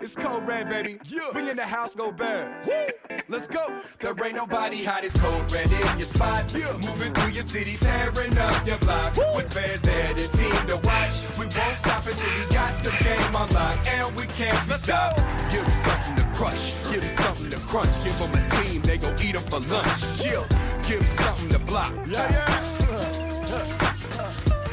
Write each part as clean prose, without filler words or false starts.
It's Code Red, baby. Yeah. We in the house, go Bears. Woo. Let's go. There ain't nobody hot as Code Red in your spot. Yeah. Moving through your city, tearing up your block. Woo. With Bears, they're the team to watch. We won't stop until we got the game unlocked, and we can't be stopped. Give them something to crush. Give them something to crunch. Give them a team, they gon' eat them for lunch. Chill. Give them something to block. Yeah.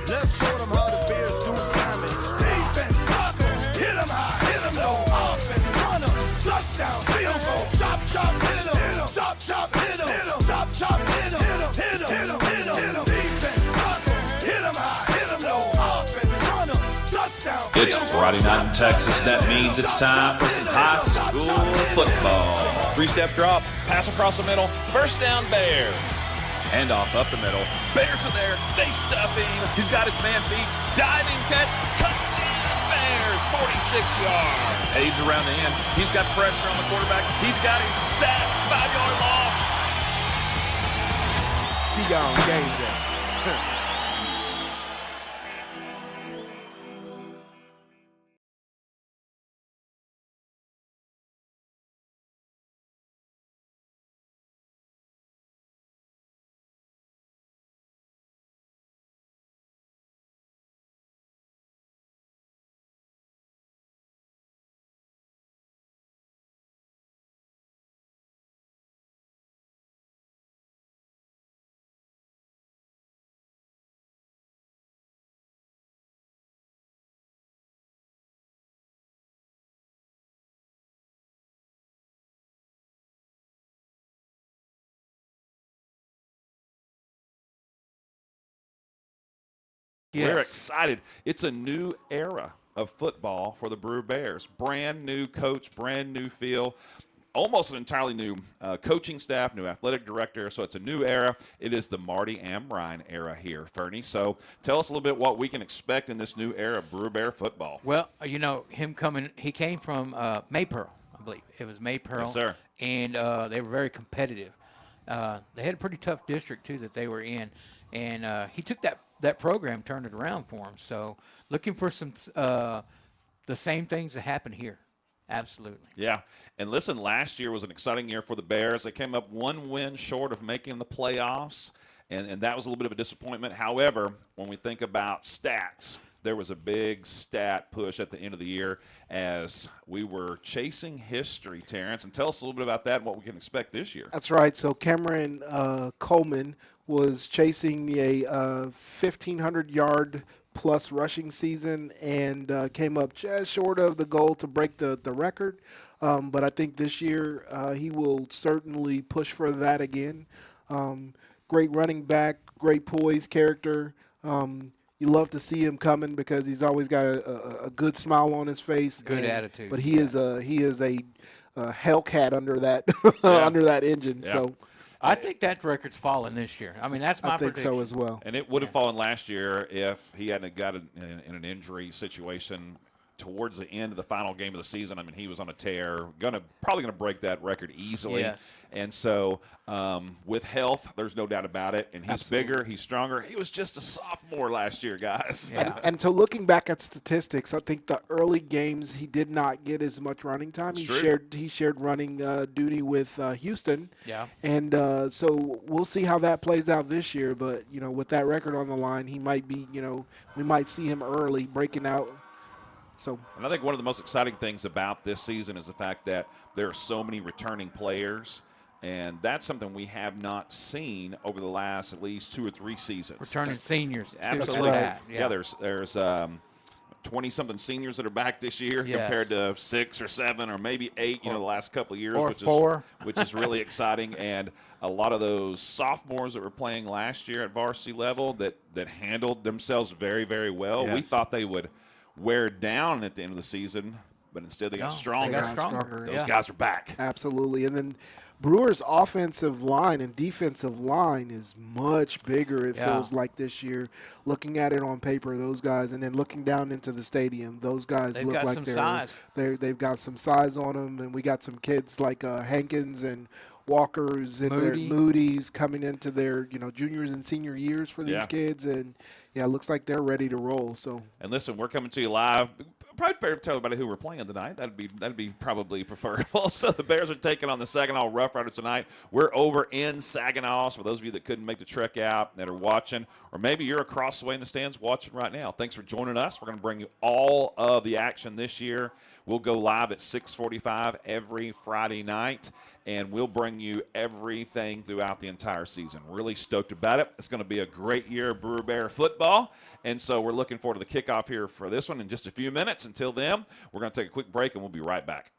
Let's show them how the Bears do damage. Defense, block them. Hit them high, hit them low. Offense, run them. Touchdown, field goal. Chop, chop, hit them. Chop, chop, hit them. Chop, chop, hit them. Hit them, hit them, hit them. Defense, block them. Hit them high, hit them low. Offense, run them. Touchdown, field goal. It's Friday night in Texas. That means it's time for some high school football. Three-step drop, pass across the middle, first down Bears. Handoff up the middle. Bears are there. They stuff him. He's got his man beat. Diving catch. Touchdown Bears. 46 yards. Page around the end. He's got pressure on the quarterback. He's got him. Sack. 5-yard loss. See y'all on game day. Yes. We're excited. It's a new era of football for the Brewer Bears. Brand new coach, brand new feel, almost an entirely new coaching staff, new athletic director. So it's a new era. It is the Marty Amrine era here, Fernie. So tell us a little bit what we can expect in this new era of Brewer Bear football. Well, you know, he came from Maypearl, I believe. It was Maypearl. Yes, sir. And they were very competitive. They had a pretty tough district, too, that they were in. And he took that program, turned it around for him. So looking for some the same things that happen here. Absolutely. Yeah. And listen, last year was an exciting year for the Bears. They came up one win short of making the playoffs, and that was a little bit of a disappointment. However, when we think about stats, there was a big stat push at the end of the year as we were chasing history, Terrence. And tell us a little bit about that and what we can expect this year. That's right. So Cameron Coleman was chasing a 1,500-yard plus rushing season and came up just short of the goal to break the record. But I think this year he will certainly push for that again. Great running back, great poise, character. You love to see him coming because he's always got a good smile on his face. Good attitude. But he is a Hellcat under that under that engine. Yeah. So I think that record's falling this year. I mean, that's my prediction. I think so as well. And it would have fallen last year if he hadn't got in an injury situation towards the end of the final game of the season. I mean, he was on a tear, probably gonna break that record easily. Yes. And so with health, there's no doubt about it. And he's Absolutely. bigger, he's stronger. He was just a sophomore last year, guys. Yeah. And so looking back at statistics, I think the early games he did not get as much running time. He shared running duty with Houston. Yeah. And so we'll see how that plays out this year. But with that record on the line, he might be. We might see him early breaking out. So. And I think one of the most exciting things about this season is the fact that there are so many returning players. And that's something we have not seen over the last at least 2 or 3 seasons. Returning seniors. Absolutely. Right. Yeah, there's 20-something seniors that are back this year compared to 6 or 7 or maybe 8, the last couple of years. Or 4. Which is really exciting. And a lot of those sophomores that were playing last year at varsity level that handled themselves very, very well. Yes. We thought they would wear down at the end of the season, but instead they got stronger. They got stronger. Those guys are back. Absolutely. And then Brewer's offensive line and defensive line is much bigger, it feels like, this year. Looking at it on paper, those guys, and then looking down into the stadium, those guys look like they've got some size on them. And we got some kids like Hankins and Walkers and their Moody's coming into their juniors and senior years for these kids, and it looks like they're ready to roll. So and listen, we're coming to you live Probably better tell everybody who we're playing tonight. That'd be probably preferable. So the Bears are taking on the Saginaw Rough Riders tonight. We're over in Saginaw. So for those of you that couldn't make the trek out that are watching, or maybe you're across the way in the stands watching right now, thanks for joining us. We're going to bring you all of the action this year. We'll go live at 6:45 every Friday night, and we'll bring you everything throughout the entire season. Really stoked about it. It's going to be a great year of Brewer Bear football, and so we're looking forward to the kickoff here for this one in just a few minutes. Until then, we're going to take a quick break, and we'll be right back.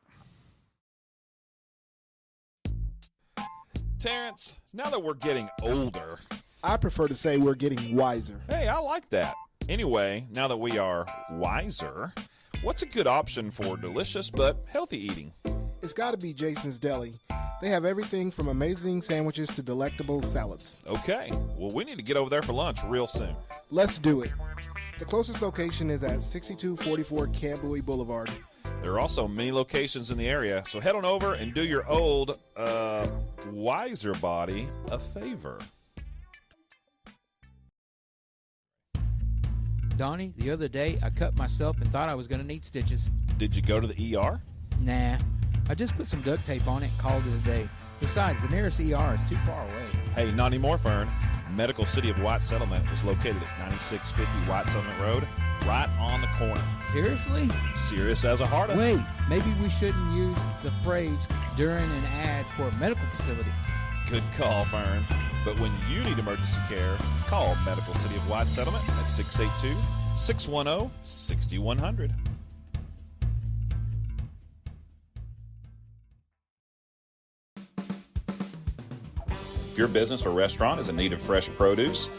Terrence, now that we're getting older, I prefer to say we're getting wiser. hey, I like that. Anyway, now that we are wiser, what's a good option for delicious but healthy eating? It's got to be Jason's Deli. They have everything from amazing sandwiches to delectable salads. Okay, well, we need to get over there for lunch real soon. Let's do it. The closest location is at 6244 Camp Louis Boulevard. There are also many locations in the area, so head on over and do your old, wiser body a favor. Donnie, the other day I cut myself and thought I was going to need stitches. Did you go to the ER? Nah, I just put some duct tape on it and called it a day. Besides, the nearest ER is too far away. Hey, not anymore, Fern. Medical City of White Settlement is located at 9650 White Settlement Road, right on the corner. Seriously? Serious as a heart of. Wait, maybe we shouldn't use the phrase during an ad for a medical facility. Good call, Fern. But when you need emergency care, call Medical City of White Settlement at 682-610-6100. If your business or restaurant is in need of fresh produce,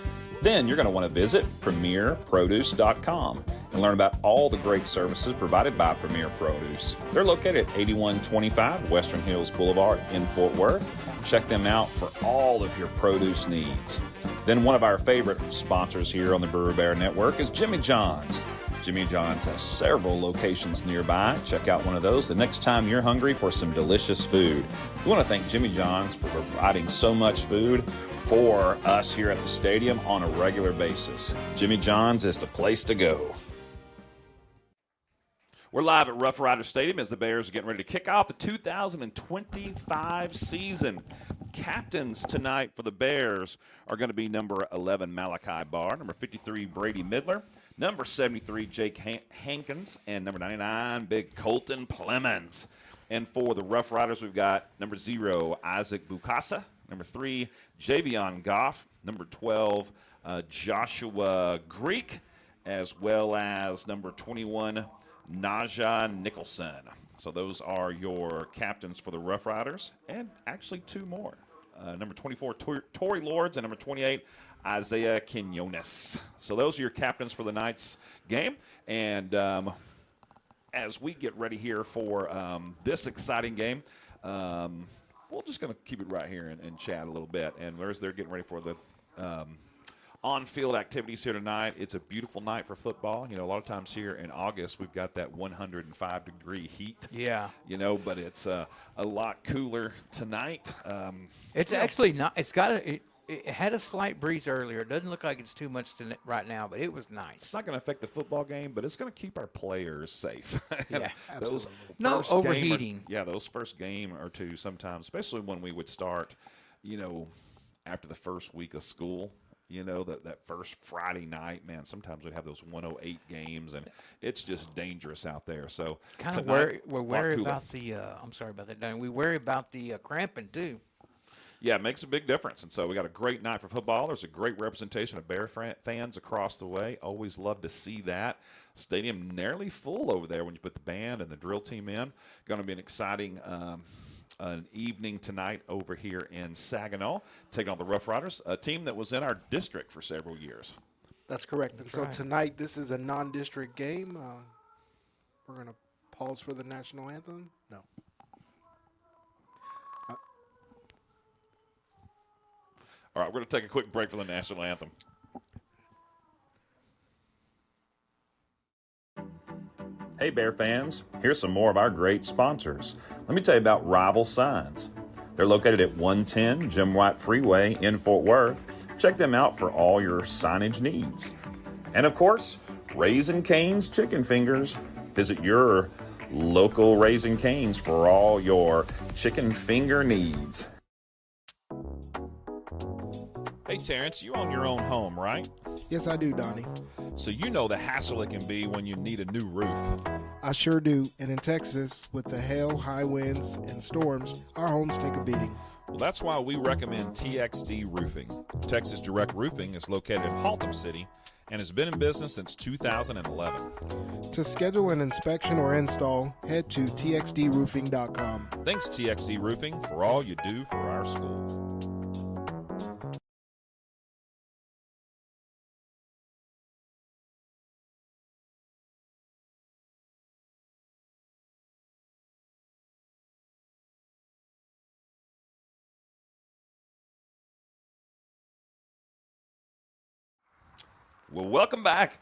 then you're going to want to visit premierproduce.com and learn about all the great services provided by Premier Produce. They're located at 8125 Western Hills Boulevard in Fort Worth. Check them out for all of your produce needs. Then one of our favorite sponsors here on the Brewer Bear Network is Jimmy John's. Jimmy John's has several locations nearby. Check out one of those the next time you're hungry for some delicious food. We want to thank Jimmy John's for providing so much food for us here at the stadium on a regular basis. Jimmy John's is the place to go. We're live at Rough Rider Stadium as the Bears are getting ready to kick off the 2025 season. Captains tonight for the Bears are going to be number 11, Malachi Barr, number 53, Brady Midler, number 73, Jake Hankins, and number 99, Big Colton Plemons. And for the Rough Riders, we've got number 0, Isaac Bukasa, number 3, Javion Goff, number 12, Joshua Greek, as well as number 21, Najah Nicholson. So those are your captains for the Rough Riders, and actually two more. Number 24, Tory Lords, and number 28, Isaiah Quinones. So those are your captains for the night's game. And as we get ready here for this exciting game, we're just going to keep it right here and chat a little bit. And as they're getting ready for the on-field activities here tonight, it's a beautiful night for football. You know, a lot of times here in August, we've got that 105-degree heat. Yeah. You know, but it's a lot cooler tonight. It's actually not. It had a slight breeze earlier. It doesn't look like it's too much right now, but it was nice. It's not going to affect the football game, but it's going to keep our players safe. Yeah, those no first overheating. Those first game or two sometimes, especially when we would start, you know, after the first week of school. You know, that first Friday night, man, sometimes we have those 108 games, and it's just dangerous out there. So kind of we're worried about the I'm sorry about that, Donnie. We worry about the cramping, too. Yeah, it makes a big difference. And so we got a great night for football. There's a great representation of Bear fans across the way. Always love to see that. Stadium nearly full over there when you put the band and the drill team in. Going to be an exciting an evening tonight over here in Saginaw, taking on the Rough Riders, a team that was in our district for several years. That's correct. And so tonight, this is a non-district game. We're going to pause for the national anthem. No. All right, we're going to take a quick break for the national anthem. Hey Bear fans, here's some more of our great sponsors. Let me tell you about Rival Signs. They're located at 110 Jim White Freeway in Fort Worth. Check them out for all your signage needs. And of course, Raising Cane's Chicken Fingers. Visit your local Raising Cane's for all your chicken finger needs. Hey, Terrence, you own your own home, right? Yes, I do, Donnie. So you know the hassle it can be when you need a new roof. I sure do. And in Texas, with the hail, high winds, and storms, our homes take a beating. Well, that's why we recommend TXD Roofing. Texas Direct Roofing is located in Haltom City and has been in business since 2011. To schedule an inspection or install, head to txdroofing.com. Thanks, TXD Roofing, for all you do for our school. Well, welcome back.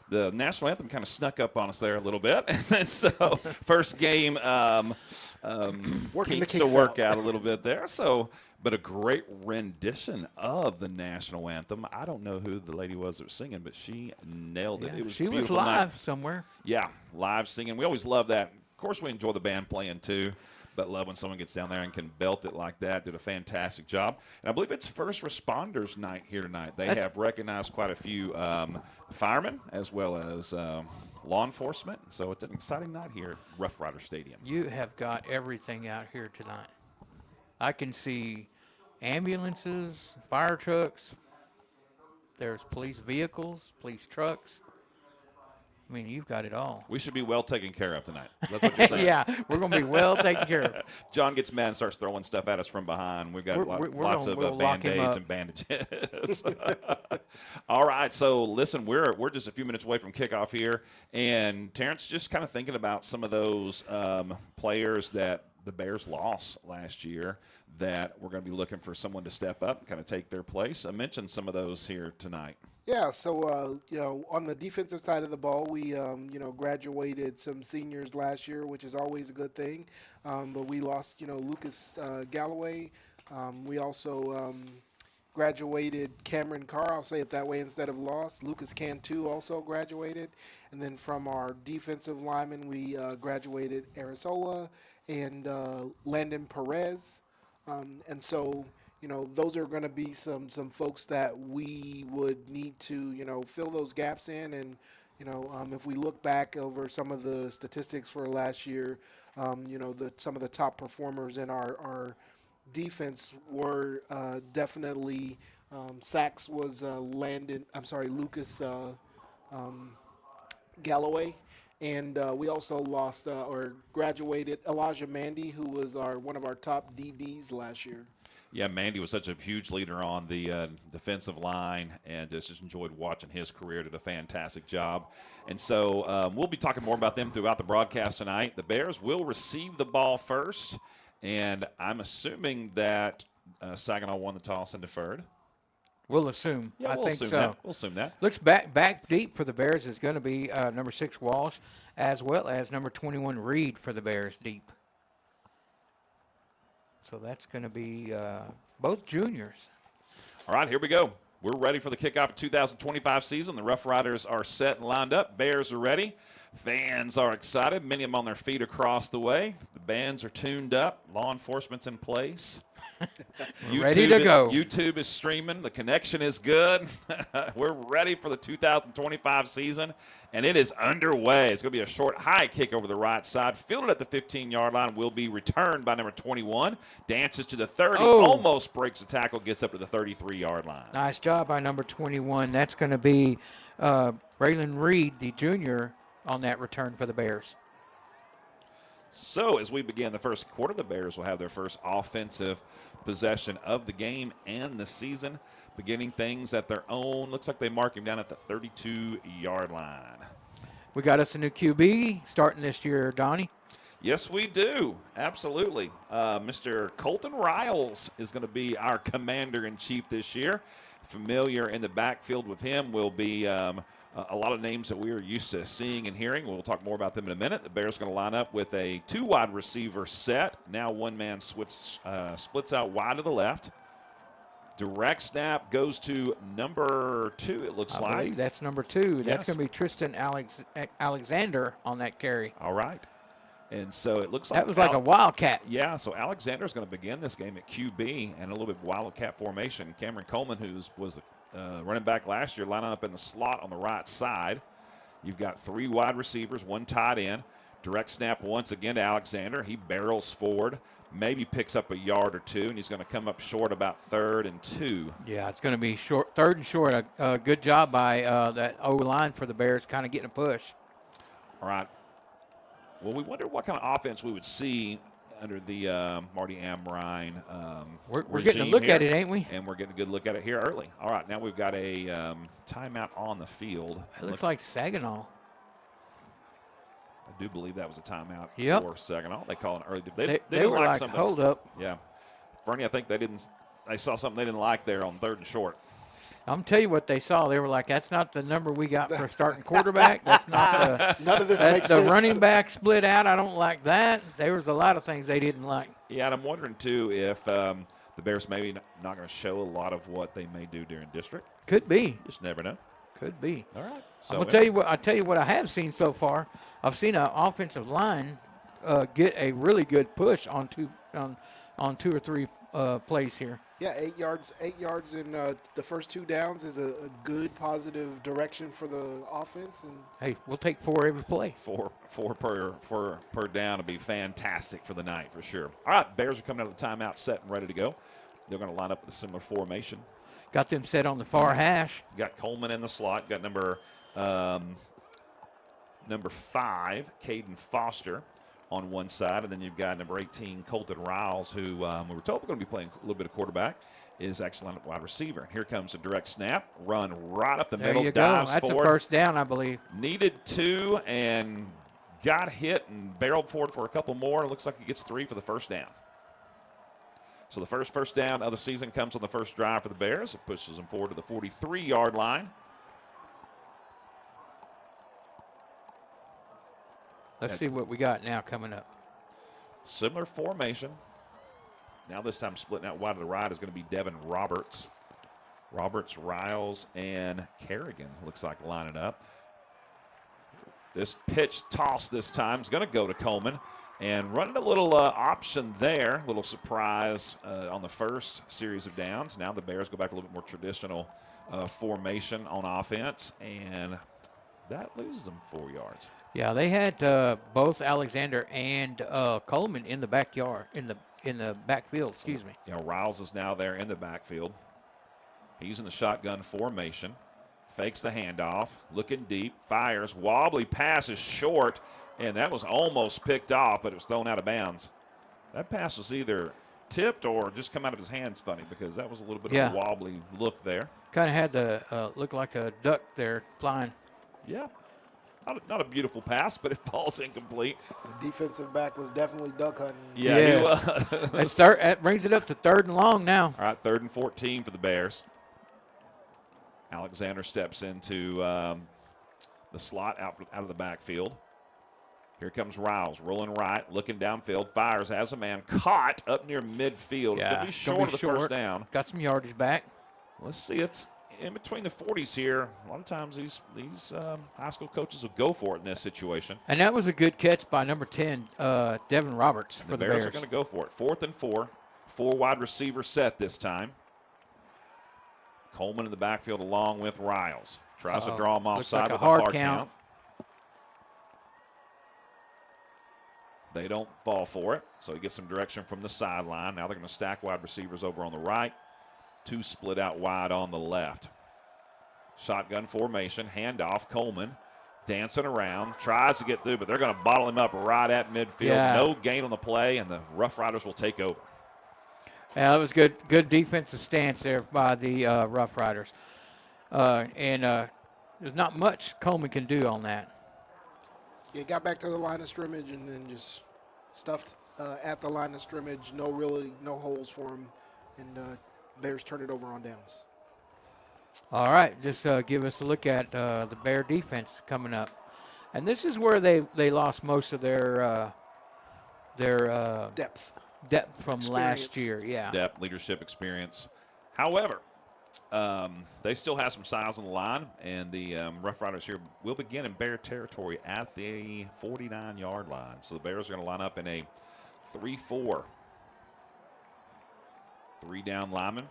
The national anthem kind of snuck up on us there a little bit. And so first game Working the kinks to kinks work out. out a little bit there. So, but a great rendition of the national anthem. I don't know who the lady was that was singing, but she nailed it. Yeah, It was she was beautiful live night. somewhere. Yeah, live singing. We always love that. Of course, we enjoy the band playing too, but love when someone gets down there and can belt it like that. Did a fantastic job. And I believe it's first responders night here tonight. They have recognized quite a few firemen as well as law enforcement. So it's an exciting night here at Rough Rider Stadium. You have got everything out here tonight. I can see ambulances, fire trucks. There's police vehicles, police trucks. I mean, you've got it all. We should be well taken care of tonight. That's what you're saying. Yeah, we're going to be well taken care of. John gets mad and starts throwing stuff at us from behind. We've got We're lots of we'll lock him Band-Aids up. and bandages. All right, so listen, we're just a few minutes away from kickoff here, and Terrence just kind of thinking about some of those players that the Bears lost last year that we're going to be looking for someone to step up and kind of take their place. I mentioned some of those here tonight. Yeah, so on the defensive side of the ball, we graduated some seniors last year, which is always a good thing. But we lost Lucas Galloway. We also graduated Cameron Carr. I'll say it that way instead of lost. Lucas Cantu also graduated, and then from our defensive linemen, we graduated Arizola and Landon Perez, and so. Those are going to be some folks that we would need to, fill those gaps in. And, if we look back over some of the statistics for last year, some of the top performers in our defense were definitely sacks was Lucas Galloway. And we also lost or graduated Elijah Mandy, who was one of our top DBs last year. Yeah, Mandy was such a huge leader on the defensive line, and just enjoyed watching his career. Did a fantastic job. And so we'll be talking more about them throughout the broadcast tonight. The Bears will receive the ball first, and I'm assuming that Saginaw won the toss and deferred. We'll assume. Yeah, I we'll think assume so. that. We'll assume that. Looks back deep for the Bears is going to be number 6 Walsh, as well as number 21 Reed for the Bears deep. So that's going to be both juniors. All right, here we go. We're ready for the kickoff of 2025 season. The Rough Riders are set and lined up. Bears are ready. Fans are excited. Many of them on their feet across the way. The bands are tuned up. Law enforcement's in place. Ready to go. YouTube is streaming. The connection is good. We're ready for the 2025 season, and it is underway. It's going to be a short, high kick over the right side. Fielded at the 15-yard line, will be returned by number 21. Dances to the 30, almost breaks the tackle, gets up to the 33-yard line. Nice job by number 21. That's going to be Raylan Reed, the junior, on that return for the Bears. So as we begin the first quarter, the Bears will have their first offensive possession of the game and the season, beginning things at their own. Looks like they mark him down at the 32-yard line. We got us a new QB starting this year, Donnie. Yes, we do. Absolutely. Mr. Colton Riles is going to be our commander-in-chief this year. Familiar in the backfield with him will be a lot of names that we are used to seeing and hearing. We'll talk more about them in a minute. The Bears are going to line up with a 2 wide receiver set. Now one man splits out wide to the left. Direct snap goes to number 2, it looks I like. believe that's number 2. That's Yes. going to be Tristan Alexander on that carry. All right. And so it looks like That was like a wildcat. Yeah, so Alexander's going to begin this game at QB and a little bit wildcat formation. Cameron Coleman, who was the running back last year, lining up in the slot on the right side. You've got 3 wide receivers, 1 tight end. Direct snap once again to Alexander. He barrels forward, maybe picks up a yard or 2, and he's going to come up short about 3rd and 2. Yeah, it's going to be short, 3rd and short. A good job by that O-line for the Bears, kind of getting a push. All right. Well, we wonder what kind of offense we would see under the Marty Amrine We're getting a look here, at it, ain't we? And we're getting a good look at it here early. All right, now we've got a timeout on the field. It looks like Saginaw. I do believe that was a timeout Yep. for Saginaw. They call it early. They didn't were like, something. hold up. Yeah. Bernie, I think they saw something they didn't like there on 3rd and short. I'm tell you what they saw. They were like, "That's not the number we got for starting quarterback. That's not the None of this that's makes the sense. running back split out. I don't like that." There was a lot of things they didn't like. Yeah, and I'm wondering, too, if the Bears maybe not going to show a lot of what they may do during district. Could be, Just never know. could be. All right. So I'm gonna tell you what. I tell you what I have seen so far. I've seen an offensive line get a really good push on 2 or 3 plays here. Yeah, 8 yards. 8 yards in the first 2 downs is a good positive direction for the offense. And Hey, we'll take 4 every play. Four per down would be fantastic for the night for sure. All right, Bears are coming out of the timeout, set and ready to go. They're going to line up with a similar formation. Got them set on the far hash. Got Coleman in the slot. Got number 5, Caden Foster, on one side, and then you've got number 18, Colton Riles, who we were told we're going to be playing a little bit of quarterback, is actually lined up wide receiver. And here comes a direct snap, run right up the There middle, you go. dives That's forward. a first down, I believe. Needed 2 and got hit and barreled forward for a couple more. It looks like he gets 3 for the first down. So the first down of the season comes on the first drive for the Bears. It pushes them forward to the 43-yard line. Let's see what we got now coming up. Similar formation. Now this time splitting out wide to the right is going to be Devin Roberts. Roberts, Riles, and Kerrigan looks like lining up. This pitch toss this time is going to go to Coleman. And running a little option there, a little surprise on the first series of downs. Now the Bears go back a little bit more traditional formation on offense, and that loses them 4 yards. Yeah, they had both Alexander and Coleman in the backyard, in the backfield. Excuse me. You know, Riles is now there in the backfield. He's in the shotgun formation. Fakes the handoff, looking deep, fires, wobbly pass is short, and that was almost picked off, but it was thrown out of bounds. That pass was either tipped or just come out of his hands funny, because that was a little bit of a wobbly look there. Kind of had the look like a duck there flying. Yeah. Not a beautiful pass, but it falls incomplete. the defensive back was definitely duck hunting. Yeah, Yes. he was. That brings it up to 3rd and long now. All right, 3rd and 14 for the Bears. Alexander steps into the slot out of the backfield. Here comes Riles, rolling right, looking downfield, fires, has a man caught up near midfield. It's going to be short of the first down. Got some yardage back. Let's see, it's in between the 40s here. A lot of times these high school coaches will go for it in this situation. And that was a good catch by number 10, Devin Roberts, for the Bears. Bears are going to go for it. 4th and 4. 4 wide receiver set this time. Coleman in the backfield along with Riles. Tries to draw him offside with a hard count. They don't fall for it, so he gets some direction from the sideline. Now they're going to stack wide receivers over on the right. 2 split out wide on the left. Shotgun formation, handoff, Coleman dancing around, tries to get through, but they're going to bottle him up right at midfield. Yeah. No gain on the play, and the Rough Riders will take over. Yeah, that was good defensive stance there by the Rough Riders. And there's not much Coleman can do on that. Yeah, got back to the line of scrimmage and then just stuffed at the line of scrimmage. No holes for him, and Bears turn it over on downs. All right, just give us a look at the Bear defense coming up. And this is where they lost most of their Depth. depth from last year. Yeah. Depth, leadership, experience. However, they still have some size on the line, and the Rough Riders here will begin in Bear territory at the 49-yard line. So the Bears are going to line up in a 3-4. 3 down linemen,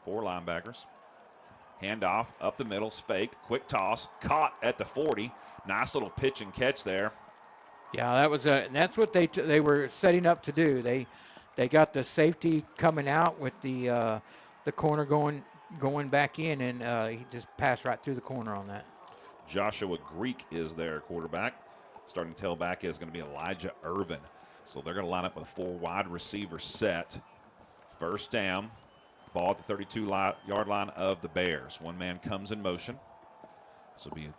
4 linebackers. Handoff up the middle, faked, quick toss, caught at the 40. Nice little pitch and catch there. Yeah, and that's what they were setting up to do. They got the safety coming out with the corner going back in, and he just passed right through the corner on that. Joshua Greek is their quarterback. Starting tailback is going to be Elijah Irvin. So they're going to line up with a 4 wide receiver set. First down, ball at the 32-yard line of the Bears. One man comes in motion. So it'll be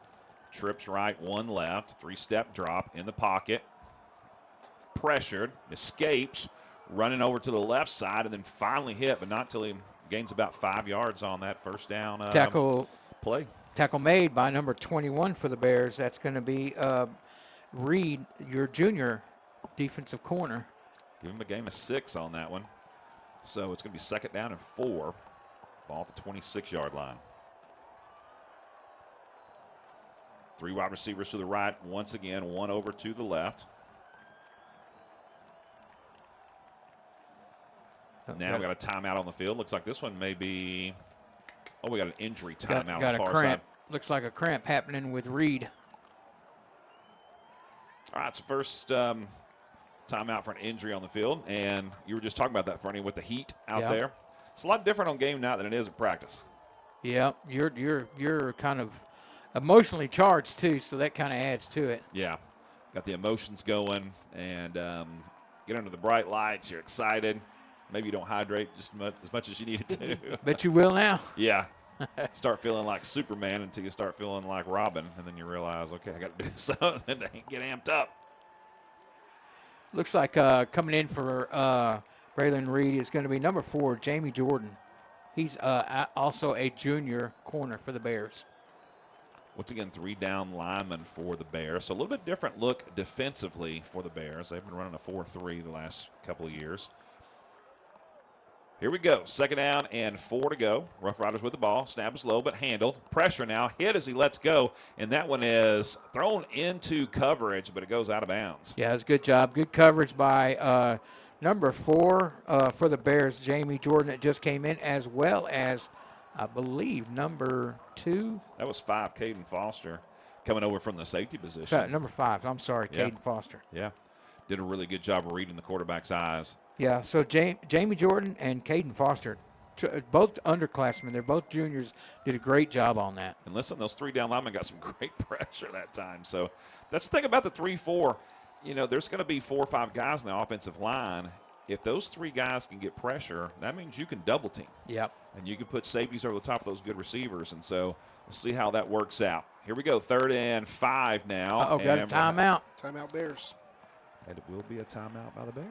trips right, 1 left, 3-step drop in the pocket. Pressured, escapes, running over to the left side, and then finally hit, but not till he gains about 5 yards on that first down play. Tackle made by number 21 for the Bears. That's going to be Reed, your junior defensive corner. Give him a game of 6 on that one. So it's going to be second down and 4. Ball at the 26-yard line. 3 wide receivers to the right. Once again, 1 over to the left. Now we got a timeout on the field. Looks like this one may be. Oh, we got an injury timeout got on the far a cramp. side. Looks like a cramp happening with Reed. All right, so first timeout for an injury on the field, and you were just talking about that, Fernie, with the heat out there. It's a lot different on game night than it is at practice. Yeah, you're kind of emotionally charged too, so that kind of adds to it. Yeah, got the emotions going, and get under the bright lights. You're excited. Maybe you don't hydrate just as much as you needed to. Bet you will now. Yeah. Start feeling like Superman until you start feeling like Robin, and then you realize, okay, I got to do something to get amped up. Looks like coming in for Braylon Reed is going to be number 4, Jamie Jordan. He's also a junior corner for the Bears. Once again, 3 down linemen for the Bears. So a little bit different look defensively for the Bears. They've been running a 4-3 the last couple of years. Here we go. Second down and 4 to go. Rough Riders with the ball. Snap is low but handled. Pressure now. Hit as he lets go. And that one is thrown into coverage, but it goes out of bounds. Yeah, it's a good job. Good coverage by number 4 for the Bears, Jamie Jordan, that just came in, as well as, I believe, number 2. That was 5, Caden Foster, coming over from the safety position. Number 5. I'm sorry, Yeah. Caden Foster. Yeah. Did a really good job of reading the quarterback's eyes. Yeah, so Jamie Jordan and Caden Foster, both underclassmen, they're both juniors, did a great job on that. And listen, those 3 down linemen got some great pressure that time. So that's the thing about the 3-4. You know, there's going to be 4 or 5 guys in the offensive line. If those 3 guys can get pressure, that means you can double team. Yep. And you can put safeties over the top of those good receivers. And so we'll see how that works out. Here we go, 3rd and 5 now. Uh-oh, got a timeout. Timeout Bears. And it will be a timeout by the Bears.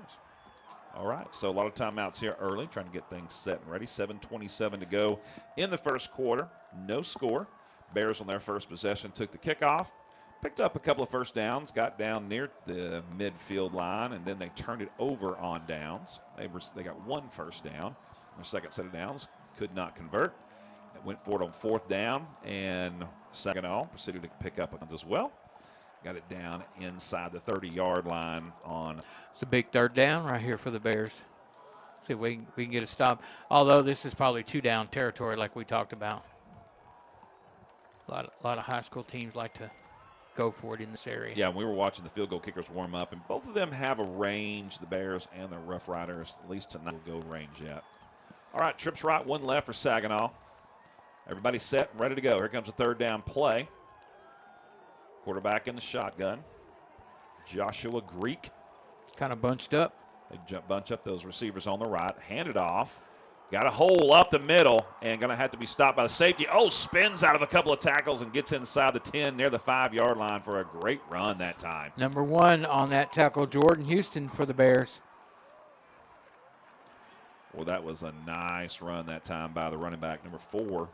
All right, so a lot of timeouts here early, trying to get things set and ready. 7:27 to go in the first quarter. No score. Bears on their first possession took the kickoff, picked up a couple of first downs, got down near the midfield line, and then they turned it over on downs. They got 1 first down. Their second set of downs could not convert. It went for it on 4th down, and Saginaw proceeded to pick up as well. Got it down inside the 30-yard line on. It's a big 3rd down right here for the Bears. See if we can get a stop. Although this is probably 2-down territory like we talked about. A lot of high school teams like to go for it in this area. Yeah, we were watching the field goal kickers warm up, and both of them have a range, the Bears and the Rough Riders, at least tonight, will go range yet. All right, trips right, 1 left for Saginaw. Everybody set and ready to go. Here comes a 3rd down play. Quarterback in the shotgun. Joshua Greek. Kind of bunched up. They bunch up those receivers on the right. Hand it off. Got a hole up the middle and going to have to be stopped by the safety. Oh, spins out of a couple of tackles and gets inside the 10 near the 5-yard line for a great run that time. Number 1 on that tackle, Jordan Houston for the Bears. Well, that was a nice run that time by the running back, number 4,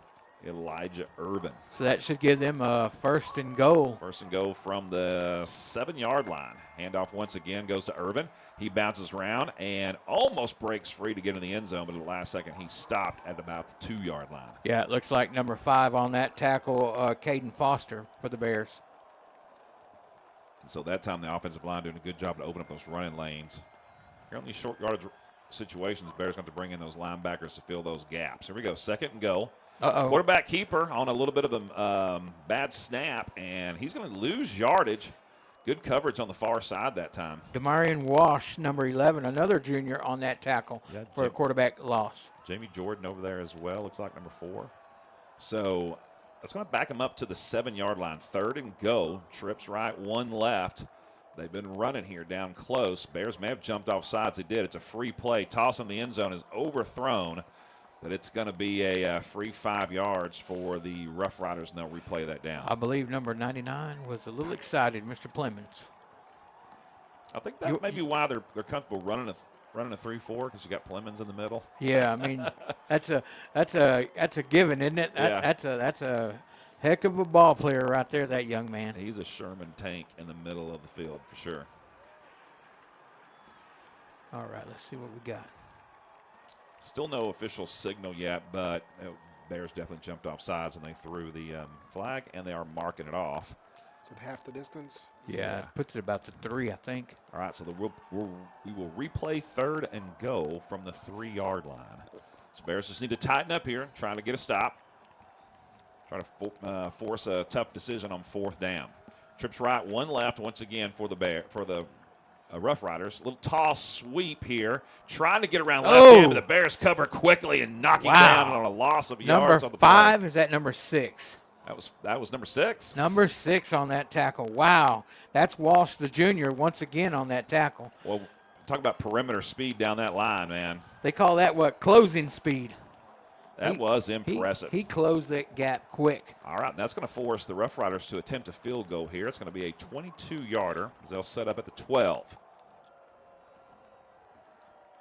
Elijah Urban. So that should give them a first and goal. First and goal from the 7-yard line. Handoff once again goes to Urban. He bounces around and almost breaks free to get in the end zone, but at the last second he stopped at about the 2-yard line. Yeah, it looks like number 5 on that tackle, Caden Foster for the Bears. And so that time the offensive line doing a good job to open up those running lanes. Here on these short yardage situations, Bears going to bring in those linebackers to fill those gaps. Here we go, second and goal. Quarterback keeper on a little bit of a bad snap, and he's going to lose yardage. Good coverage on the far side that time. Demarion Walsh, number 11, another junior on that tackle for a quarterback loss. Jamie Jordan over there as well, looks like number 4. So that's going to back him up to the 7-yard line. Third and go, trips right, 1 left. They've been running here down close. Bears may have jumped off sides. They did. It's a free play. Toss in the end zone is overthrown. But it's going to be a free 5 yards for the Rough Riders, and they'll replay that down. I believe number 99 was a little excited, Mr. Plemons. I think that may be why they're comfortable running a 3-4, because you got Plemons in the middle. Yeah, I mean that's a given, isn't it? Yeah. That's a heck of a ball player right there, that young man. He's a Sherman tank in the middle of the field for sure. All right, let's see what we got. Still no official signal yet, but Bears definitely jumped off sides and they threw the flag, and they are marking it off. Is it half the distance? Yeah, it puts it about the 3, I think. All right, so we will replay third and go from the 3-yard line. So Bears just need to tighten up here, trying to get a stop. Try to force a tough decision on 4th down. Trips right, 1 left once again for the Rough Riders. Little toss sweep here, trying to get around left hand, but the Bears cover quickly and knock him down on a loss of yards on the play. Number 5, is that number 6? That was number 6. Number 6 on that tackle. Wow. That's Walsh, the junior, once again on that tackle. Well, talk about perimeter speed down that line, man. They call that what? Closing speed. That was impressive. He closed that gap quick. All right, that's going to force the Rough Riders to attempt a field goal here. It's going to be a 22-yarder as they'll set up at the 12.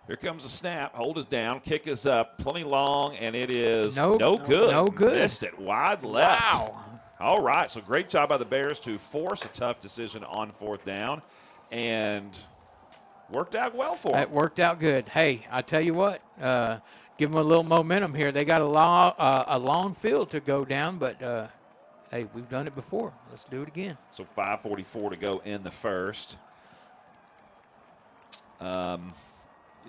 Here comes the snap. Hold is down. Kick is up. Plenty long, and it is no good. No good. Missed it. Wide left. Wow. All right, so great job by the Bears to force a tough decision on 4th down, and worked out well for them. It worked out good. Hey, I tell you what, give them a little momentum here. They got a long field to go down, but, hey, we've done it before. Let's do it again. So 5:44 to go in the first.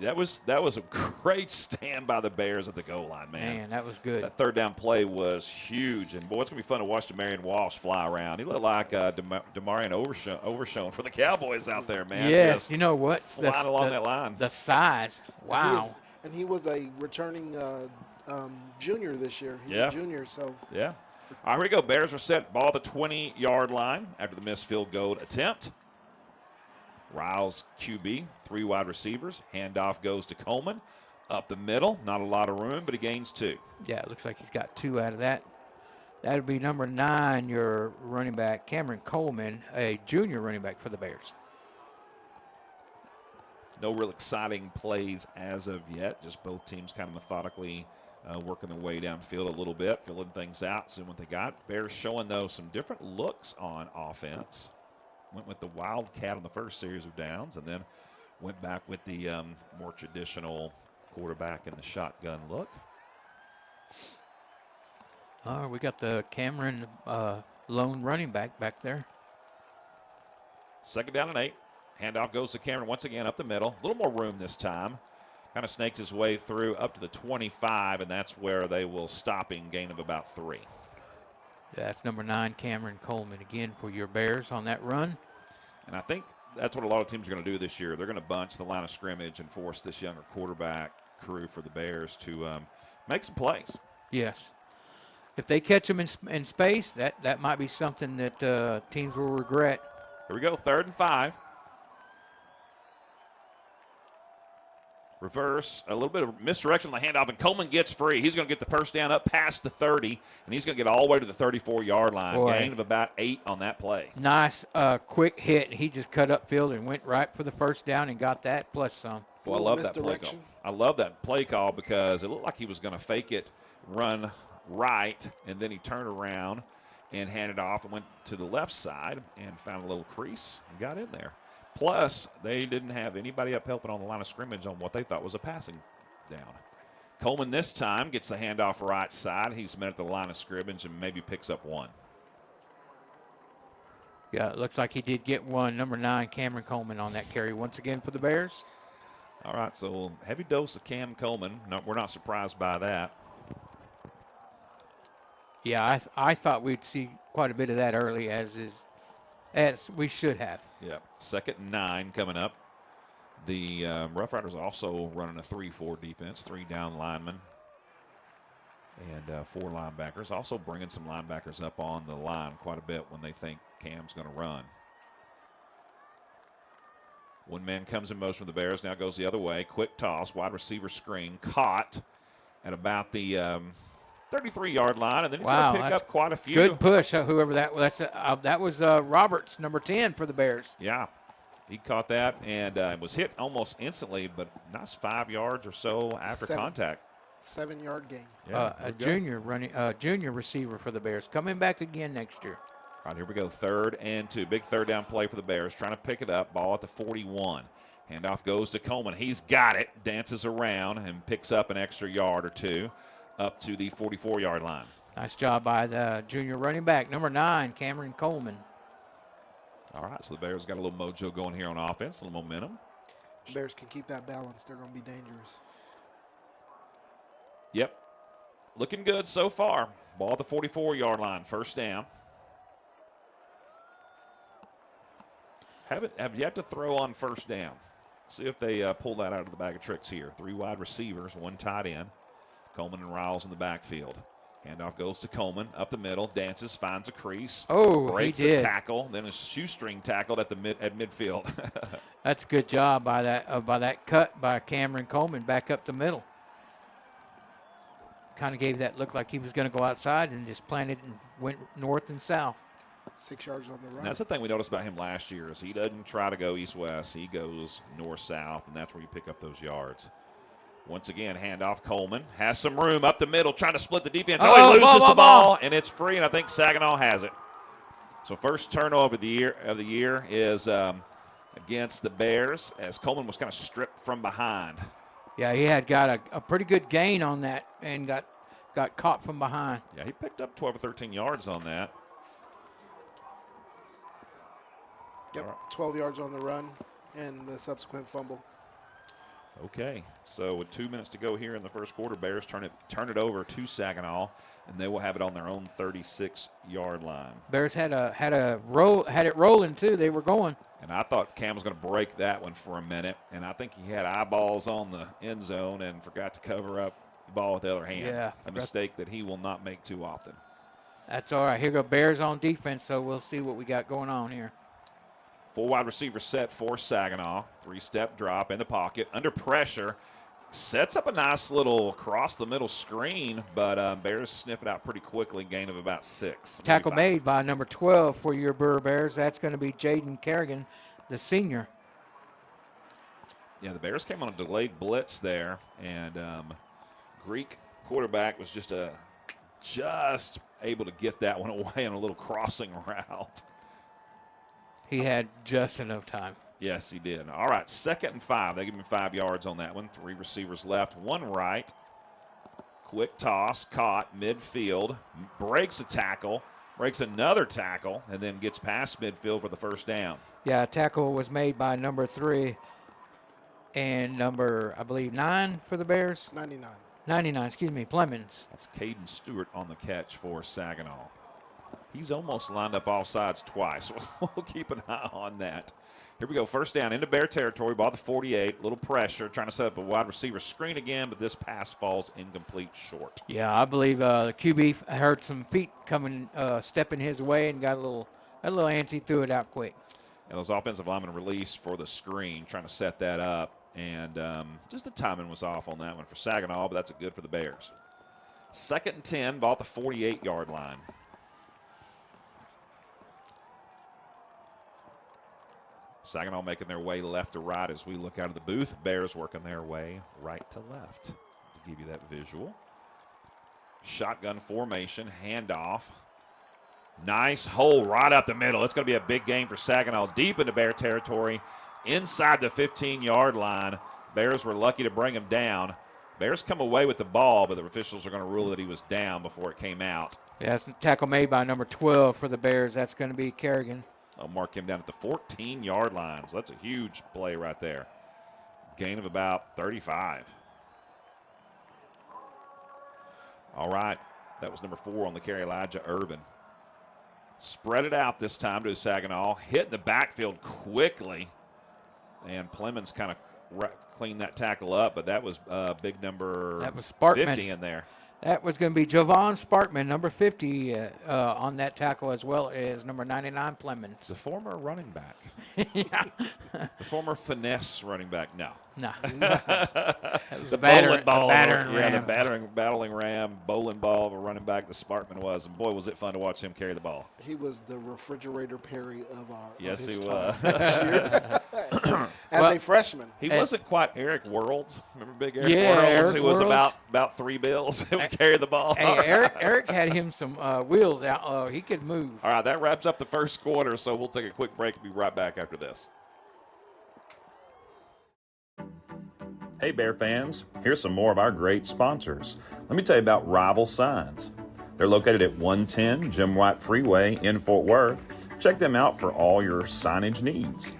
That was a great stand by the Bears at the goal line, man. Man, that was good. That 3rd down play was huge. And, boy, it's going to be fun to watch Demarion Walsh fly around. He looked like Demarion Overshone for the Cowboys out there, man. Yes, you know what? Flying along that line. The size. Wow. And he was a returning junior this year. He's a junior, so. Yeah. All right, here we go. Bears are set. Ball at the 20-yard line after the missed field goal attempt. Riles QB, 3 wide receivers. Handoff goes to Coleman. Up the middle, not a lot of room, but he gains 2. Yeah, it looks like he's got 2 out of that. That would be number 9, your running back, Cameron Coleman, a junior running back for the Bears. No real exciting plays as of yet. Just both teams kind of methodically working their way downfield a little bit, filling things out, seeing what they got. Bears showing, though, some different looks on offense. Went with the Wildcat on the first series of downs, and then went back with the more traditional quarterback in the shotgun look. We got the Cameron lone running back there. 2nd down and 8. Handoff goes to Cameron once again up the middle. A little more room this time. Kind of snakes his way through up to the 25, and that's where they will stop him, gain of about 3. That's number 9, Cameron Coleman, again for your Bears on that run. And I think that's what a lot of teams are going to do this year. They're going to bunch the line of scrimmage and force this younger quarterback crew for the Bears to make some plays. Yes. If they catch them in space, that might be something that teams will regret. Here we go, 3rd and 5. Reverse, a little bit of misdirection on the handoff, and Coleman gets free. He's going to get the first down up past the 30, and he's going to get all the way to the 34-yard line. Boy. Gain of about 8 on that play. Nice quick hit. He just cut upfield and went right for the first down and got that plus some. Well, I love that play call. I love that play call because it looked like he was going to fake it, run right, and then he turned around and handed off and went to the left side and found a little crease and got in there. Plus, they didn't have anybody up helping on the line of scrimmage on what they thought was a passing down. Coleman this time gets the handoff right side. He's met at the line of scrimmage and maybe picks up one. Yeah, it looks like he did get one. Number 9, Cameron Coleman on that carry once again for the Bears. All right, so heavy dose of Cam Coleman. No, we're not surprised by that. Yeah, I thought we'd see quite a bit of that early, as we should have. Yeah, 2nd and 9 coming up. The Rough Riders also running a 3-4 defense, 3 down linemen and 4 linebackers. Also bringing some linebackers up on the line quite a bit when they think Cam's going to run. One man comes in motion for the Bears, now goes the other way. Quick toss, wide receiver screen, caught at about the 33-yard line, and then he's going to pick up quite a few. Good push, whoever that was. That was Roberts, number 10 for the Bears. Yeah, he caught that and was hit almost instantly, but nice 5 yards or so after contact. 7-yard gain. Yeah, A junior receiver for the Bears, coming back again next year. All right, here we go. 3rd and 2. Big 3rd down play for the Bears. Trying to pick it up. Ball at the 41. Handoff goes to Coleman. He's got it. Dances around and picks up an extra yard or two up to the 44-yard line. Nice job by the junior running back, number 9, Cameron Coleman. All right, so the Bears got a little mojo going here on offense, a little momentum. Bears can keep that balance. They're going to be dangerous. Yep. Looking good so far. Ball at the 44-yard line. 1st down. Have yet to throw on 1st down. See if they pull that out of the bag of tricks here. 3 wide receivers, 1 tight end. Coleman and Riles in the backfield. Handoff goes to Coleman, up the middle, dances, finds a crease. Oh, breaks he did. a tackle, then a shoestring tackled at midfield. That's a good job by that cut by Cameron Coleman back up the middle. Kind of gave that look like he was going to go outside and just planted and went north and south. 6 yards on the run. That's the thing we noticed about him last year is he doesn't try to go east-west. He goes north-south, and that's where you pick up those yards. Once again, handoff. Coleman has some room up the middle, trying to split the defense. He loses the ball, and it's free, and I think Saginaw has it. So first turnover of the year is against the Bears, as Coleman was kind of stripped from behind. Yeah, he had got a pretty good gain on that and got caught from behind. Yeah, he picked up 12 or 13 yards on that. Yep, 12 yards on the run and the subsequent fumble. Okay, so with 2 minutes to go here in the first quarter, Bears turn it over to Saginaw, and they will have it on their own 36-yard line. Bears had it rolling too. They were going. And I thought Cam was going to break that one for a minute, and I think he had eyeballs on the end zone and forgot to cover up the ball with the other hand. Yeah, a mistake that he will not make too often. That's all right. Here go Bears on defense, so we'll see what we got going on here. 4 wide receiver set for Saginaw. 3-step drop in the pocket. Under pressure. Sets up a nice little across-the-middle screen, but Bears sniff it out pretty quickly, gain of about 6. Tackle made by number 12 for your Brewer Bears. That's going to be Jaden Kerrigan, the senior. Yeah, the Bears came on a delayed blitz there, and Greek quarterback was just able to get that one away on a little crossing route. He had just enough time. Yes, he did. All right, 2nd and 5. They give him 5 yards on that one. 3 receivers left, 1 right. Quick toss, caught midfield, breaks a tackle, breaks another tackle, and then gets past midfield for the 1st down. Yeah, a tackle was made by number 3 and number, I believe, 9 for the Bears. 99, excuse me, Plemons. That's Caden Stewart on the catch for Saginaw. He's almost lined up off sides twice. We'll keep an eye on that. Here we go. 1st down into Bear territory. Ball at the 48. Little pressure. Trying to set up a wide receiver screen again, but this pass falls incomplete short. Yeah, I believe the QB heard some feet coming, stepping his way, and got a little antsy, threw it out quick. And those offensive linemen released for the screen, trying to set that up. And just the timing was off on that one for Saginaw, but that's a good for the Bears. 2nd and 10. Ball at the 48-yard line. Saginaw making their way left to right as we look out of the booth. Bears working their way right to left to give you that visual. Shotgun formation, handoff. Nice hole right up the middle. It's going to be a big game for Saginaw, deep into Bear territory, inside the 15-yard line. Bears were lucky to bring him down. Bears come away with the ball, but the officials are going to rule that he was down before it came out. Yeah, it's a tackle made by number 12 for the Bears. That's going to be Kerrigan. I'll mark him down at the 14-yard line. So that's a huge play right there. Gain of about 35. All right. That was number 4 on the carry, Elijah Urban. Spread it out this time to Saginaw. Hit the backfield quickly. And Plemons kind of cleaned that tackle up, but that was big number that was Sparkman. 50 in there. That was going to be Javon Sparkman, number 50, on that tackle, as well as number 99, Plemons. The former running back. Yeah. The former finesse running back. No. No. The battering ram. ram. Battling ram, bowling ball of a running back that Sparkman was. And boy, was it fun to watch him carry the ball. He was the refrigerator Perry of our. Yes, of his he time. was. As a freshman. He wasn't quite Eric Worlds. Remember big Eric Yeah, Worlds? Eric Who was Worlds. about 3 bills. He would carry the ball. Hey, Eric had him some wheels out. He could move. All right, that wraps up the first quarter, so we'll take a quick break and be right back after this. Hey, Bear fans, here's some more of our great sponsors. Let me tell you about Rival Signs. They're located at 110 Jim White Freeway in Fort Worth. Check them out for all your signage needs.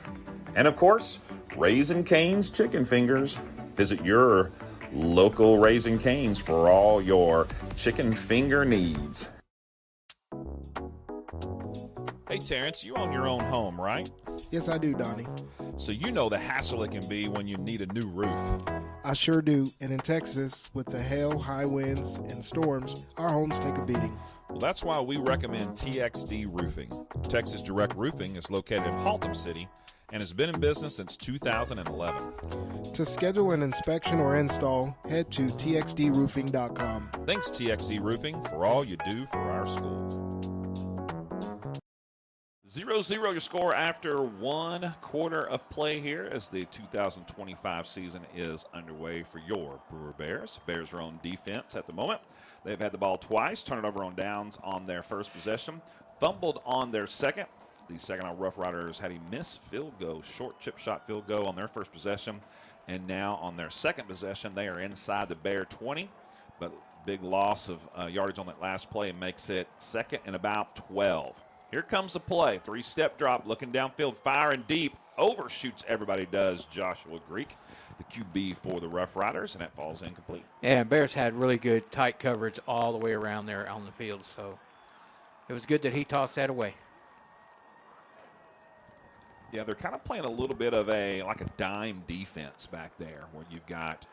And of course, Raising Cane's Chicken Fingers. Visit your local Raising Cane's for all your chicken finger needs. Hey, Terrence, you own your own home, right? Yes, I do, Donnie. So you know the hassle it can be when you need a new roof. I sure do. And in Texas, with the hail, high winds, and storms, our homes take a beating. Well, that's why we recommend TXD Roofing. Texas Direct Roofing is located in Haltom City and has been in business since 2011. To schedule an inspection or install, head to txdroofing.com. Thanks, TXD Roofing, for all you do for our school. 0-0 your score after 1 quarter of play here as the 2025 season is underway for your Brewer Bears. Bears are on defense at the moment. They've had the ball twice, turn it over on downs on their first possession, fumbled on their second. The Saginaw Rough Riders had a missed field goal, short chip shot field goal on their first possession. And now on their second possession, they are inside the Bear 20. But big loss of yardage on that last play makes it 2nd and about 12. Here comes the play. 3-step drop, looking downfield, firing deep. Overshoots everybody does Joshua Greek, the QB for the Rough Riders, and that falls incomplete. Yeah, Bears had really good tight coverage all the way around there on the field, so it was good that he tossed that away. Yeah, they're kind of playing a little bit of a dime defense back there, where you've got,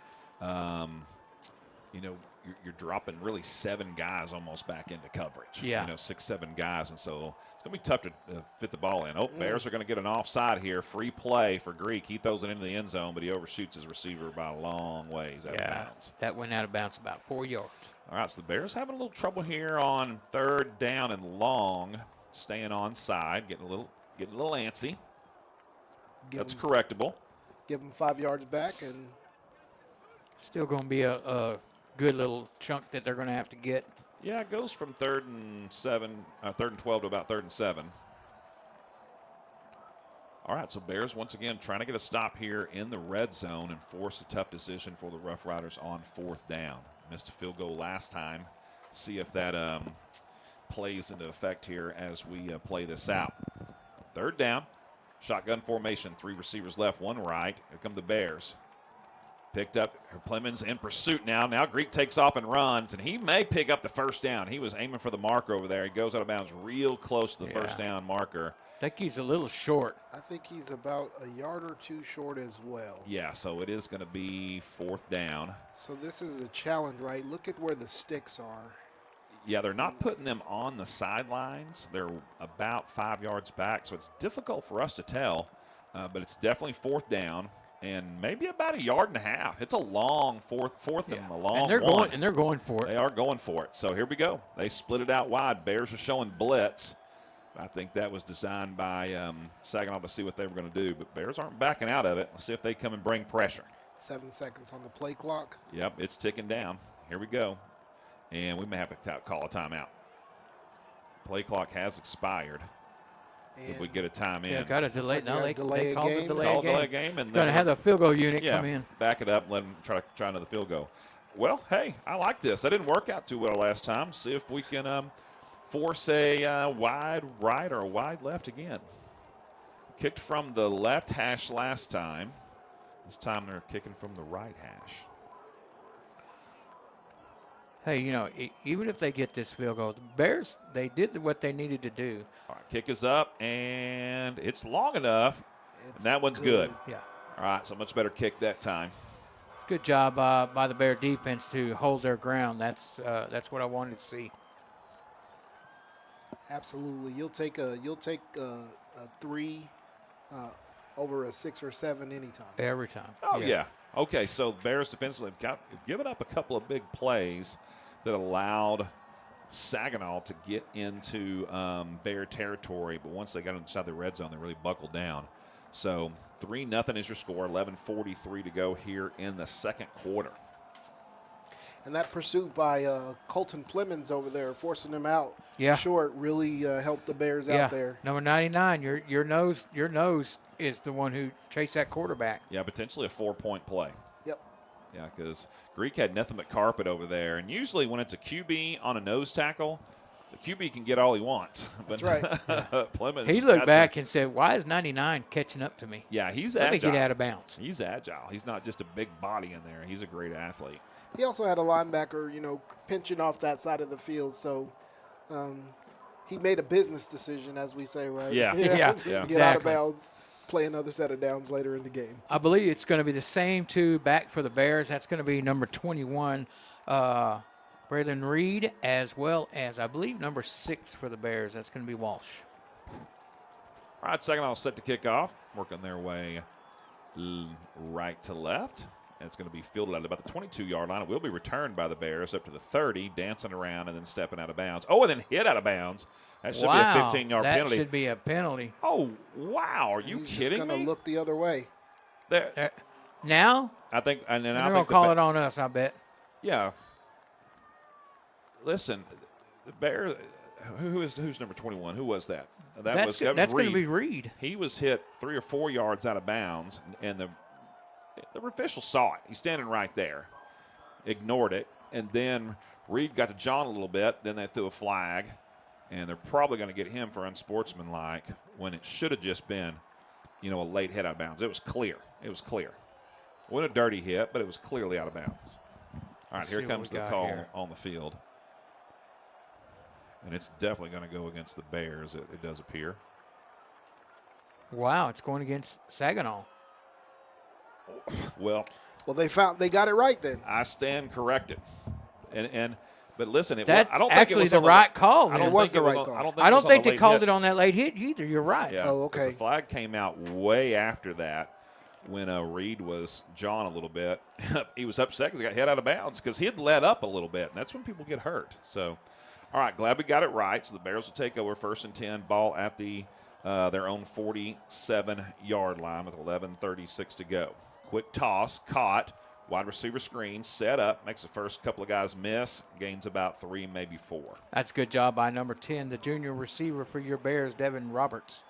you're dropping really 7 guys almost back into coverage. Yeah. 6, 7 guys, and so it's going to be tough to fit the ball in. Oh, Bears are going to get an offside here. Free play for Greek. He throws it into the end zone, but he overshoots his receiver by a long ways out of bounds. That went out of bounds about 4 yards. All right, so the Bears having a little trouble here on 3rd down and long, staying on side, getting a little antsy. That's correctable. Give them 5 yards back, and Still going to be a good little chunk that they're going to have to get. Yeah, it goes from 3rd and 12 to about 3rd and 7. All right, so Bears once again trying to get a stop here in the red zone and force a tough decision for the Rough Riders on 4th down. Missed a field goal last time. See if that plays into effect here as we play this out. 3rd down, shotgun formation, 3 receivers left, 1 right. Here come the Bears. Picked up Plemons in pursuit now. Now Greek takes off and runs, and he may pick up the 1st down. He was aiming for the marker over there. He goes out of bounds real close to the 1st down marker. I think he's a little short. I think he's about a yard or 2 short as well. Yeah, so it is going to be 4th down. So this is a challenge, right? Look at where the sticks are. Yeah, they're not putting them on the sidelines. They're about 5 yards back, so it's difficult for us to tell, but it's definitely 4th down. And maybe about a yard and a half. It's a long fourth and a long and they're one. They're going for it. They are going for it. So here we go. They split it out wide. Bears are showing blitz. I think that was designed by Saginaw to see what they were going to do. But Bears aren't backing out of it. Let's see if they come and bring pressure. 7 seconds on the play clock. Yep, it's ticking down. Here we go. And we may have to call a timeout. Play clock has expired. If we get a time in. Yeah, got to delay. like we No, gotta they delay a called game. the delay Call a game. delay game, and Going to then have the field goal unit yeah, come in. back it up and let them try another field goal. Well, hey, I like this. That didn't work out too well last time. See if we can force a wide right or a wide left again. Kicked from the left hash last time. This time they're kicking from the right hash. Hey, even if they get this field goal, the Bears, they did what they needed to do. All right, kick is up, and it's long enough, and that one's good. Yeah. All right, so much better kick that time. Good job by the Bear defense to hold their ground. That's what I wanted to see. Absolutely. You'll take a 3 over a 6 or 7 anytime. Every time. Oh, yeah. Okay, so Bears defensively have given up a couple of big plays that allowed Saginaw to get into Bear territory, but once they got inside the red zone, they really buckled down. So 3-0 is your score, 11:43 to go here in the second quarter. And that pursuit by Colton Plemons over there, forcing him out short, really helped the Bears out there. Number 99, your nose is the one who chased that quarterback. Yeah, potentially a 4-point play. Yep. Yeah, because Greek had nothing but carpet over there. And usually when it's a QB on a nose tackle, the QB can get all he wants. But That's right. Plemons He looked back and said, "Why is 99 catching up to me? Yeah, he's Let agile. me get out of bounds." He's agile. He's not just a big body in there. He's a great athlete. He also had a linebacker, pinching off that side of the field. So he made a business decision, as we say, right? Yeah. Just get out of Exactly. bounds, play another set of downs later in the game. I believe it's going to be the same two back for the Bears. That's going to be number 21, Braylon Reed, as well as, I believe, number 6 for the Bears. That's going to be Walsh. All right, Saginaw set to kick off, working their way right to left. And it's going to be fielded at about the 22-yard line. It will be returned by the Bears up to the 30, dancing around and then stepping out of bounds. Oh, and then hit out of bounds. That should be a 15-yard penalty. That should be a penalty. Oh, wow. Are you He's kidding just me? going to look the other way. There, Now? I think, and then They're I going think to call it on us, I bet. Yeah. Listen, the Bears. Who's number 21? Who was that? That's Reed. going to be Reed. He was hit 3 or 4 yards out of bounds, and the official saw it. He's standing right there, ignored it, and then Reed got to John a little bit. Then they threw a flag, and they're probably going to get him for unsportsmanlike when it should have just been, a late hit out of bounds. It was clear. It was clear. It wasn't a dirty hit, but it was clearly out of bounds. All right, here comes the call on the field. And it's definitely going to go against the Bears, it does appear. Wow, it's going against Saginaw. Well, they got it right then. I stand corrected. But listen, That's I don't think actually it was the on right call. I don't It was think the it was right on- call. I don't think they they called it on that late hit either. You're right. Yeah. Oh, 'cause okay. The flag came out way after that when Reed was John a little bit. He was upset because he got hit out of bounds because he had let up a little bit, and that's when people get hurt. So, all right, glad we got it right. So the Bears will take over 1st and 10, ball at their own 47-yard line with 11:36 to go. Quick toss, caught. Wide receiver screen, set up, makes the first couple of guys miss, gains about 3, maybe 4. That's a good job by number 10, the junior receiver for your Bears, Devin Roberts.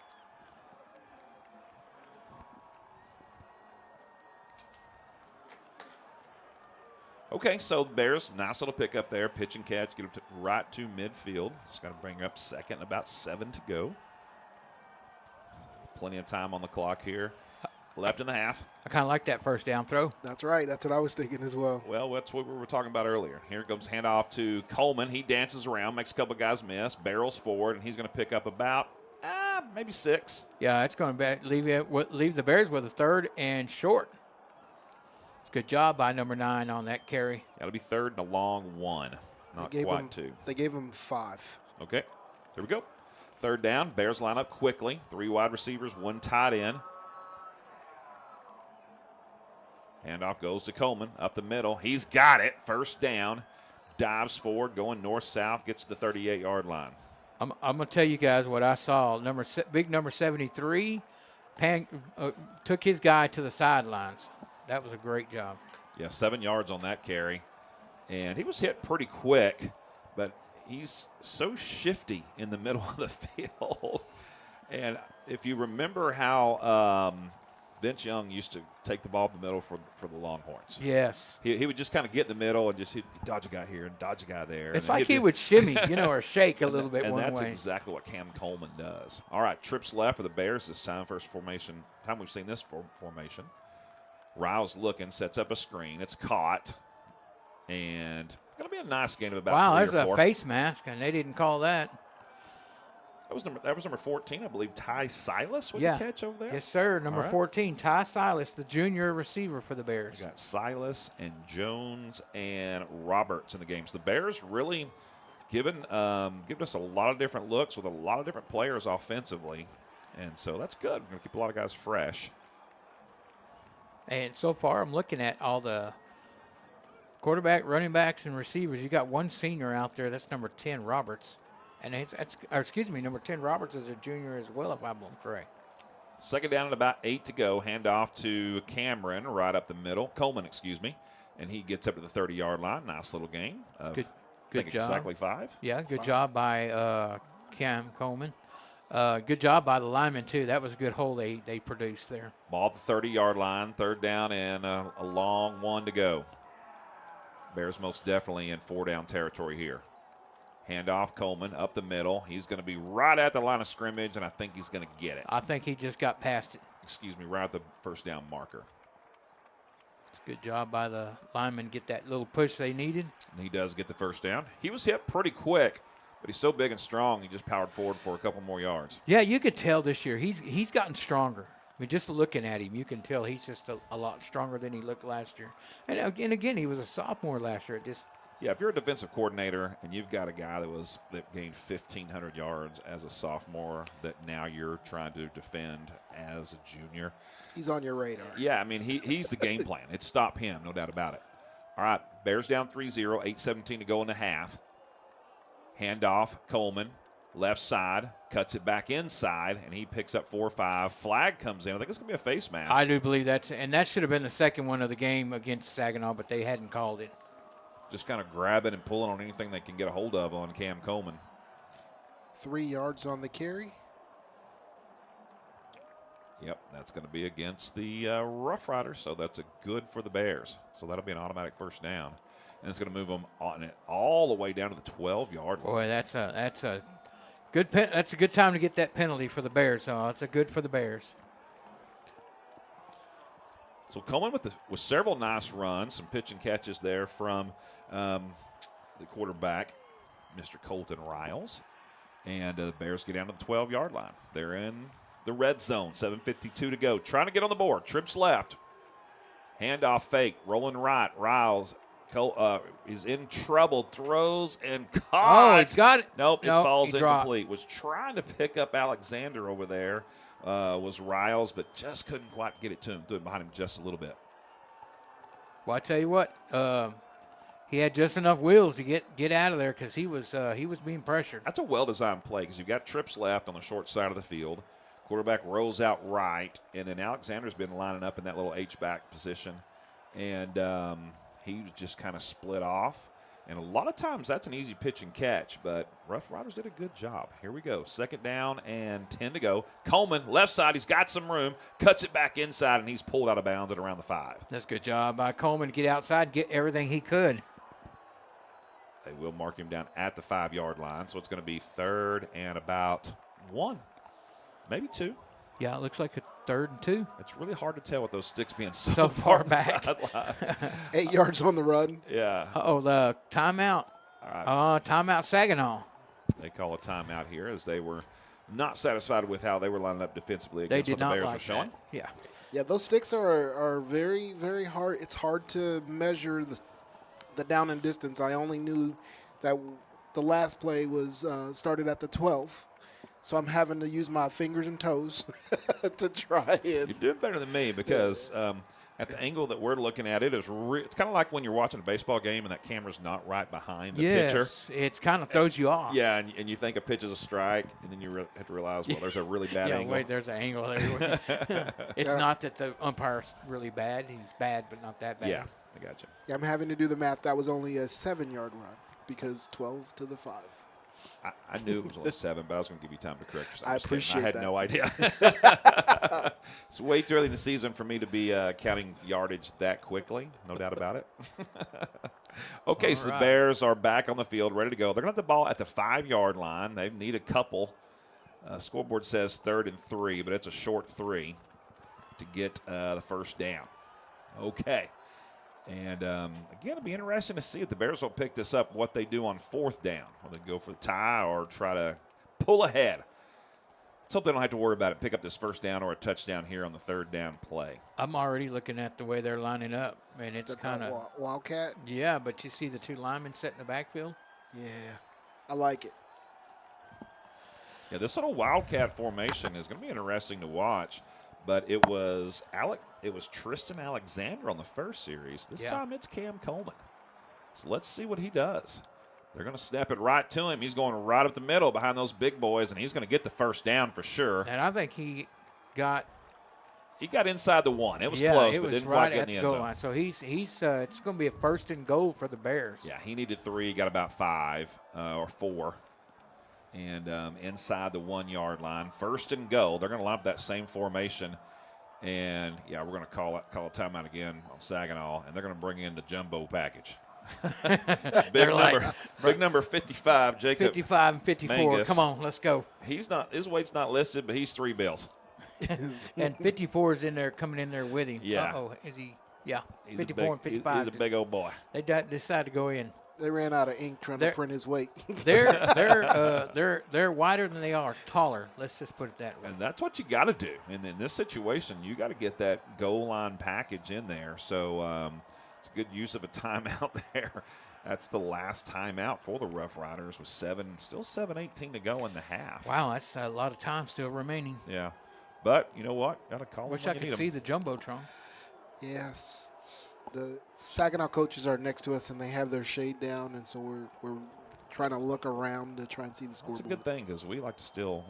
Okay, so the Bears, nice little pick up there, pitch and catch, get them right to midfield. Just got to bring up second, about 7 to go. Plenty of time on the clock here. Left in the half. I kind of like that first down throw. That's right. That's what I was thinking as well. Well, that's what we were talking about earlier. Here comes handoff to Coleman. He dances around, makes a couple of guys miss, barrels forward, and he's going to pick up about maybe 6. Yeah, it's going to leave the Bears with a 3rd and short. It's a good job by number 9 on that carry. Got to be 3rd and a long 1. Not quite 2. They gave him 5. Okay, here we go. 3rd down. Bears line up quickly. 3 wide receivers, 1 tight end. Handoff goes to Coleman up the middle. He's got it. 1st down. Dives forward, going north-south, gets to the 38-yard line. I'm going to tell you guys what I saw. Big number 73 took his guy to the sidelines. That was a great job. Yeah, 7 yards on that carry. And he was hit pretty quick, but he's so shifty in the middle of the field. And if you remember how Vince Young used to take the ball in the middle for the Longhorns. Yes. He would just kind of get in the middle and just he'd dodge a guy here and dodge a guy there. It's and like he would shimmy, or shake a little bit and one that's way. exactly what Cam Coleman does. All right, trips left for the Bears this time. First formation, time we've seen this formation. Riles looking, sets up a screen. It's caught. And it's going to be a nice game of about 3 or 4. Wow, there's a face mask, and they didn't call that. That was number 14, I believe, Ty Silas with the catch over there. Yes, sir. Number 14, Ty Silas, the junior receiver for the Bears. We got Silas and Jones and Roberts in the game. So the Bears really giving us a lot of different looks with a lot of different players offensively. And so that's good. We're going to keep a lot of guys fresh. And so far, I'm looking at all the quarterback, running backs, and receivers. You got one senior out there. That's number 10, Roberts. And number 10 Roberts is a junior as well, if I'm correct. Second down and about 8 to go. Handoff to Cameron right up the middle. Coleman, and he gets up to the 30-yard line. Nice little gain. Good job. Exactly 5. Yeah, good job by Cam Coleman. Good job by the lineman too. That was a good hole they produced there. Ball at the 30-yard line. Third down and a long one to go. Bears most definitely in 4-down territory here. Handoff, Coleman up the middle. He's going to be right at the line of scrimmage, and I think he's going to get it. I think he just got past it. Right at the first down marker. It's a good job by the lineman, get that little push they needed. And he does get the first down. He was hit pretty quick, but he's so big and strong, he just powered forward for a couple more yards. Yeah, you could tell this year he's gotten stronger. I mean, just looking at him, you can tell he's just a lot stronger than he looked last year. And again, he was a sophomore last year. Yeah, if you're a defensive coordinator and you've got a guy that gained 1,500 yards as a sophomore that now you're trying to defend as a junior. He's on your radar. Yeah, I mean, he's the game plan. It's stop him, no doubt about it. All right, Bears down 3-0, 8:17 to go in the half. Handoff, Coleman, left side, cuts it back inside, and he picks up 4 or 5. Flag comes in. I think it's going to be a face mask. I do believe and that should have been the second one of the game against Saginaw, but they hadn't called it. Just kind of grabbing and pulling on anything they can get a hold of on Cam Coleman. 3 yards on the carry. Yep, that's going to be against the Rough Riders, so that's a good for the Bears. So that'll be an automatic first down. And it's going to move them all the way down to the 12-yard line. Boy, that's a good time to get that penalty for the Bears. So it's a good for the Bears. So Coleman with several nice runs, some pitch and catches there from the quarterback, Mr. Colton Riles. And the Bears get down to the 12-yard line. They're in the red zone, 7:52 to go. Trying to get on the board. Trips left. Handoff fake, rolling right. Riles is in trouble, throws and caught. Oh, he's got it. Nope, it falls dropped. incomplete. Was trying to pick up Alexander over there. Was Riles, but just couldn't quite get it to him. Threw it behind him just a little bit. Well, I tell you what, he had just enough wheels to get out of there because he was being pressured. That's a well-designed play because you've got trips left on the short side of the field. Quarterback rolls out right, and then Alexander's been lining up in that little H-back position, and he just kind of split off. And a lot of times that's an easy pitch and catch, but Rough Riders did a good job. Here we go. Second down and 10 to go. Coleman, left side, he's got some room, cuts it back inside, and he's pulled out of bounds at around the 5. That's a good job by Coleman to get outside, get everything he could. They will mark him down at the 5-yard line, so it's going to be third and about 1, maybe 2. Yeah, it looks like a 3rd and 2. It's really hard to tell with those sticks being So far on the back. sidelines. 8 yards on the run. Yeah. Uh-oh, the timeout. All right. Timeout Saginaw. They call a timeout here as they were not satisfied with how they were lining up defensively They against did what the not Bears like were showing. that. Yeah. Yeah, those sticks are very, very hard. It's hard to measure the down and distance. I only knew that the last play was started at the 12. So I'm having to use my fingers and toes to try it. You're doing better than me because At the angle that we're looking at, it's kind of like when you're watching a baseball game and that camera's not right behind the pitcher. Yes, it kind of throws you off. Yeah, and you think a pitch is a strike, and then you have to realize, well, there's a really bad Yeah, angle. wait, there's an angle there. It's not that the umpire's really bad. He's bad, but not that bad. Yeah, I got you. Yeah, I'm having to do the math. That was only a 7-yard run because 12 to the 5. I knew it was only 7, but I was going to give you time to correct yourself. I appreciate I had that. no idea. It's way too early in the season for me to be counting yardage that quickly. No doubt about it. Okay, so the Bears are back on the field, ready to go. They're going to have the ball at the 5-yard line. They need a couple. Scoreboard says 3rd and 3, but it's a short 3 to get the first down. Okay. And, again, it'll be interesting to see if the Bears will pick this up, what they do on 4th down. Will they go for the tie or try to pull ahead? Let's hope they don't have to worry about it, pick up this first down or a touchdown here on the 3rd down play. I'm already looking at the way they're lining up, and it's kind of – Wildcat? yeah, but you see the 2 linemen set in the backfield? Yeah, I like it. Yeah, this little Wildcat formation is going to be interesting to watch. But it was Tristan Alexander on the first series. This time it's Cam Coleman. So let's see what he does. They're going to snap it right to him. He's going right up the middle behind those big boys, and he's going to get the first down for sure. And I think he got inside the 1. It was close, but didn't quite get in the end goal zone. line. So he's it's going to be a 1st and goal for the Bears. Yeah, he needed 3, got about 5 or 4. And inside the 1-yard line, 1st and goal. They're going to line up that same formation. And, yeah, we're going to call a timeout again on Saginaw, and they're going to bring in the jumbo package. big number 55, Jacob 55 and 54. Mangus. Come on, let's go. His weight's not listed, but he's 3 bills. And 54 is in there, coming in there with him. Yeah. Uh-oh, is he? Yeah, He's 54 and 55. He's a big old boy. They decided to go in. They ran out of ink trying to print his weight. They're wider than they are taller. Let's just put it that way. And that's what you got to do. And in this situation, you got to get that goal line package in there. So it's a good use of a timeout there. That's the last timeout for the Rough Riders with 7:18 to go in the half. Wow, that's a lot of time still remaining. Yeah. But you know what? Got to call Wish them I when you could need see them. the Jumbotron. Yes. The Saginaw coaches are next to us, and they have their shade down, and so we're trying to look around to try and see the scoreboard. It's a good thing because we like to still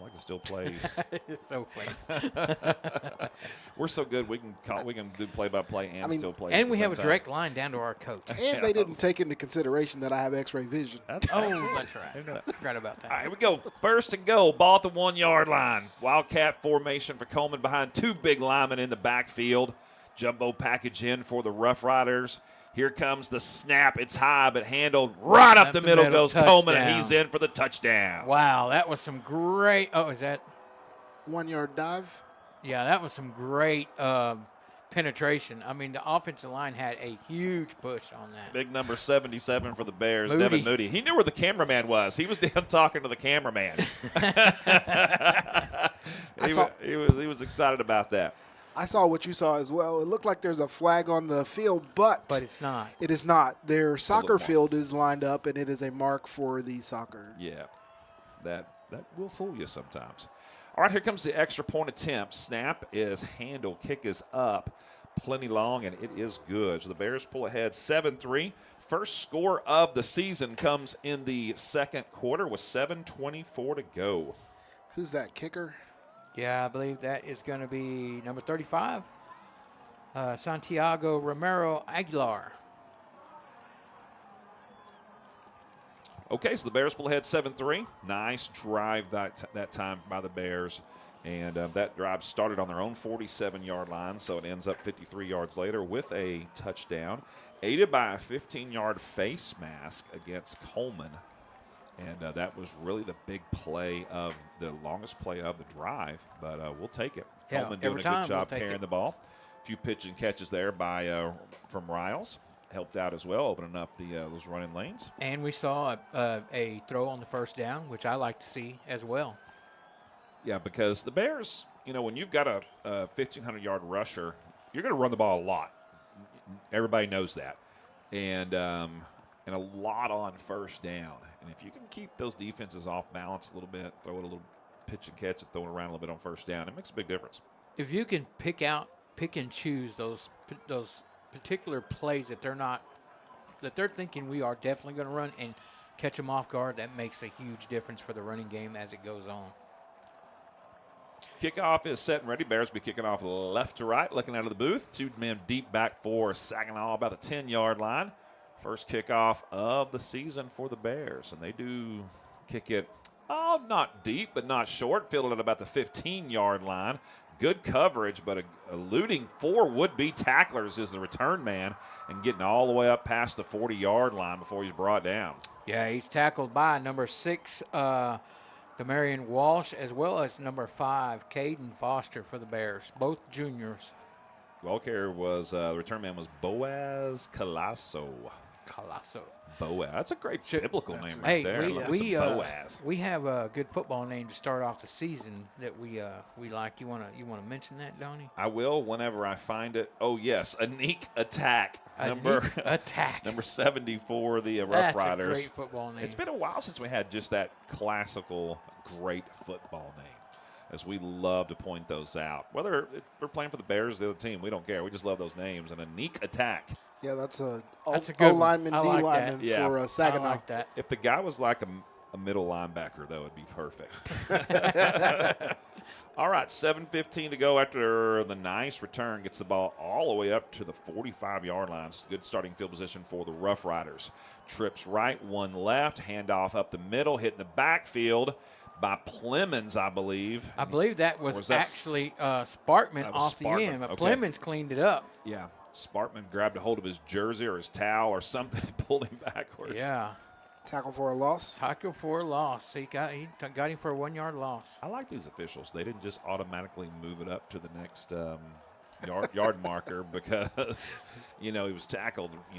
plays. It's so funny. We're so good we can do play-by-play and still play. And we have a direct line down to our coach. And they didn't take into consideration that I have X-ray vision. That's right. Forgot about that. All right, here we go. 1st and goal. Ball at the 1-yard line. Wildcat formation for Coleman behind 2 big linemen in the backfield. Jumbo package in for the Rough Riders. Here comes the snap. It's high, but handled right up the middle goes Coleman, and he's in for the touchdown. Wow, that was some great – oh, is that – 1-yard dive? Yeah, that was some great penetration. I mean, the offensive line had a huge push on that. Big number 77 for the Bears, Moody. Devin Moody. He knew where the cameraman was. He was down talking to the cameraman. He was excited about that. I saw what you saw as well. It looked like there's a flag on the field, but it's not. It is not. Their soccer mark. field is lined up, and it is a mark for the soccer. Yeah, that will fool you sometimes. All right, here comes the extra point attempt. Snap is handled. Kick is up. Plenty long, and it is good. So the Bears pull ahead 7-3. First score of the season comes in the 2nd quarter with 7:24 to go. Who's that, kicker? Yeah, I believe that is going to be number 35, Santiago Romero Aguilar. Okay, so the Bears pull ahead 7-3. Nice drive that time by the Bears. And that drive started on their own 47-yard line, so it ends up 53 yards later with a touchdown, aided by a 15-yard face mask against Coleman. And that was really the big play of the longest play of the drive, but we'll take it. Yeah, Coleman doing a good job carrying the ball. A few pitch and catches there from Riles. Helped out as well, opening up those running lanes. And we saw a throw on the 1st down, which I like to see as well. Yeah, because the Bears, when you've got a 1,500-yard rusher, you're going to run the ball a lot. Everybody knows that. And a lot on 1st down. And if you can keep those defenses off balance a little bit, throw it a little pitch and catch and throw it around a little bit on 1st down, it makes a big difference. If you can pick out pick and choose those particular plays that they're thinking we are definitely going to run and catch them off guard. That makes a huge difference for the running game as it goes on. Kickoff is set and ready. Bears will be kicking off left to right, looking out of the booth. 2 men deep back for Saginaw, about the 10-yard line. First kickoff of the season for the Bears, and they do kick it, not deep, but not short. Fielded at about the 15-yard line. Good coverage, but eluding 4 would-be tacklers is the return man and getting all the way up past the 40-yard line before he's brought down. Yeah, he's tackled by number 6, Demarion Walsh, as well as number 5, Caden Foster for the Bears, both juniors. Ball carrier was, the return man was Boaz Colasso. Boaz. That's a great biblical name right there. Boaz. We have a good football name to start off the season that we like. You wanna mention that, Donnie? I will whenever I find it. Oh yes, Anik Attack. Number 70 for the Rough Riders. That's a great football name. It's been a while since we had just that classical great football name, as we love to point those out. Whether we're playing for the Bears or the other team, we don't care. We just love those names. And Anik Attack. Yeah, that's a good O-lineman, one. D-lineman for Saginaw. I like that. If the guy was like a middle linebacker, though, it'd be perfect. All right, 7:15 to go after the nice return. Gets the ball all the way up to the 45-yard line. Good starting field position for the Rough Riders. Trips right, 1 left, handoff up the middle, hitting the backfield by Plemons, I believe. I believe that was actually Sparkman off the end, but Okay. Plemons cleaned it up. Yeah, Sparkman grabbed a hold of his jersey or his towel or something and pulled him backwards. Yeah. Tackle for a loss. Tackle for a loss. He got him for a 1-yard loss. I like these officials. They didn't just automatically move it up to the next yard marker because, he was tackled, a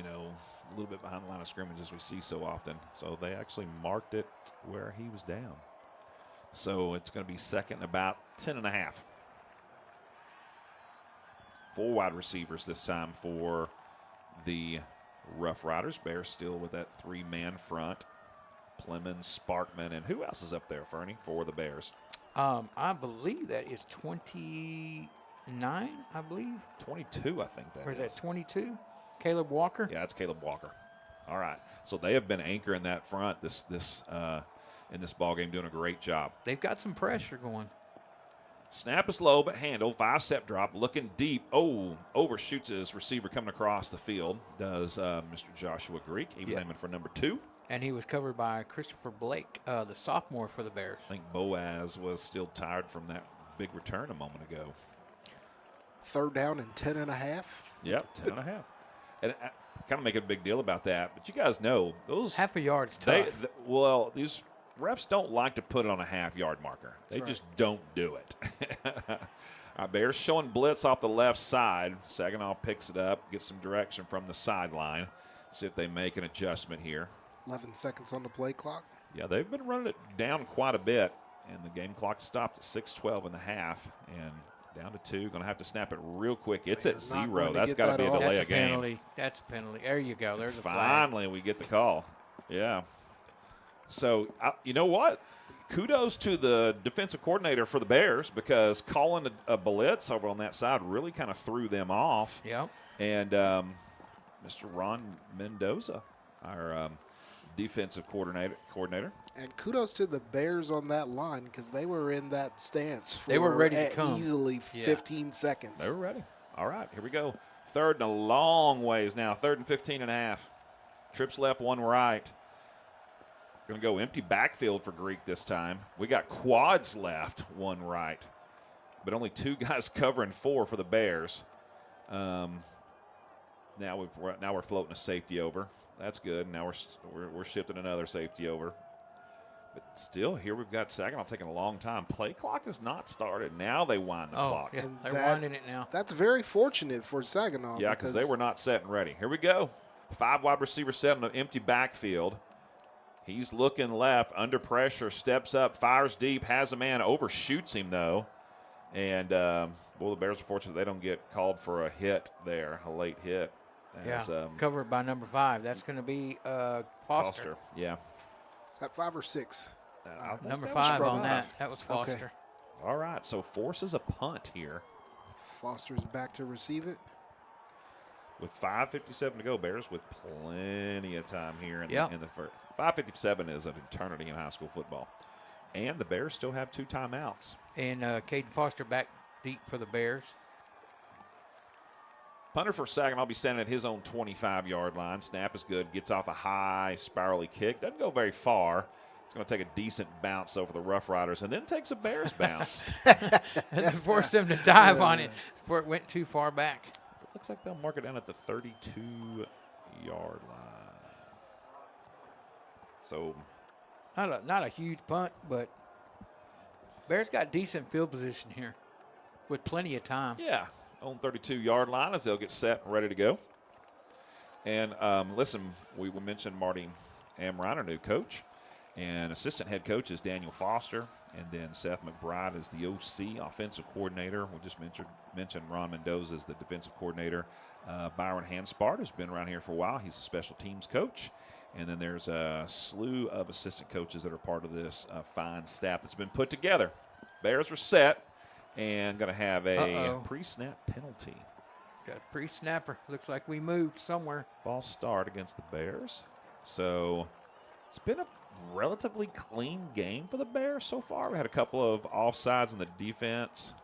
little bit behind the line of scrimmage as we see so often. So they actually marked it where he was down. So it's going to be second about 10.5. 4 wide receivers this time for the Rough Riders. Bears still with that 3-man front. Plemons, Sparkman, and who else is up there, Fernie, for the Bears? I believe that is 29, I believe. 22, I think that is. Or is that 22? Caleb Walker? Yeah, it's Caleb Walker. All right. So they have been anchoring that front in this ball game, doing a great job. They've got some pressure going. Snap is low, but handle. 5-step drop, looking deep. Oh, overshoots his receiver coming across the field. Does Mr. Joshua Greek. He was aiming for number 2. And he was covered by Christopher Blake, the sophomore for the Bears. I think Boaz was still tired from that big return a moment ago. 3rd down and 10.5. Yep, 10.5. And I kind of make a big deal about that, but you guys know those half a yard's tough. These refs don't like to put it on a half-yard marker. They just don't do it. All right, Bears showing blitz off the left side. Saginaw picks it up, gets some direction from the sideline. See if they make an adjustment here. 11 seconds on the play clock. Yeah, they've been running it down quite a bit, and the game clock stopped at 6:12 in the half, and down to 2. Going to have to snap it real quick. It's at 0. That's got to be a delay of game. Penalty. That's a penalty. There you go. There's a flag. Finally, we get the call. Yeah. So, you know what? Kudos to the defensive coordinator for the Bears, because calling a blitz over on that side really kind of threw them off. Yep. And Mr. Ron Mendoza, our defensive coordinator. And kudos to the Bears on that line, because they were in that stance for they were ready to come. Easily 15 seconds. They were ready. All right, here we go. 3rd and a long ways now. 3rd and 15.5. Trips left, 1 right. Going to go empty backfield for Greek this time. We got quads left, 1 right, but only 2 guys covering 4 for the Bears. Now we're floating a safety over. That's good. Now we're shifting another safety over. But still, here we've got Saginaw taking a long time. Play clock has not started. Now they wind the clock. Yeah, they're winding it now. That's very fortunate for Saginaw. Yeah, because they were not set and ready. Here we go. 5 wide receivers set on an empty backfield. He's looking left, under pressure, steps up, fires deep, has a man, overshoots him, though. And, the Bears are fortunate they don't get called for a hit there, a late hit. As, covered by number 5. That's going to be Foster. Yeah. Is that 5 or 6? Number 5 on that. That was Foster. Okay. All right, so forces a punt here. Foster's back to receive it. With 5:57 to go, Bears with plenty of time here in the first. 5:57 is an eternity in high school football. And the Bears still have 2 timeouts. And Caden Foster back deep for the Bears. Punter for Saginaw will be standing at his own 25-yard line. Snap is good. Gets off a high, spirally kick. Doesn't go very far. It's going to take a decent bounce over the Rough Riders and then takes a Bears bounce. And forced them to dive on it before it went too far back. Looks like they'll mark it down at the 32-yard line. So Not a huge punt, but Bears got decent field position here with plenty of time. yeah, on 32-yard line as they'll get set and ready to go. And listen, we mentioned Marty Amrine, our new coach, and assistant head coach is Daniel Foster, and then Seth McBride is the OC, offensive coordinator. We just mentioned Ron Mendoza as the defensive coordinator. Byron Hanspart has been around here for a while. He's a special teams coach. And then there's a slew of assistant coaches that are part of this fine staff that's been put together. Bears are set and going to have a pre-snap penalty. Got a pre-snapper. Looks like we moved somewhere. False start against the Bears. So it's been a relatively clean game for the Bears so far. We had a couple of offsides in the defense.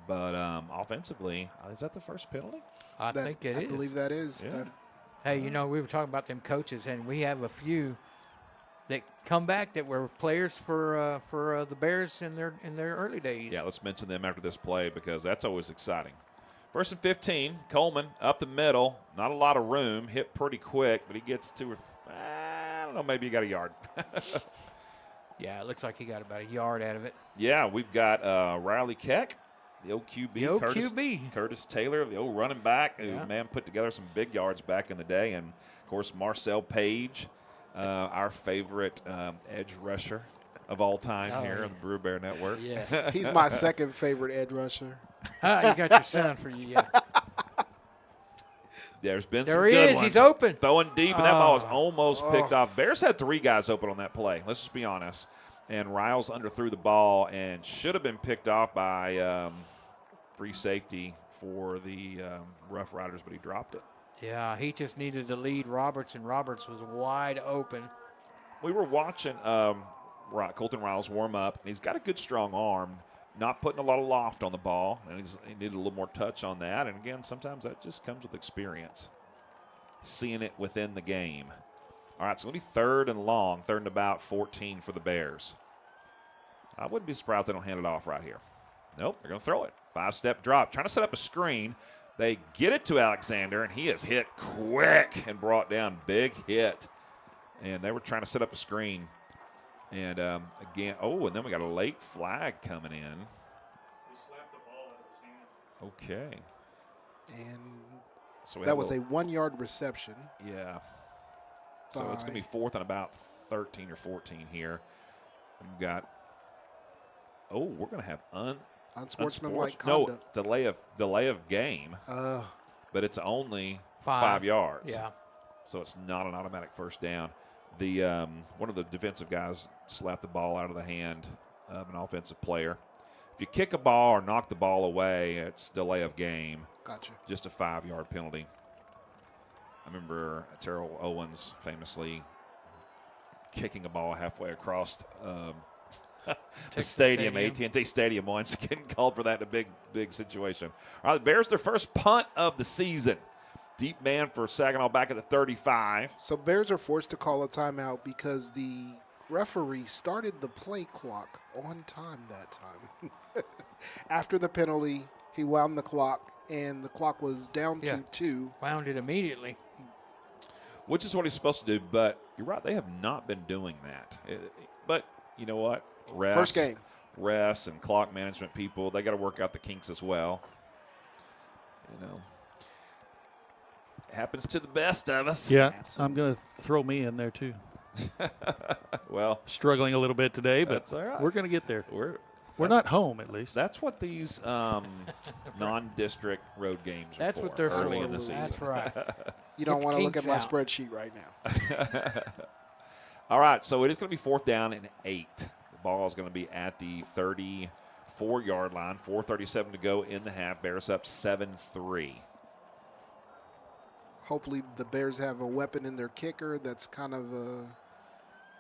But offensively, is that the first penalty? I think it is. I believe that is. Yeah. Hey, we were talking about them coaches, and we have a few that come back that were players for the Bears in their early days. Yeah, let's mention them after this play because that's always exciting. 1st and 15, Coleman up the middle. Not a lot of room. Hit pretty quick, but he gets I don't know, maybe he got a yard. Yeah, it looks like he got about a yard out of it. Yeah, we've got Riley Keck, the old QB. The old QB. Curtis Taylor, the old running back, who, man, put together some big yards back in the day. And, of course, Marcel Page, our favorite edge rusher of all time here on the Brewer Bear Network. Yes. He's my second favorite edge rusher. You got your son for you, yeah. There's been There some he good is. ones. He's open. Throwing deep, and that ball was almost picked off. Bears had 3 guys open on that play. Let's just be honest. And Riles underthrew the ball and should have been picked off by free safety for the Rough Riders, but he dropped it. Yeah, he just needed to lead Roberts, and Roberts was wide open. We were watching Colton Riles warm up, and he's got a good, strong arm, not putting a lot of loft on the ball, and he needed a little more touch on that. And, again, sometimes that just comes with experience, seeing it within the game. All right, so it'll be 3rd and long, 3rd and about 14 for the Bears. I wouldn't be surprised they don't hand it off right here. Nope, they're going to throw it. 5-step drop, trying to set up a screen. They get it to Alexander, and he is hit quick and brought down. Big hit. And they were trying to set up a screen. And, again, and then we got a late flag coming in. He slapped the ball out of his hand. Okay. And So we that have was a 1-yard reception. Yeah. So it's going to be 4th and about 13 or 14 here. And we've got, we're going to have Unsportsmanlike conduct. No, delay of game. But it's only 5 yards. Yeah. So it's not an automatic first down. The one of the defensive guys slapped the ball out of the hand of an offensive player. If you kick a ball or knock the ball away, it's delay of game. Gotcha. Just a 5-yard penalty. I remember Terrell Owens famously kicking a ball halfway across the stadium, AT&T Stadium once, getting called for that in a big situation. All right, the Bears, their first punt of the season. Deep man for Saginaw back at the 35. So Bears are forced to call a timeout because the referee started the play clock on time that time. After the penalty, he wound the clock, and the clock was down to 2. Wound it immediately. Which is what he's supposed to do, but you're right, they have not been doing that. But you know what? First game. Refs and clock management people, they got to work out the kinks as well. It happens to the best of us. Yeah, I'm going to throw me in there too. Well, struggling a little bit today, but that's all right. We're going to get there. We're not home, at least. That's what these non-district road games are That's for. what they're early for. in the season. That's right. You don't want to look at my out. spreadsheet right now. All right, so it is going to be 4th down and 8. The ball is going to be at the 4-yard line. 4:37 to go in the half. Bears up 7-3. Hopefully the Bears have a weapon in their kicker that's kind of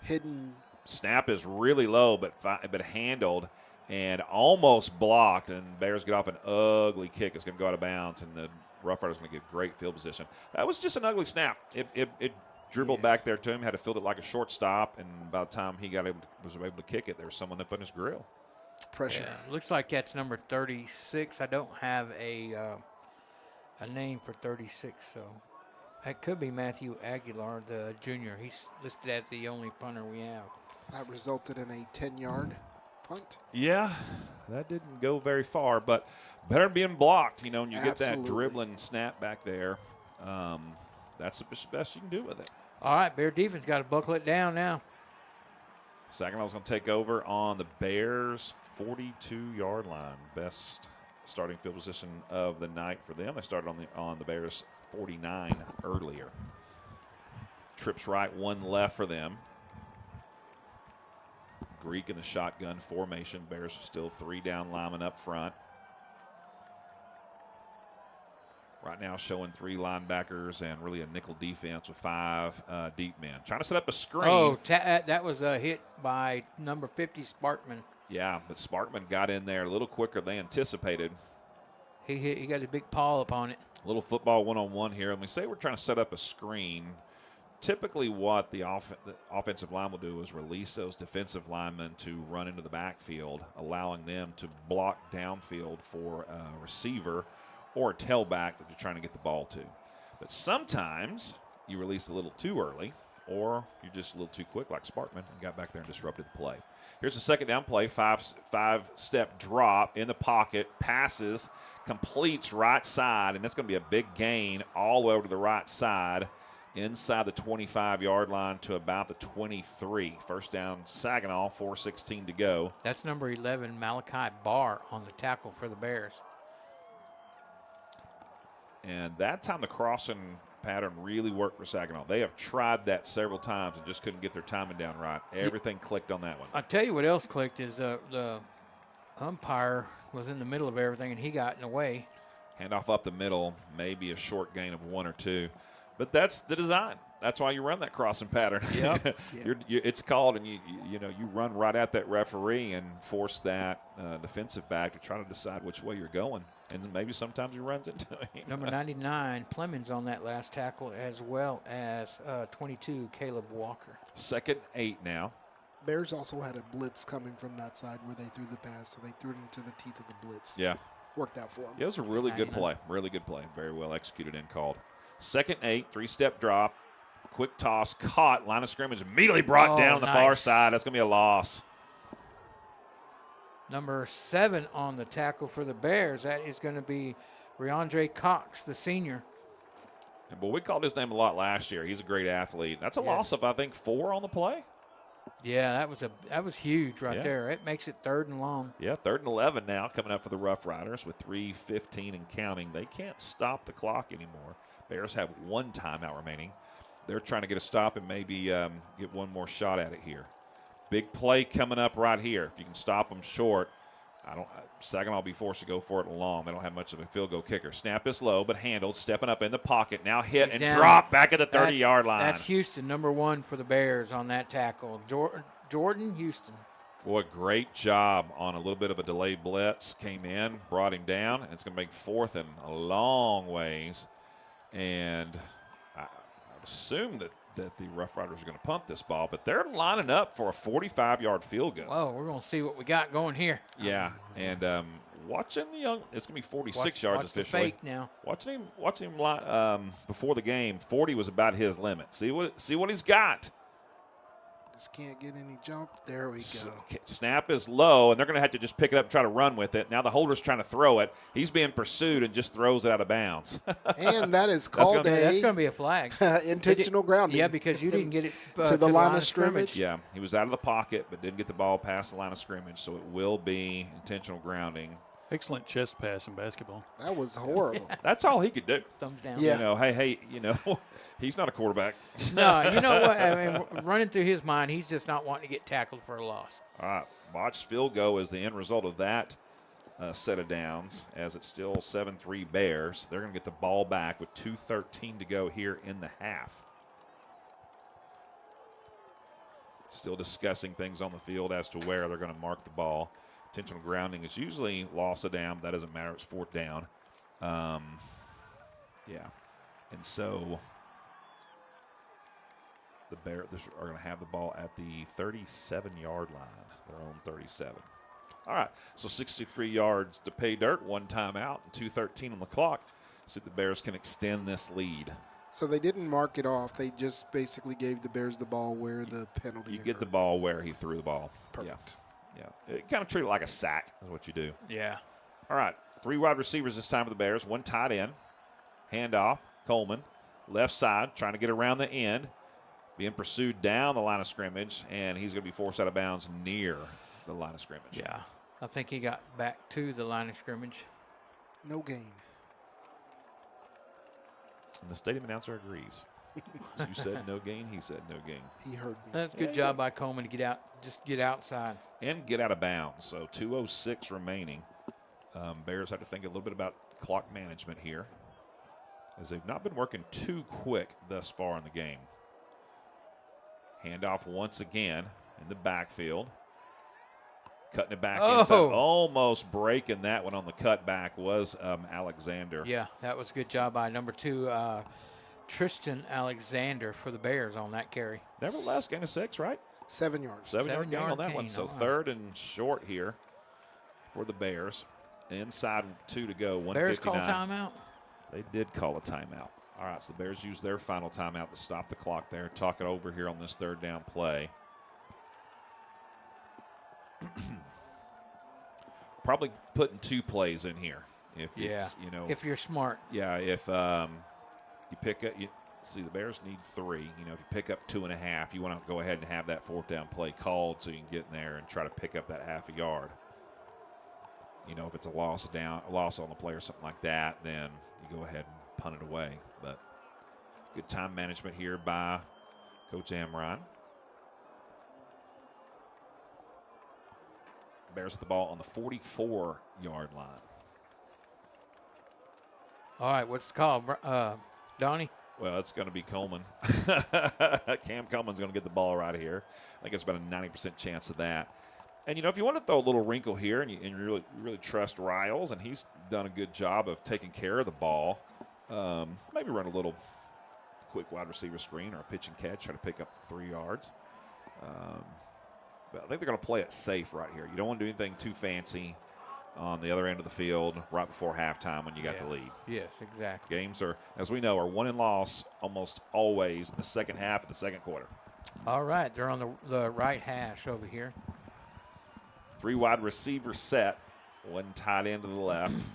hidden. Snap is really low, but handled and almost blocked, and Bears get off an ugly kick. It's going to go out of bounds, and the Rough Riders going to get great field position. That was just an ugly snap. It dribbled back there to him, had to field it like a shortstop, and by the time he was able to kick it, there was someone up on his grill. Pressure. Yeah, looks like that's number 36. I don't have a name for 36, so that could be Matthew Aguilar, the junior. He's listed as the only punter we have. That resulted in a 10-yard punt. Yeah, that didn't go very far, but better than being blocked. You know, when you get that Absolutely. dribbling snap back there, that's the best you can do with it. All right, Bear defense got to buckle it down now. Saginaw's going to take over on the Bears' 42-yard line. Best starting field position of the night for them. They started on the Bears' 49 earlier. Trips right, one left for them. Greek in the shotgun formation. Bears are still 3 down linemen up front. Right now showing 3 linebackers and really a nickel defense with 5 deep men. Trying to set up a screen. Oh, that was a hit by number 50, Sparkman. Yeah, but Sparkman got in there a little quicker than they anticipated. He got a big paw upon it. A little football one-on-one here. And we say we're trying to set up a screen. Typically what the offensive line will do is release those defensive linemen to run into the backfield, allowing them to block downfield for a receiver or a tailback that you're trying to get the ball to. But sometimes you release a little too early, or you're just a little too quick like Sparkman and got back there and disrupted the play. Here's a second down play, five-step drop in the pocket, passes, completes right side, and that's going to be a big gain all the way over to the right side, inside the 25-yard line to about the 23. First down, Saginaw, 4:16 to go. That's number 11, Malachi Barr, on the tackle for the Bears. And that time the crossing pattern really worked for Saginaw. They have tried that several times and just couldn't get their timing down right. Everything clicked on that one. I'll tell you what else clicked is the umpire was in the middle of everything, and he got in the way. Handoff up the middle, maybe a short gain of 1 or 2. But that's the design. That's why you run that crossing pattern. Yep. It's called, and you run right at that referee and force that defensive back to try to decide which way you're going. And maybe sometimes he runs into him. Number 99, Plemons on that last tackle, as well as 22, Caleb Walker. 2nd 8 now. Bears also had a blitz coming from that side where they threw the pass, so they threw it into the teeth of the blitz. Yeah. Worked out for them. Yeah, it was a really good play. Really good play. Very well executed and called. 2nd 8, 3-step drop. Quick toss, caught. Line of scrimmage immediately brought down on the far side. That's going to be a loss. Number 7 on the tackle for the Bears. That is going to be Reandre Cox, the senior. But we called his name a lot last year. He's a great athlete. That's a loss of, I think, 4 on the play. Yeah, that was huge right there. It makes it 3rd and long. Yeah, 3rd and 11 now coming up for the Rough Riders with 3:15 and counting. They can't stop the clock anymore. Bears have 1 timeout remaining. They're trying to get a stop and maybe get one more shot at it here. Big play coming up right here. If you can stop them short, Saginaw will be forced to go for it long. They don't have much of a field goal kicker. Snap is low, but handled, stepping up in the pocket. Now hit He's and down. drop back at the 30-yard line. That's Houston, number 1 for the Bears on that tackle. Jordan Houston. Boy, great job on a little bit of a delayed blitz. Came in, brought him down, and it's going to make 4th and a long ways. And I would assume that the Rough Riders are going to punt this ball, but they're lining up for a 45-yard field goal. Whoa, we're going to see what we got going here. Yeah, and watching the young, it's going to be 46 yards watch officially. The fake now. Watching him before the game, 40 was about his limit. See what he's got. Just can't get any jump. There we go. Snap is low, and they're going to have to just pick it up and try to run with it. Now the holder's trying to throw it. He's being pursued and just throws it out of bounds. And that is called that's going to be a flag. Intentional grounding. Yeah, because you didn't get it to the line of scrimmage. Yeah, he was out of the pocket but didn't get the ball past the line of scrimmage, so it will be intentional grounding. Excellent chest pass in basketball. That was horrible. That's all he could do. Thumbs down. Yeah. Hey, he's not a quarterback. No, you know what? I mean, running through his mind, he's just not wanting to get tackled for a loss. All right, botched field goal is the end result of that set of downs as it's still 7-3 Bears. They're going to get the ball back with 2:13 to go here in the half. Still discussing things on the field as to where they're going to mark the ball. Intentional grounding is usually loss of down. That doesn't matter. It's fourth down. Yeah. And so the Bears are going to have the ball at the 37-yard line, their own 37. All right, so 63 yards to pay dirt, one timeout, and 2:13 on the clock. See if the Bears can extend this lead. So they didn't mark it off. They just basically gave the Bears the ball where the penalty You occurred. get the ball where he threw the ball. Perfect. Yeah. It kind of treat it like a sack is what you do. Yeah. All right, 3 wide receivers this time for the Bears, 1 tight end. Handoff, Coleman, left side, trying to get around the end. Being pursued down the line of scrimmage, and he's going to be forced out of bounds near the line of scrimmage. Yeah. I think he got back to the line of scrimmage. No gain. And the stadium announcer agrees. You said no gain, he said no gain. He heard me. That's a good job by Coleman to get out, just get outside. And get out of bounds. So 2:06 remaining. Bears have to think a little bit about clock management here, as they've not been working too quick thus far in the game. Handoff once again in the backfield. Cutting it back inside. Almost breaking that one on the cutback was Alexander. Yeah, that was a good job by number 2, Tristan Alexander for the Bears on that carry. Nevertheless, gain of 6, right? 7 yards. 7-yard gain on Seven-yard that one. gain, So all right. 3rd and short here for the Bears. Inside 2 to go. 1:59. Bears call timeout. They did call a timeout. All right, so the Bears use their final timeout to stop the clock there. Talk it over here on this 3rd down play. Probably putting 2 plays in here. If it's, if you're smart. Yeah, if you pick up, see the Bears need 3. If you pick up 2.5, you want to go ahead and have that 4th down play called so you can get in there and try to pick up that half a yard. If it's a loss on the play or something like that, then you go ahead and punt it away. But good time management here by Coach Amron. Bears with the ball on the 44-yard line. All right, what's the call, Donnie? Well, it's going to be Coleman. Cam Coleman's going to get the ball right here. I think it's about a 90% chance of that. And, if you want to throw a little wrinkle here and you really trust Riles, and he's done a good job of taking care of the ball, maybe run a little quick wide receiver screen or a pitch and catch, try to pick up 3 yards. But I think they're going to play it safe right here. You don't want to do anything too fancy on the other end of the field right before halftime when you got the lead. Yes, exactly. Games are, as we know, are won and lost almost always in the second half of the second quarter. All right, they're on the right hash over here. 3 wide receiver set, 1 tight end to the left,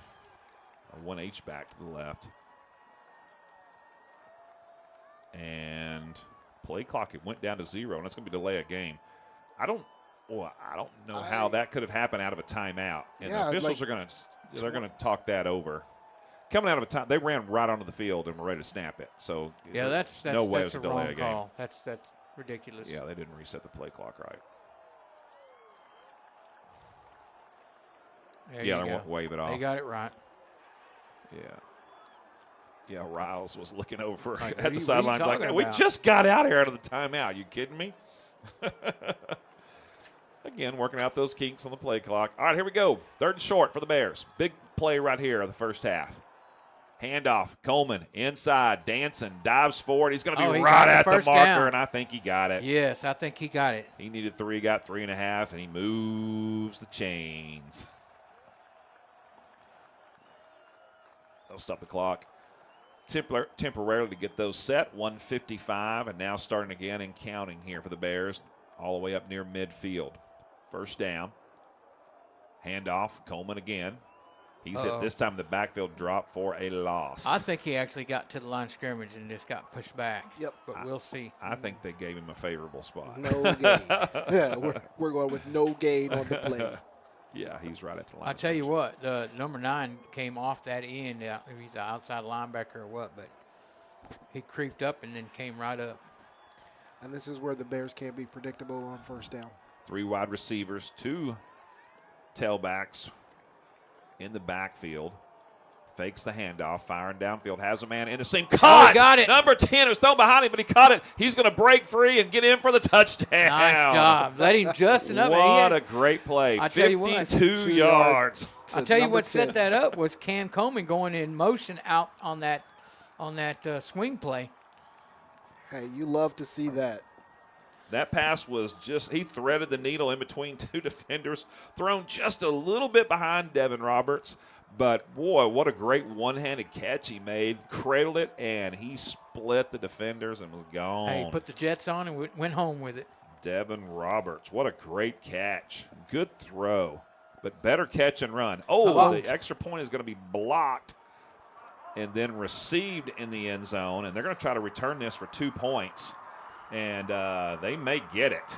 or 1 H-back to the left. And play clock, it went down to 0, and it's going to be delay a game. I don't know how that could have happened out of a timeout. And the officials are going to talk that over. Coming out of a time, they ran right onto the field and were ready to snap it. So yeah, that's no way that's to a delay wrong a game. call. That's ridiculous. Yeah, they didn't reset the play clock right. There Yeah, you they go. won't wave it off. They got it right. Yeah, Riles was looking over Like, at what the are sidelines you like, talking we about?" just got out here out of the timeout. You kidding me? Again, working out those kinks on the play clock. All right, here we go. 3rd and short for the Bears. Big play right here of the first half. Handoff, Coleman inside, dancing, dives forward. He's going to be right at the first marker, down. and I think he got it. Yes, I think he got it. He needed 3, got 3.5, and he moves the chains. They'll stop the clock temporarily to get those set. 1:55, and now starting again and counting here for the Bears, all the way up near midfield. First down. Handoff, Coleman again. He's hit this time the backfield drop for a loss. I think he actually got to the line of scrimmage and just got pushed back. Yep. But we'll see. I think they gave him a favorable spot. No gain. Yeah, we're going with no gain on the play. Yeah, he's right at the line. I'll tell you what, the number 9 came off that end. He's an outside linebacker or what, but he creeped up and then came right up. And this is where the Bears can't be predictable on first down. 3 wide receivers, 2 tailbacks. in the backfield. Fakes the handoff, firing downfield, has a man in the seam. Caught! Got it. Number 10, it was thrown behind him, but he caught it. He's going to break free and get in for the touchdown. Nice job. Let him just enough. What a great play. I tell you what, 52 yards. I'll tell you number what 10. set that up was Cam Coleman going in motion out on that swing play. Hey, you love to see that. That pass was just, he threaded the needle in between two defenders, thrown just a little bit behind Devin Roberts. But, boy, what a great one-handed catch he made. Cradled it, and he split the defenders and was gone. Hey, put the Jets on and went home with it. Devin Roberts, what a great catch. Good throw, but better catch and run. Oh, the extra point is going to be blocked and then received in the end zone, and they're going to try to return this for 2 points. And they may get it.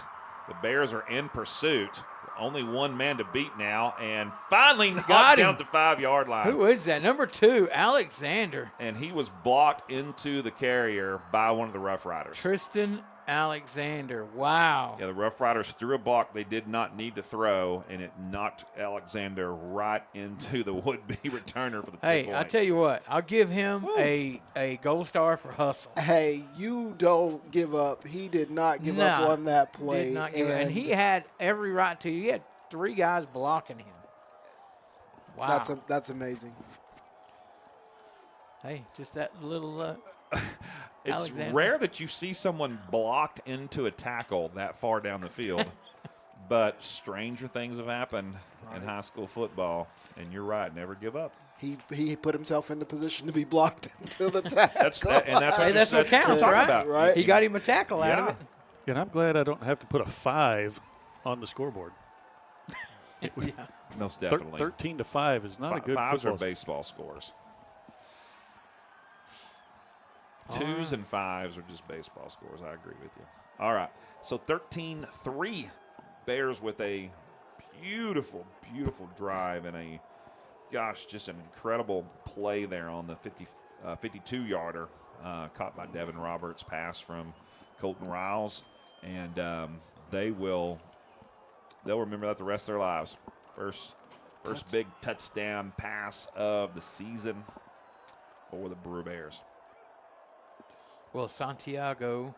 The Bears are in pursuit. Only one man to beat now, and finally knocked down the 5-yard line. Who is that? Number 2, Alexander. And he was blocked into the carrier by one of the Rough Riders. Tristan Alexander. Wow. Yeah, the Rough Riders threw a block they did not need to throw, and it knocked Alexander right into the would-be returner for the 2 points. Hey, I'll tell you what. I'll give him a gold star for hustle. Hey, you don't give up. He did not give up on that play. Did not give up. And he had every right to. He had 3 guys blocking him. Wow. That's amazing. Hey, just that little It's Alexander. rare that you see someone blocked into a tackle that far down the field, but stranger things have happened in high school football, and you're right, never give up. He put himself in the position to be blocked into the tackle. That's what Hey, that's what counts, talking right? about. Right. He got him a tackle out of it. And I'm glad I don't have to put a 5 on the scoreboard. Most definitely. 13 to 5 is not a good Fives are football. baseball scores. 2s and 5s are just baseball scores. I agree with you. All right. So 13-3. Bears with a beautiful, beautiful drive and just an incredible play there on the 52-yarder caught by Devin Roberts, pass from Colton Riles. And they'll remember that the rest of their lives. First big touchdown pass of the season for the Brewer Bears. Well, Santiago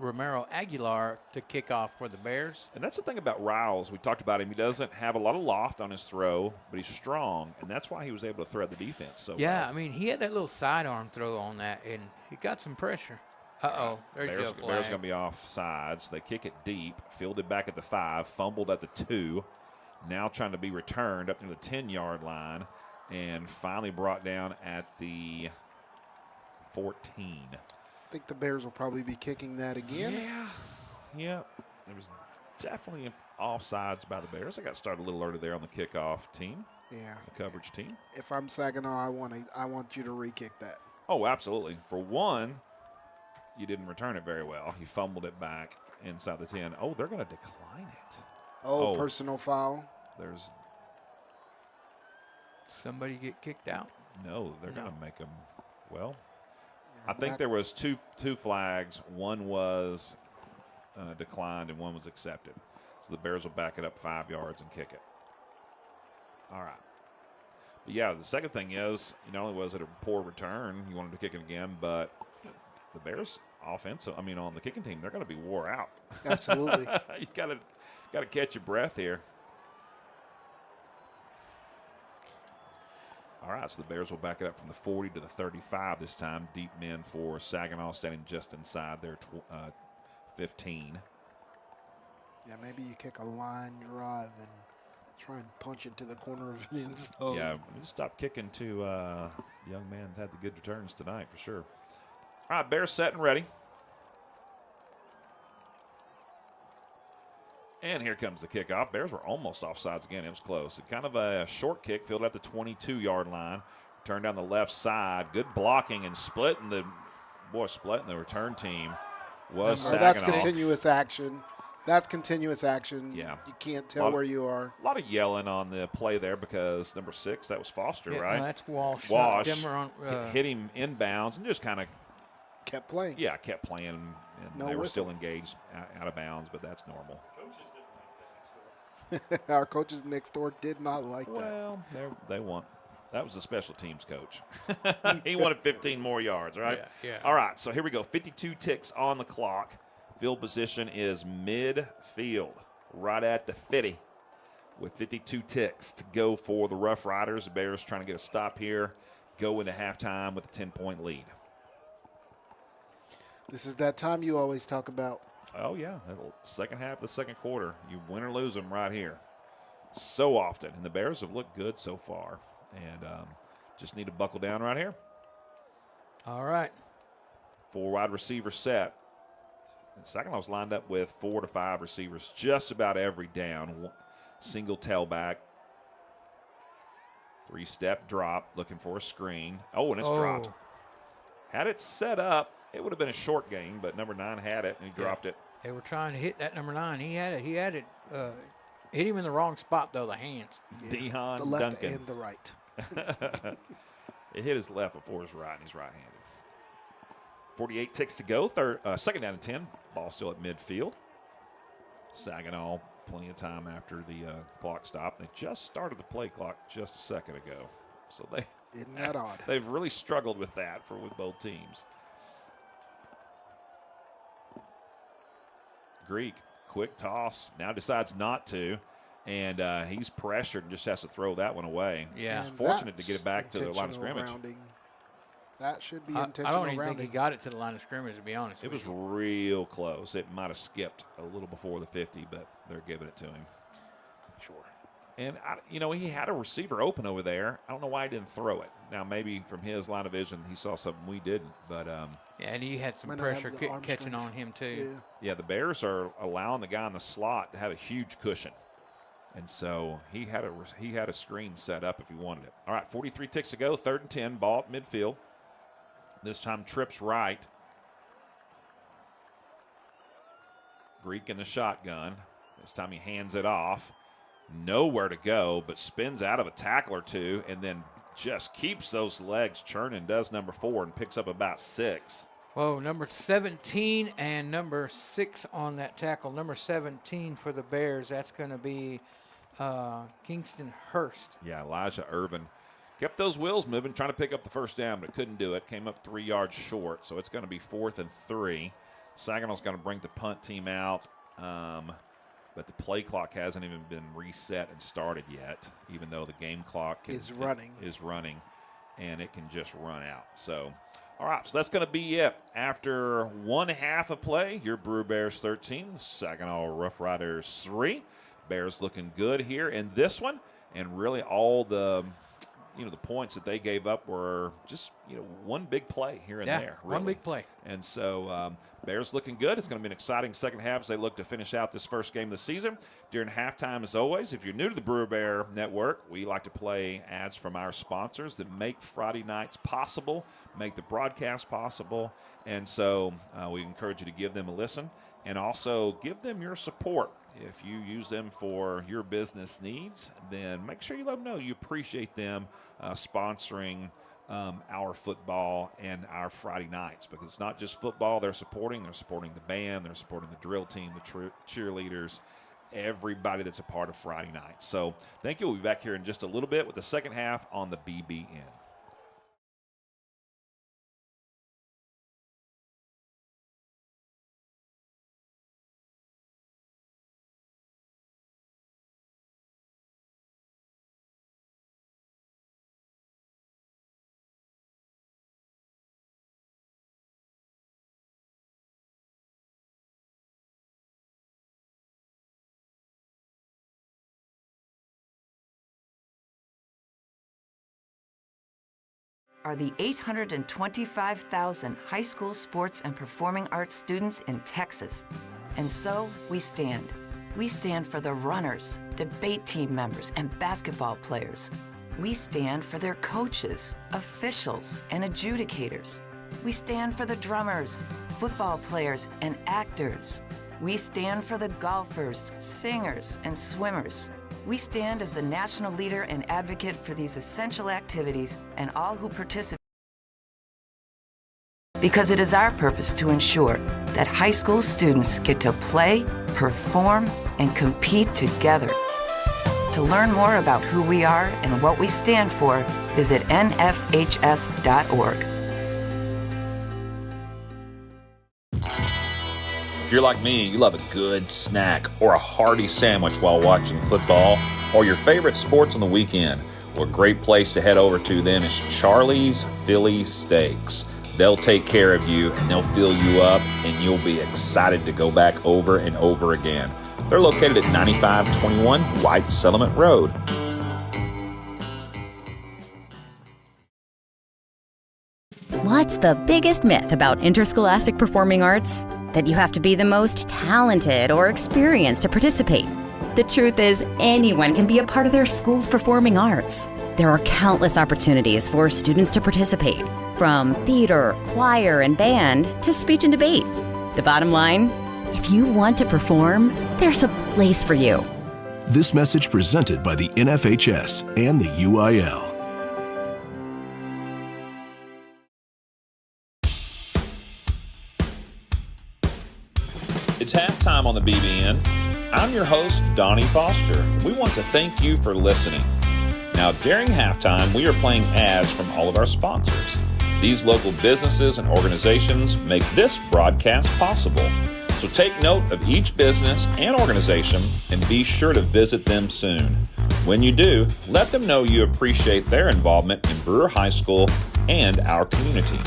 Romero Aguilar to kick off for the Bears. And that's the thing about Riles. We talked about him. He doesn't have a lot of loft on his throw, but he's strong, and that's why he was able to thread the defense so well. I mean, he had that little sidearm throw on that, and he got some pressure. Uh-oh, there's your flag. Bears going to be off sides. They kick it deep, fielded back at the 5, fumbled at the 2, now trying to be returned up to the 10-yard line, and finally brought down at the 14. I think the Bears will probably be kicking that again. Yeah. There was definitely offsides by the Bears. I got started a little early there on the kickoff team. Yeah. The coverage team. If I'm Saginaw, I want you to re-kick that. Oh, absolutely. For one, you didn't return it very well. You fumbled it back inside the 10. Oh, they're going to decline it. Oh, personal foul. There's Somebody get kicked out? no. They're going to make them. Well, I think there was two flags. One was declined and one was accepted. So the Bears will back it up 5 yards and kick it. All right. But, yeah, the second thing is, not only was it a poor return, you wanted to kick it again, but the Bears offensive, on the kicking team, they're going to be wore out. Absolutely. You got to catch your breath here. All right, so the Bears will back it up from the 40 to the 35 this time. Deep men for Saginaw, standing just inside their 15. Yeah, maybe you kick a line drive and try and punch it to the corner of the end zone. Yeah, just stop kicking to the young man's had the good returns tonight for sure. All right, Bears set and ready. And here comes the kickoff. Bears were almost offsides again. It was close. Kind of a short kick, fielded at the 22-yard line. Turned down the left side. Good blocking and splitting the return team was Saginaw. That's continuous action. Yeah. You can't tell where you are. A lot of yelling on the play there because number 6, that was Foster, right? No, that's Walsh. Walsh Denver hit him inbounds and just kind of Kept playing. Yeah, kept playing, and No they were whistle. still engaged out of bounds, but that's normal. Our coaches next door did not like that. Well, they want. That was the special teams coach. He wanted 15 more yards, right? Yeah. All right, so here we go. 52 ticks on the clock. Field position is midfield, right at the 50, with 52 ticks to go for the Rough Riders. The Bears trying to get a stop here, go into halftime with a 10-point lead. This is that time you always talk about. Oh, yeah, second half of the second quarter. You win or lose them right here. So often, and the Bears have looked good so far. And just need to buckle down right here. All right. 4 wide receiver set. And Saginaw's lined up with 4 to 5 receivers just about every down. Single tailback. 3-step drop, looking for a screen. Oh, and it's dropped. Had it set up, it would have been a short gain, but number 9 had it, and he dropped it. They were trying to hit that number 9. He had it. Hit him in the wrong spot, though, the hands. Dehan the left Duncan. and the right. It hit his left before his right, and he's right-handed. 48 ticks to go. Second down and 10. Ball still at midfield. Saginaw, plenty of time after the clock stopped. They just started the play clock just a second ago. So Isn't that odd? they've really struggled with that with both teams. Greek, quick toss. Now decides not to. And he's pressured and just has to throw that one away. Yeah. He's fortunate to get it back to the line of scrimmage. Rounding. That should be I intentional don't even think he rounding. got it to the line of scrimmage, to be honest. It was real close. It might have skipped a little before the 50, but they're giving it to him. Sure. And, he had a receiver open over there. I don't know why he didn't throw it. Now, maybe from his line of vision, he saw something we didn't. But, yeah, and he had some Might not have pressure the arm catching strength. on him, too. yeah, the Bears are allowing the guy in the slot to have a huge cushion. And so he had a screen set up if he wanted it. All right, 43 ticks to go, 3rd and 10, ball at midfield. This time trips right. Greek in the shotgun. This time he hands it off. Nowhere to go, but spins out of a tackle or two and then just keeps those legs churning, does number 4, and picks up about 6. Whoa, number 17 and number 6 on that tackle. Number 17 for the Bears, that's going to be Kingston Hurst. Yeah, Elijah Irvin kept those wheels moving, trying to pick up the first down, but couldn't do it. Came up 3 yards short, so it's going to be 4th and 3. Saginaw's going to bring the punt team out, but the play clock hasn't even been reset and started yet, even though the game clock Is running, and it can just run out. So, all right, so that's going to be it. After 1 half of play, your Brewer Bears 13, Saginaw Rough Riders 3. Bears looking good here in this one, and really all the the points that they gave up were just one big play here and there. Really. One big play. And so Bears looking good. It's going to be an exciting second half as they look to finish out this first game of the season. During halftime, as always, if you're new to the Brewer Bear Network, we like to play ads from our sponsors that make Friday nights possible, make the broadcast possible. And so we encourage you to give them a listen and also give them your support. If you use them for your business needs, then make sure you let them know you appreciate them sponsoring our football and our Friday nights, because it's not just football they're supporting the band, they're supporting the drill team, the cheerleaders, everybody that's a part of Friday night. So thank you. We'll be back here in just a little bit with the second half on the BBN. Are the 825,000 high school sports and performing arts students in Texas. And so we stand. We stand for the runners, debate team members, and basketball players. We stand for their coaches, officials, and adjudicators. We stand for the drummers, football players, and actors. We stand for the golfers, singers, and swimmers. We stand as the national leader and advocate for these essential activities and all who participate, because it is our purpose to ensure that high school students get to play, perform, and compete together To learn more about who we are and what we stand for, visit nfhs.org. If you're like me, you love a good snack or a hearty sandwich while watching football or your favorite sports on the weekend. Well, a great place to head over to then is Charlie's Philly Steaks. They'll take care of you and they'll fill you up and you'll be excited to go back over and over again. They're located at 9521 White Settlement Road. What's the biggest myth about interscholastic performing arts? That you have to be the most talented or experienced to participate. The truth is, anyone can be a part of their school's performing arts. There are countless opportunities for students to participate, from theater, choir, and band to speech and debate. The bottom line, if you want to perform, there's a place for you. This message presented by the NFHS and the UIL. It's halftime on the BBN. I'm your host, Donnie Foster. We want to thank you for listening. Now, during halftime, we are playing ads from all of our sponsors. These local businesses and organizations make this broadcast possible. So take note of each business and organization and be sure to visit them soon. When you do, let them know you appreciate their involvement in Brewer High School and our community.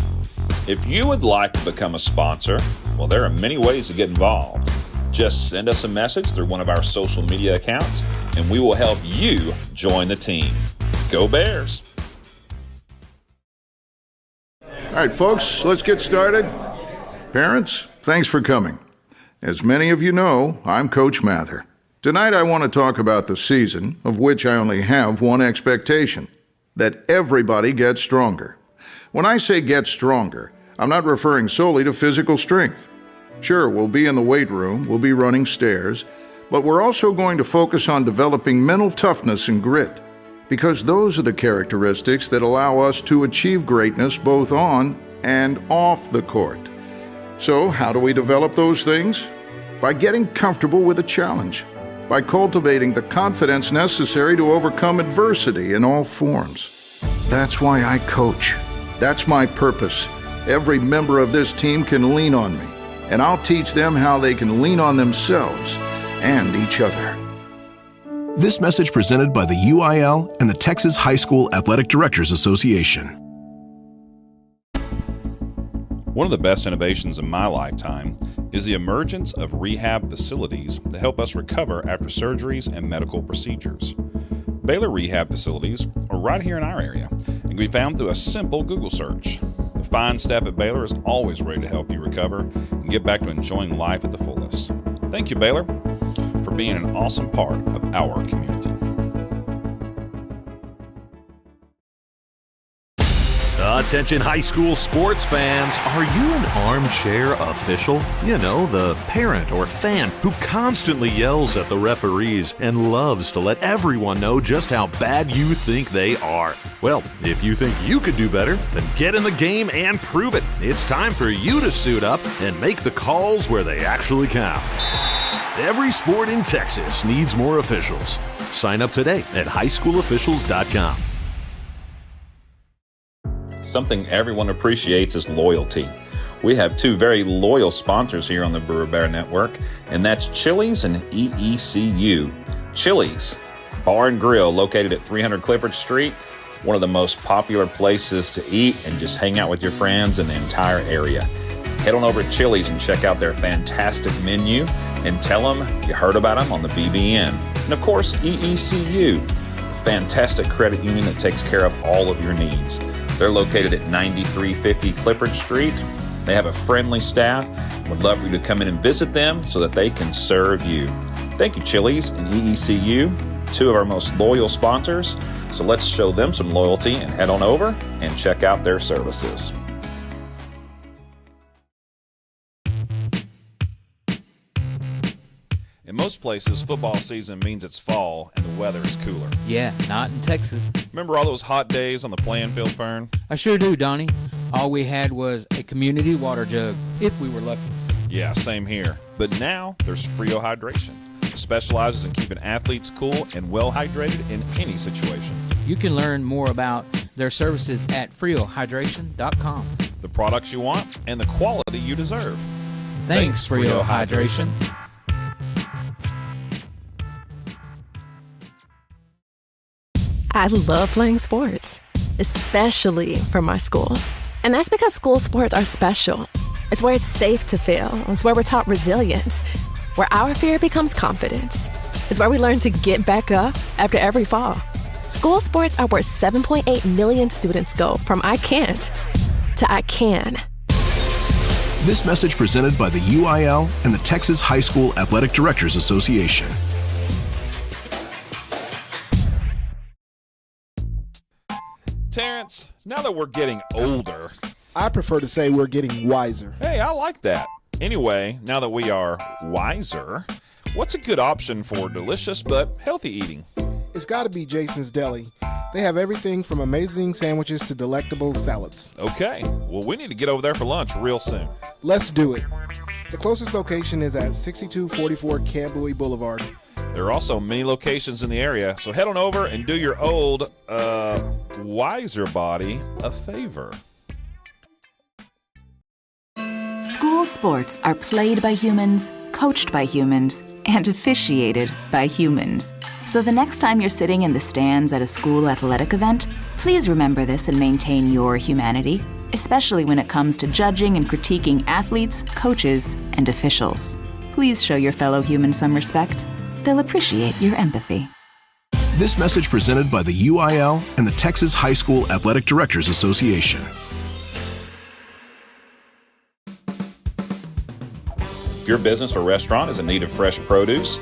If you would like to become a sponsor, well, there are many ways to get involved. Just send us a message through one of our social media accounts, and we will help you join the team. Go Bears! All right, folks, let's get started. Parents, thanks for coming. As many of you know, I'm Coach Mather. Tonight I want to talk about the season, of which I only have one expectation, that everybody gets stronger. When I say get stronger, I'm not referring solely to physical strength. Sure, we'll be in the weight room, we'll be running stairs, but we're also going to focus on developing mental toughness and grit, because those are the characteristics that allow us to achieve greatness both on and off the court. So, how do we develop those things? By getting comfortable with a challenge, by cultivating the confidence necessary to overcome adversity in all forms. That's why I coach. That's my purpose. Every member of this team can lean on me, and I'll teach them how they can lean on themselves and each other. This message presented by the UIL and the Texas High School Athletic Directors Association. One of the best innovations in my lifetime is the emergence of rehab facilities that help us recover after surgeries and medical procedures. Baylor Rehab Facilities are right here in our area and can be found through a simple Google search. The fine staff at Baylor is always ready to help you recover and get back to enjoying life at the fullest. Thank you, Baylor, for being an awesome part of our community. Attention high school sports fans, are you an armchair official? You know, the parent or fan who constantly yells at the referees and loves to let everyone know just how bad you think they are. Well, if you think you could do better, then get in the game and prove it. It's time for you to suit up and make the calls where they actually count. Every sport in Texas needs more officials. Sign up today at highschoolofficials.com. Something everyone appreciates is loyalty. We have two very loyal sponsors here on the Brewer Bear Network, and that's Chili's and EECU. Chili's Bar and Grill, located at 300 Clifford Street, one of the most popular places to eat and just hang out with your friends in the entire area. Head on over to Chili's and check out their fantastic menu and tell them you heard about them on the BBN. And of course, EECU, a fantastic credit union that takes care of all of your needs. They're located at 9350 Clifford Street. They have a friendly staff and would love for you to come in and visit them so that they can serve you. Thank you, Chili's and EECU, two of our most loyal sponsors. So let's show them some loyalty and head on over and check out their services. In most places, football season means it's fall and the weather is cooler. Yeah, not in Texas. Remember all those hot days on the playing field, Fern? I sure do, Donnie. All we had was a community water jug, if we were lucky. Yeah, same here. But now there's Frio Hydration. specializes in keeping athletes cool and well hydrated in any situation. You can learn more about their services at freohydration.com. The products you want and the quality you deserve. Thanks, Frio Hydration. I love playing sports, especially for my school. And that's because school sports are special. It's where it's safe to fail. It's where we're taught resilience, where our fear becomes confidence. It's where we learn to get back up after every fall. School sports are where 7.8 million students go from I can't to I can. This message presented by the UIL and the Texas High School Athletic Directors Association. Terrence, now that we're getting older, I prefer to say we're getting wiser. hey, I like that. Anyway, now that we are wiser, what's a good option for delicious but healthy eating? It's got to be Jason's Deli. They have everything from amazing sandwiches to delectable salads. Okay, well, we need to get over there for lunch real soon. Let's do it. The closest location is at 6244 Camp Bowie Boulevard. There are also many locations in the area, so head on over and do your old, wiser body a favor. School sports are played by humans, coached by humans, and officiated by humans. So the next time you're sitting in the stands at a school athletic event, please remember this and maintain your humanity, especially when it comes to judging and critiquing athletes, coaches, and officials. Please show your fellow humans some respect. They'll appreciate your empathy. This message presented by the UIL and the Texas High School Athletic Directors Association. If your business or restaurant is in need of fresh produce,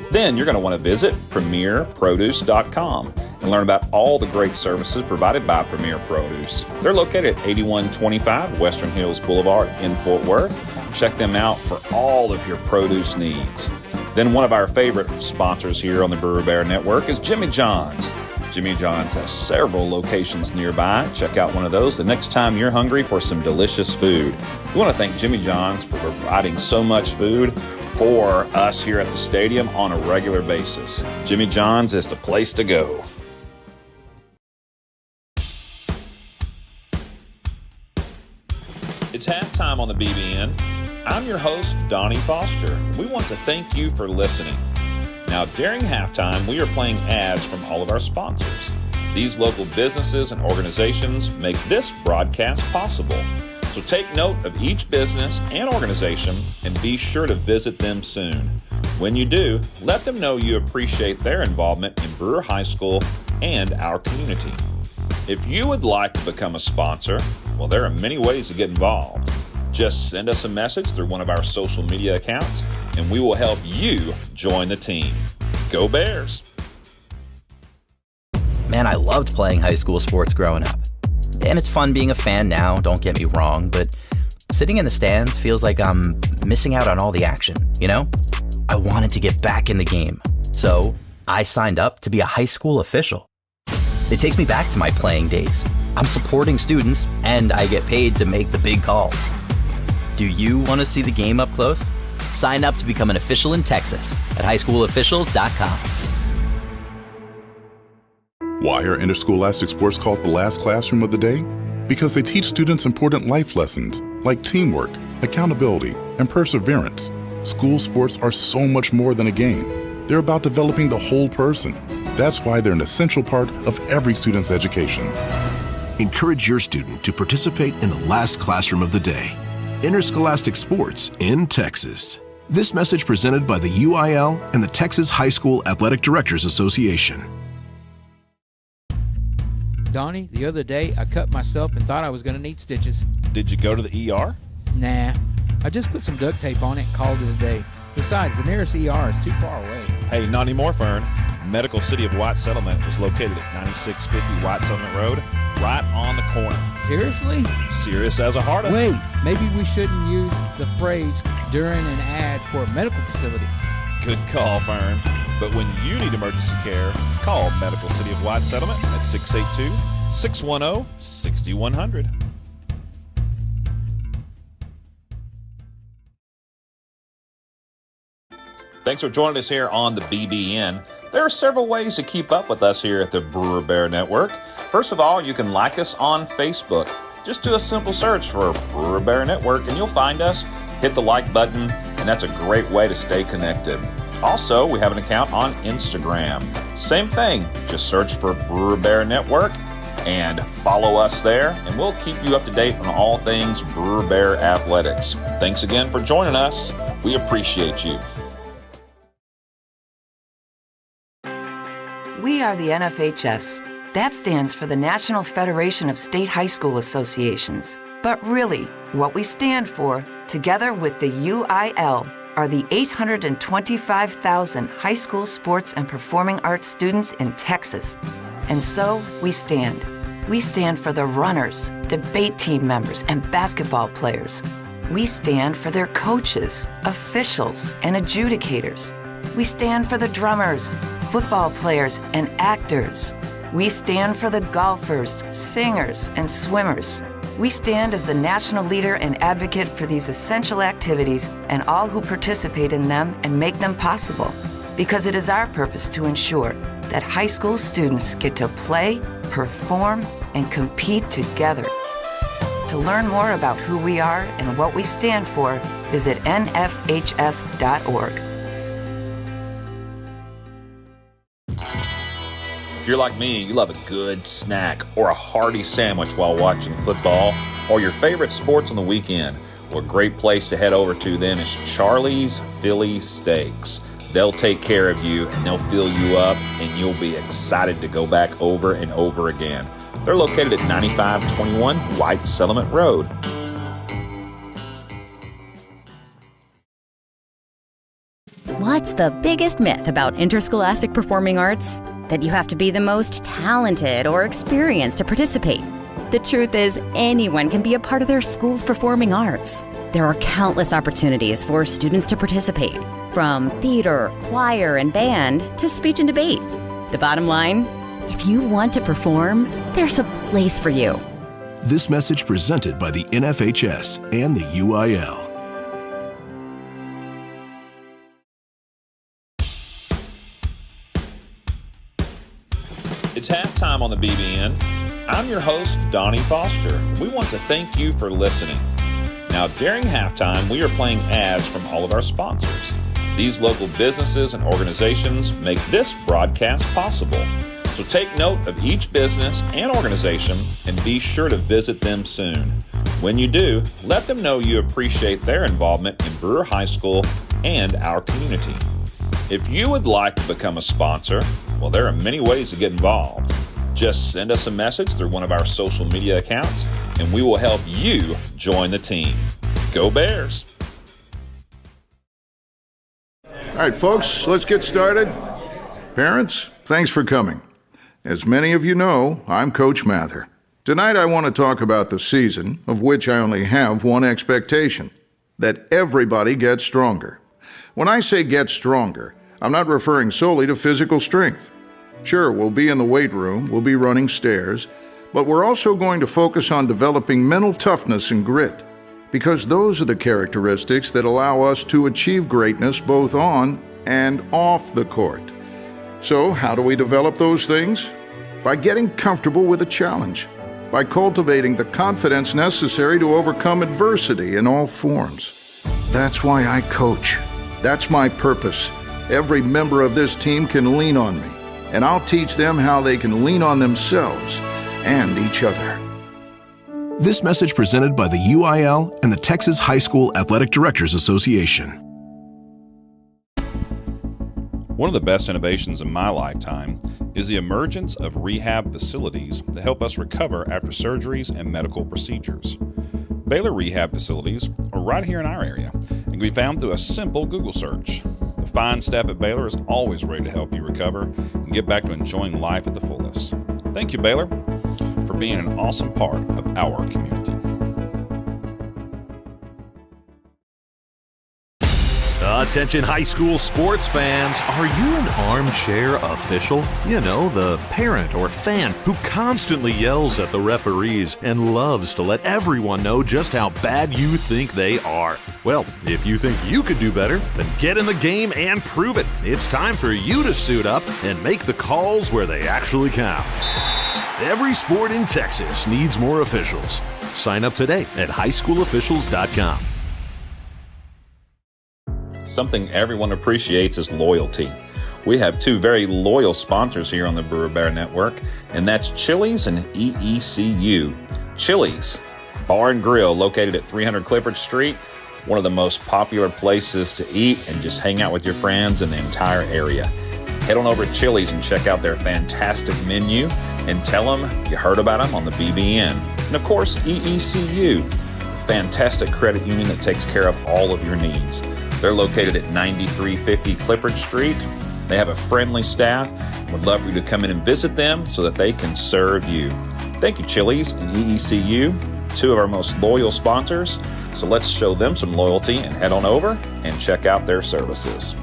then you're going to want to visit premierproduce.com and learn about all the great services provided by Premier Produce. They're located at 8125 Western Hills Boulevard in Fort Worth. Check them out for all of your produce needs. Then one of our favorite sponsors here on the Brewer Bear Network is Jimmy John's. Jimmy John's has several locations nearby. Check out one of those the next time you're hungry for some delicious food. We want to thank Jimmy John's for providing so much food for us here at the stadium on a regular basis. Jimmy John's is the place to go. It's halftime on the BBN. I'm your host, Donnie Foster. We want to thank you for listening. Now, during halftime, we are playing ads from all of our sponsors. These local businesses and organizations make this broadcast possible. So take note of each business and organization and be sure to visit them soon. When you do, let them know you appreciate their involvement in Brewer High School and our community. If you would like to become a sponsor, well, there are many ways to get involved. Just send us a message through one of our social media accounts, and we will help you join the team. Go Bears! Man, I loved playing high school sports growing up. And it's fun being a fan now, don't get me wrong, but sitting in the stands feels like I'm missing out on all the action, you know? I wanted to get back in the game, so I signed up to be a high school official. It takes me back to my playing days. I'm supporting students, and I get paid to make the big calls. Do you want to see the game up close? Sign up to become an official in Texas at highschoolofficials.com. Why are interscholastic sports called the last classroom of the day? Because they teach students important life lessons like teamwork, accountability, and perseverance. School sports are so much more than a game. They're about developing the whole person. That's why they're an essential part of every student's education. Encourage your student to participate in the last classroom of the day. Interscholastic sports in Texas. This message presented by the UIL and the Texas High School Athletic Directors Association. Donnie, the other day I cut myself and thought I was going to need stitches. Did you go to the ER? Nah, I just put some duct tape on it and called it a day. Besides, the nearest ER is too far away. Hey, not anymore, Fern. Medical City of White Settlement is located at 9650 White Settlement Road, right on the corner. Seriously? Serious as a heart. Wait, maybe we shouldn't use the phrase during an ad for a medical facility. Good call, Fern. But when you need emergency care, call Medical City of White Settlement at 682-610-6100. Thanks for joining us here on the BBN. There are several ways to keep up with us here at the Brewer Bear Network. First of all, you can like us on Facebook. Just do a simple search for Brewer Bear Network and you'll find us. Hit the like button, and that's a great way to stay connected. Also, we have an account on Instagram. Same thing, just search for Brewer Bear Network and follow us there, and we'll keep you up to date on all things Brewer Bear athletics. Thanks again for joining us. We appreciate you. We are the NFHS. That stands for the National Federation of State High School Associations. But really, what we stand for, together with the UIL, are the 825,000 high school sports and performing arts students in Texas. And so we stand. We stand for the runners, debate team members, and basketball players. We stand for their coaches, officials, and adjudicators. We stand for the drummers, football players, and actors. We stand for the golfers, singers, and swimmers. We stand as the national leader and advocate for these essential activities and all who participate in them and make them possible, because it is our purpose to ensure that high school students get to play, perform, and compete together. To learn more about who we are and what we stand for, visit nfhs.org. If you're like me, you love a good snack or a hearty sandwich while watching football or your favorite sports on the weekend. Well, a great place to head over to then is Charlie's Philly Steaks. They'll take care of you and they'll fill you up and you'll be excited to go back over and over again. They're located at 9521 White Settlement Road. What's the biggest myth about interscholastic performing arts? That you have to be the most talented or experienced to participate. The truth is, anyone can be a part of their school's performing arts. There are countless opportunities for students to participate, from theater, choir, and band to speech and debate. The bottom line, if you want to perform, there's a place for you. This message presented by the NFHS and the UIL. It's halftime on the BBN. I'm your host, Donnie Foster. We want to thank you for listening. Now, during halftime, we are playing ads from all of our sponsors. These local businesses and organizations make this broadcast possible. So take note of each business and organization and be sure to visit them soon. When you do, let them know you appreciate their involvement in Brewer High School and our community. If you would like to become a sponsor, well, there are many ways to get involved. Just send us a message through one of our social media accounts, and we will help you join the team. Go Bears! All right, folks, let's get started. Parents, thanks for coming. As many of you know, I'm Coach Mather. Tonight I want to talk about the season, of which I only have one expectation, that everybody gets stronger. When I say get stronger, I'm not referring solely to physical strength. Sure, we'll be in the weight room, we'll be running stairs, but we're also going to focus on developing mental toughness and grit, because those are the characteristics that allow us to achieve greatness both on and off the court. So, how do we develop those things? By getting comfortable with a challenge, by cultivating the confidence necessary to overcome adversity in all forms. That's why I coach. That's my purpose. Every member of this team can lean on me, and I'll teach them how they can lean on themselves and each other. This message presented by the UIL and the Texas High School Athletic Directors Association. One of the best innovations in my lifetime is the emergence of rehab facilities that help us recover after surgeries and medical procedures. Baylor Rehab Facilities are right here in our area and can be found through a simple Google search. The fine staff at Baylor is always ready to help you recover and get back to enjoying life at the fullest. Thank you, Baylor, for being an awesome part of our community. Attention high school sports fans, are you an armchair official? You know, the parent or fan who constantly yells at the referees and loves to let everyone know just how bad you think they are. Well, if you think you could do better, then get in the game and prove it. It's time for you to suit up and make the calls where they actually count. Every sport in Texas needs more officials. Sign up today at highschoolofficials.com. Something everyone appreciates is loyalty. We have two very loyal sponsors here on the Brewer Bear Network, and that's Chili's and EECU. Chili's Bar and Grill, located at 300 Clifford Street, one of the most popular places to eat and just hang out with your friends in the entire area. Head on over to Chili's and check out their fantastic menu and tell them you heard about them on the BBN. And of course, EECU, a fantastic credit union that takes care of all of your needs. They're located at 9350 Clifford Street. They have a friendly staff and would love for you to come in and visit them so that they can serve you. Thank you, Chili's and EECU, two of our most loyal sponsors. So let's show them some loyalty and head on over and check out their services.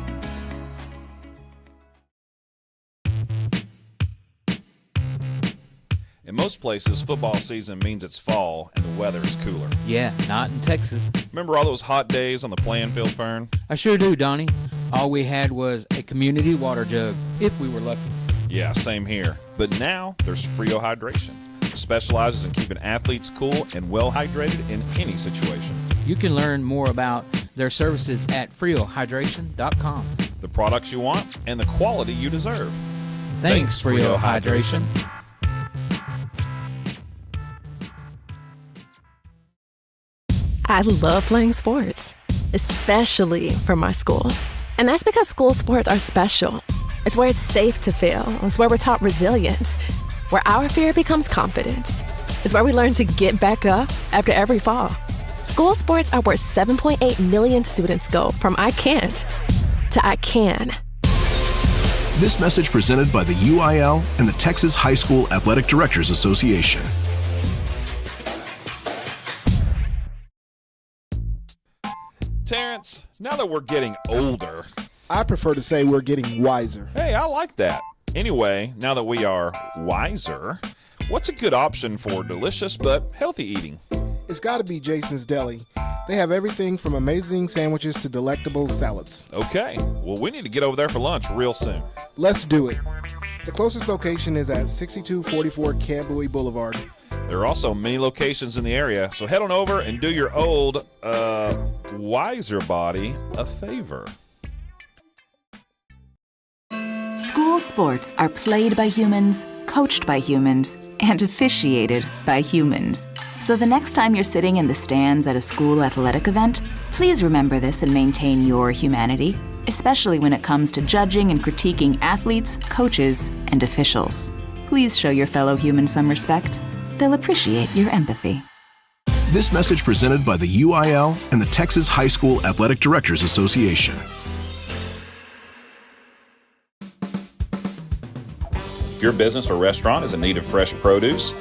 In most places, football season means it's fall and the weather is cooler. Yeah, not in Texas. Remember all those hot days on the playing field, Fern? I sure do, Donnie. All we had was a community water jug, if we were lucky. Yeah, same here. But now there's Frio Hydration. It specializes in keeping athletes cool and well hydrated in any situation. You can learn more about their services at friohydration.com. The products you want and the quality you deserve. Thanks Frio Hydration. I love playing sports, especially for my school. And that's because school sports are special. It's where it's safe to fail. It's where we're taught resilience, where our fear becomes confidence. It's where we learn to get back up after every fall. School sports are where 7.8 million students go from I can't to I can. This message presented by the UIL and the Texas High School Athletic Directors Association. Terrence, now that we're getting older... I prefer to say we're getting wiser. Hey, I like that. Anyway, now that we are wiser, what's a good option for delicious but healthy eating? It's got to be Jason's Deli. They have everything from amazing sandwiches to delectable salads. Okay, well, we need to get over there for lunch real soon. Let's do it. The closest location is at 6244 Camp Bowie Boulevard. There are also many locations in the area, so head on over and do your old, wiser body a favor. School sports are played by humans, coached by humans, and officiated by humans. So the next time you're sitting in the stands at a school athletic event, please remember this and maintain your humanity, especially when it comes to judging and critiquing athletes, coaches, and officials. Please show your fellow humans some respect. They'll appreciate your empathy. This message presented by the UIL and the Texas High School Athletic Directors Association. If your business or restaurant is in need of fresh produce,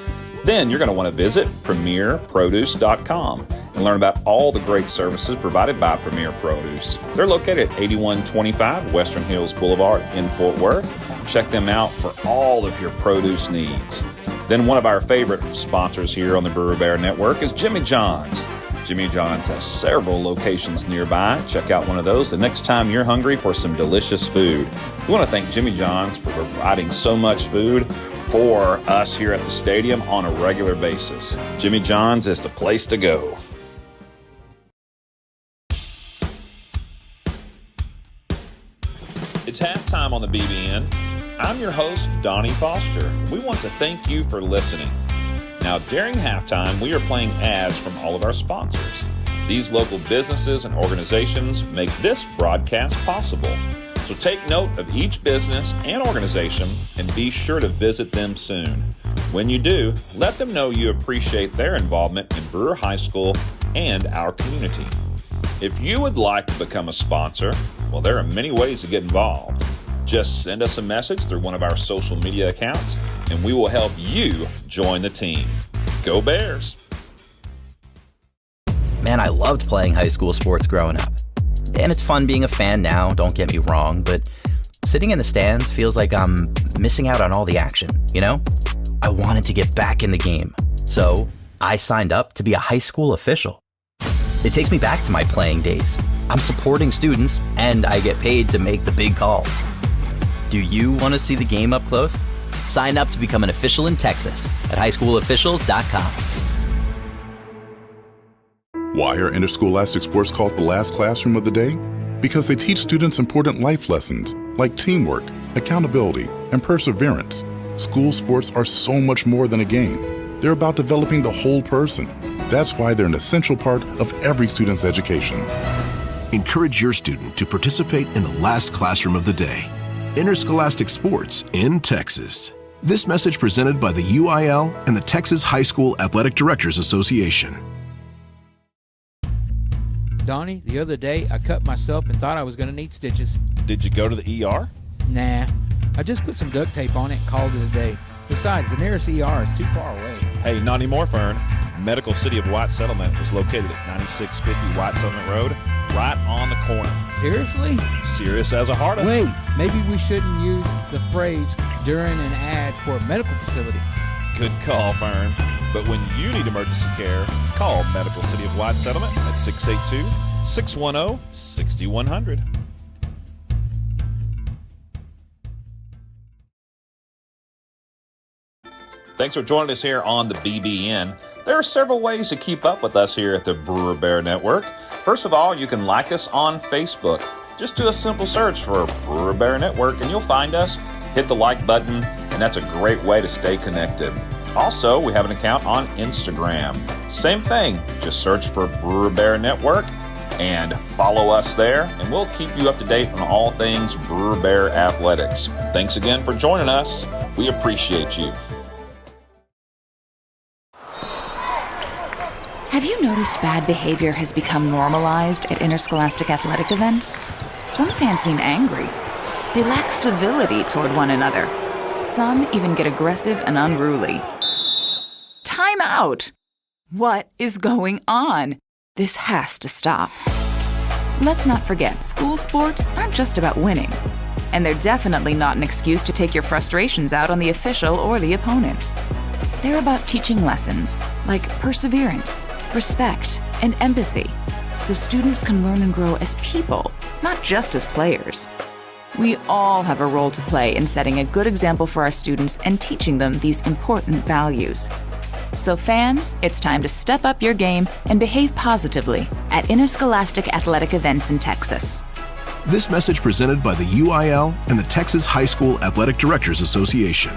then you're going to want to visit premierproduce.com and learn about all the great services provided by Premier Produce. They're located at 8125 Western Hills Boulevard in Fort Worth. Check them out for all of your produce needs. Then one of our favorite sponsors here on the Brewer Bear Network is Jimmy John's. Jimmy John's has several locations nearby. Check out one of those the next time you're hungry for some delicious food. We want to thank Jimmy John's for providing so much food for us here at the stadium on a regular basis. Jimmy John's is the place to go. It's halftime on the BBN. I'm your host, Donnie Foster. We want to thank you for listening. Now, during halftime, we are playing ads from all of our sponsors. These local businesses and organizations make this broadcast possible. So take note of each business and organization and be sure to visit them soon. When you do, let them know you appreciate their involvement in Brewer High School and our community. If you would like to become a sponsor, well, there are many ways to get involved. Just send us a message through one of our social media accounts, and we will help you join the team. Go Bears! Man, I loved playing high school sports growing up. And it's fun being a fan now, don't get me wrong, but sitting in the stands feels like I'm missing out on all the action, you know? I wanted to get back in the game, so I signed up to be a high school official. It takes me back to my playing days. I'm supporting students, and I get paid to make the big calls. Do you want to see the game up close? Sign up to become an official in Texas at highschoolofficials.com. Why are interscholastic sports called the last classroom of the day? Because they teach students important life lessons like teamwork, accountability, and perseverance. School sports are so much more than a game. They're about developing the whole person. That's why they're an essential part of every student's education. Encourage your student to participate in the last classroom of the day. Interscholastic sports in Texas. This message presented by the UIL and the Texas High School Athletic Directors Association. Donnie, the other day I cut myself and thought I was going to need stitches. Did you go to the ER? Nah, I just put some duct tape on it and called it a day. Besides, the nearest ER is too far away. Hey, not anymore, Fern. Medical City of White Settlement is located at 9650 White Settlement Road, right on the corner. Seriously? Serious as a heart. Wait, maybe we shouldn't use the phrase during an ad for a medical facility. Good call, Fern. But when you need emergency care, call Medical City of White Settlement at 682-610-6100. Thanks for joining us here on the BBN. There are several ways to keep up with us here at the Brewer Bear Network. First of all, you can like us on Facebook. Just do a simple search for Brewer Bear Network and you'll find us. Hit the like button, and that's a great way to stay connected. Also, we have an account on Instagram. Same thing, just search for Brewer Bear Network and follow us there, and we'll keep you up to date on all things Brewer Bear athletics. Thanks again for joining us. We appreciate you. Have you noticed bad behavior has become normalized at interscholastic athletic events? Some fans seem angry. They lack civility toward one another. Some even get aggressive and unruly. Time out! What is going on? This has to stop. Let's not forget, school sports aren't just about winning. And they're definitely not an excuse to take your frustrations out on the official or the opponent. They're about teaching lessons like perseverance, respect, and empathy, so students can learn and grow as people, not just as players. We all have a role to play in setting a good example for our students and teaching them these important values. So fans, it's time to step up your game and behave positively at interscholastic athletic events in Texas. This message presented by the UIL and the Texas High School Athletic Directors Association.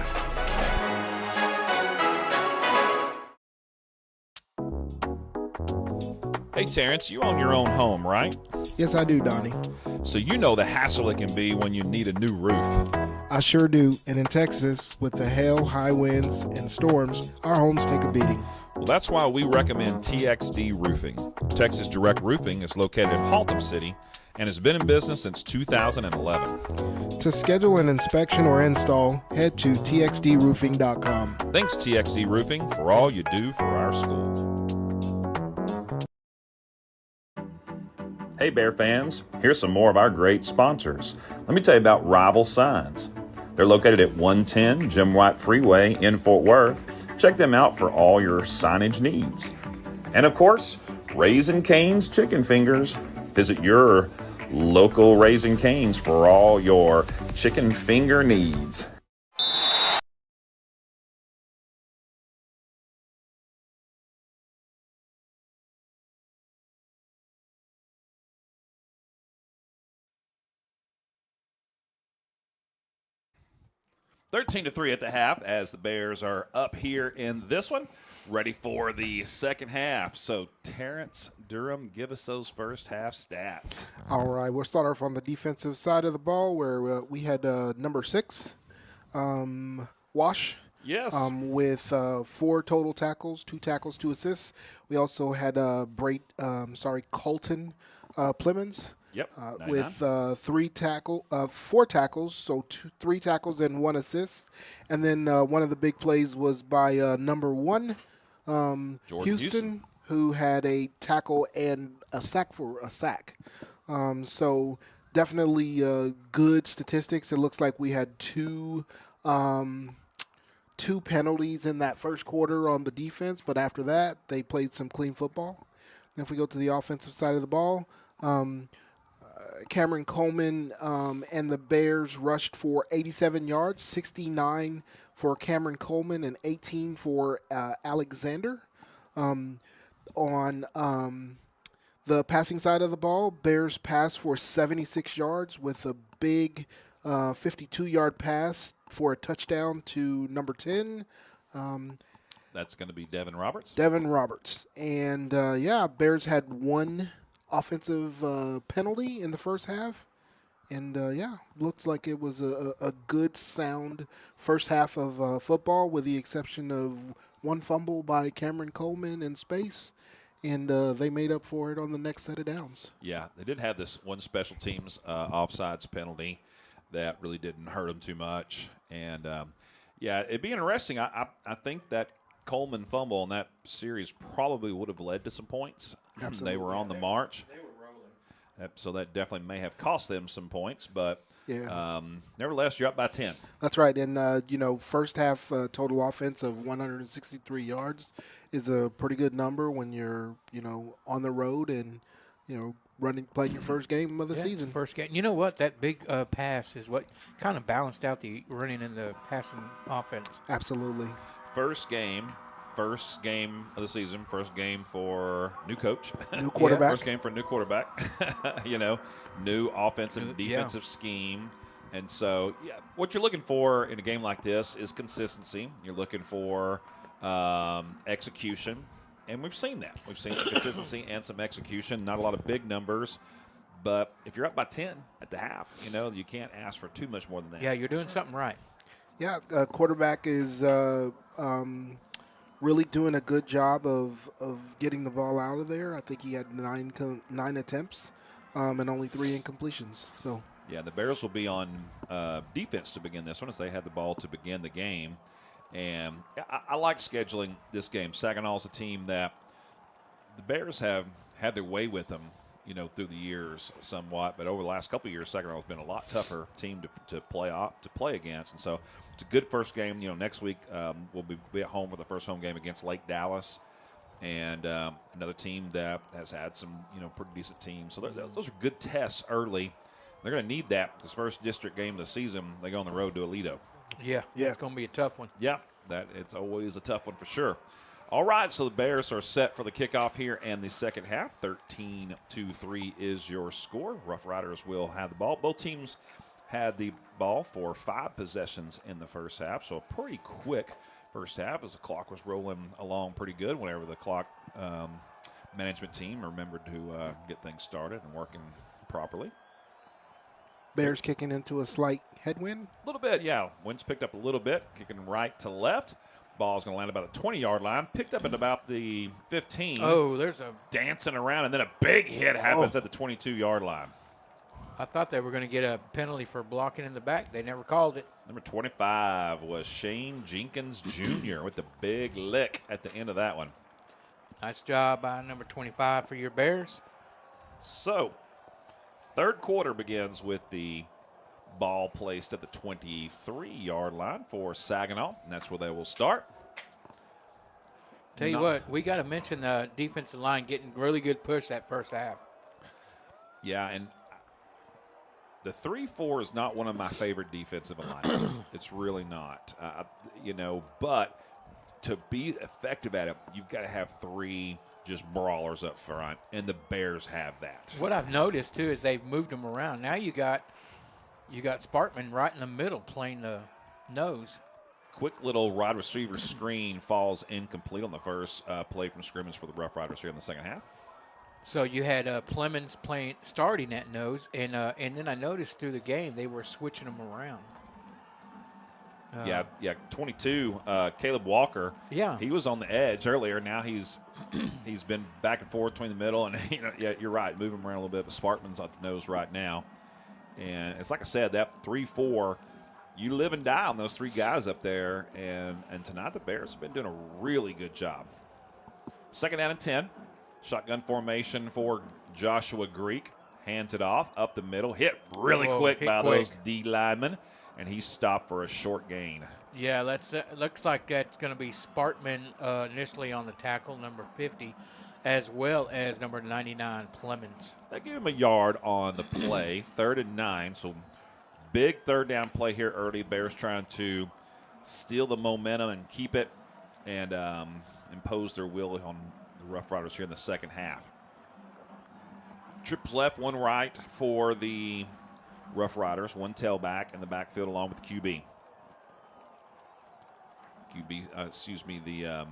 Hey, Terrence, you own your own home, right? Yes, I do, Donnie. So you know the hassle it can be when you need a new roof. I sure do. And in Texas, with the hail, high winds, and storms, our homes take a beating. Well, that's why we recommend TXD Roofing. Texas Direct Roofing is located in Haltom City and has been in business since 2011. To schedule an inspection or install, head to txdroofing.com. Thanks, TXD Roofing, for all you do for our school. Hey Bear fans, here's some more of our great sponsors. Let me tell you about Rival Signs. They're located at 110 Jim White Freeway in Fort Worth. Check them out for all your signage needs. And of course, Raising Cane's Chicken Fingers. Visit your local Raising Cane's for all your chicken finger needs. (13-3) at the half as the Bears are up here in this one, ready for the second half. So, Terrence Durham, give us those first half stats. All right, we'll start off on the defensive side of the ball where we had number 6, Wash. Yes. With 4 total tackles, 2 tackles, 2 assists. We also had Colton Plemons. Yep. With 4 tackles, so 3 tackles and 1 assist. And then one of the big plays was by number 1, Houston, who had a tackle and a sack for a sack. So definitely good statistics. It looks like we had two penalties in that first quarter on the defense, but after that, they played some clean football. And if we go to the offensive side of the ball, Cameron Coleman and the Bears rushed for 87 yards, 69 for Cameron Coleman and 18 for Alexander. On the passing side of the ball, Bears passed for 76 yards with a big 52-yard pass for a touchdown to number 10. That's going to be Devin Roberts. Devin Roberts. And, Bears had one offensive penalty in the first half. And, looked like it was a good, sound first half of football with the exception of one fumble by Cameron Coleman in space. And they made up for it on the next set of downs. Yeah, they did have this one special teams offsides penalty that really didn't hurt them too much. And, it'd be interesting. I think that Coleman fumble in that series probably would have led to some points. Absolutely. They were on the march. They were rolling. So that definitely may have cost them some points. But nevertheless, you're up by 10. That's right. And, first half total offense of 163 yards is a pretty good number when you're, on the road and, playing your first game of the season. First game. You know what? That big pass is what kind of balanced out the running and the passing offense. Absolutely. First game of the season, first game for new coach. New quarterback. First game for a new quarterback. New offensive and defensive scheme. And so, what you're looking for in a game like this is consistency. You're looking for execution. And we've seen that. We've seen some consistency and some execution. Not a lot of big numbers. But if you're up by 10 at the half, you can't ask for too much more than that. Yeah, you're doing something right. Yeah, quarterback is really doing a good job of getting the ball out of there. I think he had nine attempts and only 3 incompletions. So yeah, the Bears will be on defense to begin this one as they had the ball to begin the game. And I like scheduling this game. Saginaw is a team that the Bears have had their way with them, through the years somewhat. But over the last couple of years, Saginaw has been a lot tougher team to play against. And so it's a good first game. Next week we'll be at home with the first home game against Lake Dallas, and another team that has had some pretty decent teams. So those are good tests early. They're going to need that. This first district game of the season, they go on the road to Aledo. Yeah, it's going to be a tough one. Yeah, it's always a tough one for sure. All right, so the Bears are set for the kickoff here and the second half. 13-3 is your score. Rough Riders will have the ball. Both teams had the ball for 5 possessions in the first half, so a pretty quick first half as the clock was rolling along pretty good whenever the clock management team remembered to get things started and working properly. Bears kicking into a slight headwind. A little bit, yeah. Wind's picked up a little bit, kicking right to left. Ball's going to land about a 20-yard line. Picked up at about the 15. Oh, there's a dancing around, and then a big hit happens at the 22-yard line. I thought they were going to get a penalty for blocking in the back. They never called it. Number 25 was Shane Jenkins Jr. with the big lick at the end of that one. Nice job by number 25 for your Bears. So, third quarter begins with the ball placed at the 23-yard line for Saginaw, and that's where they will start. Tell you what, we got to mention the defensive line getting really good push that first half. Yeah, and the 3-4 is not one of my favorite defensive alignments. It's really not. But to be effective at it, you've got to have 3 just brawlers up front, and the Bears have that. What I've noticed, too, is they've moved them around. Now you got Sparkman right in the middle playing the nose. Quick little wide receiver screen falls incomplete on the first play from scrimmage for the Rough Riders here in the second half. So you had Plemons starting at nose, and then I noticed through the game they were switching them around. 22, Caleb Walker. Yeah, he was on the edge earlier. Now he's been back and forth between the middle, and you're right, move him around a little bit. But Sparkman's at the nose right now, and it's like I said, that 3-4. You live and die on those 3 guys up there, and tonight the Bears have been doing a really good job. Second down and 10. Shotgun formation for Joshua Greek. Hands it off, up the middle, hit really quick by those D linemen, and he's stopped for a short gain. Yeah, looks like that's going to be Sparkman initially on the tackle, number 50, as well as number 99, Clemens. They gave him a yard on the play, 3rd and 9, so big third down play here early. Bears trying to steal the momentum and keep it and impose their will on the Rough Riders here in the second half. Trips left, one right for the Rough Riders, one tailback in the backfield along with the QB. The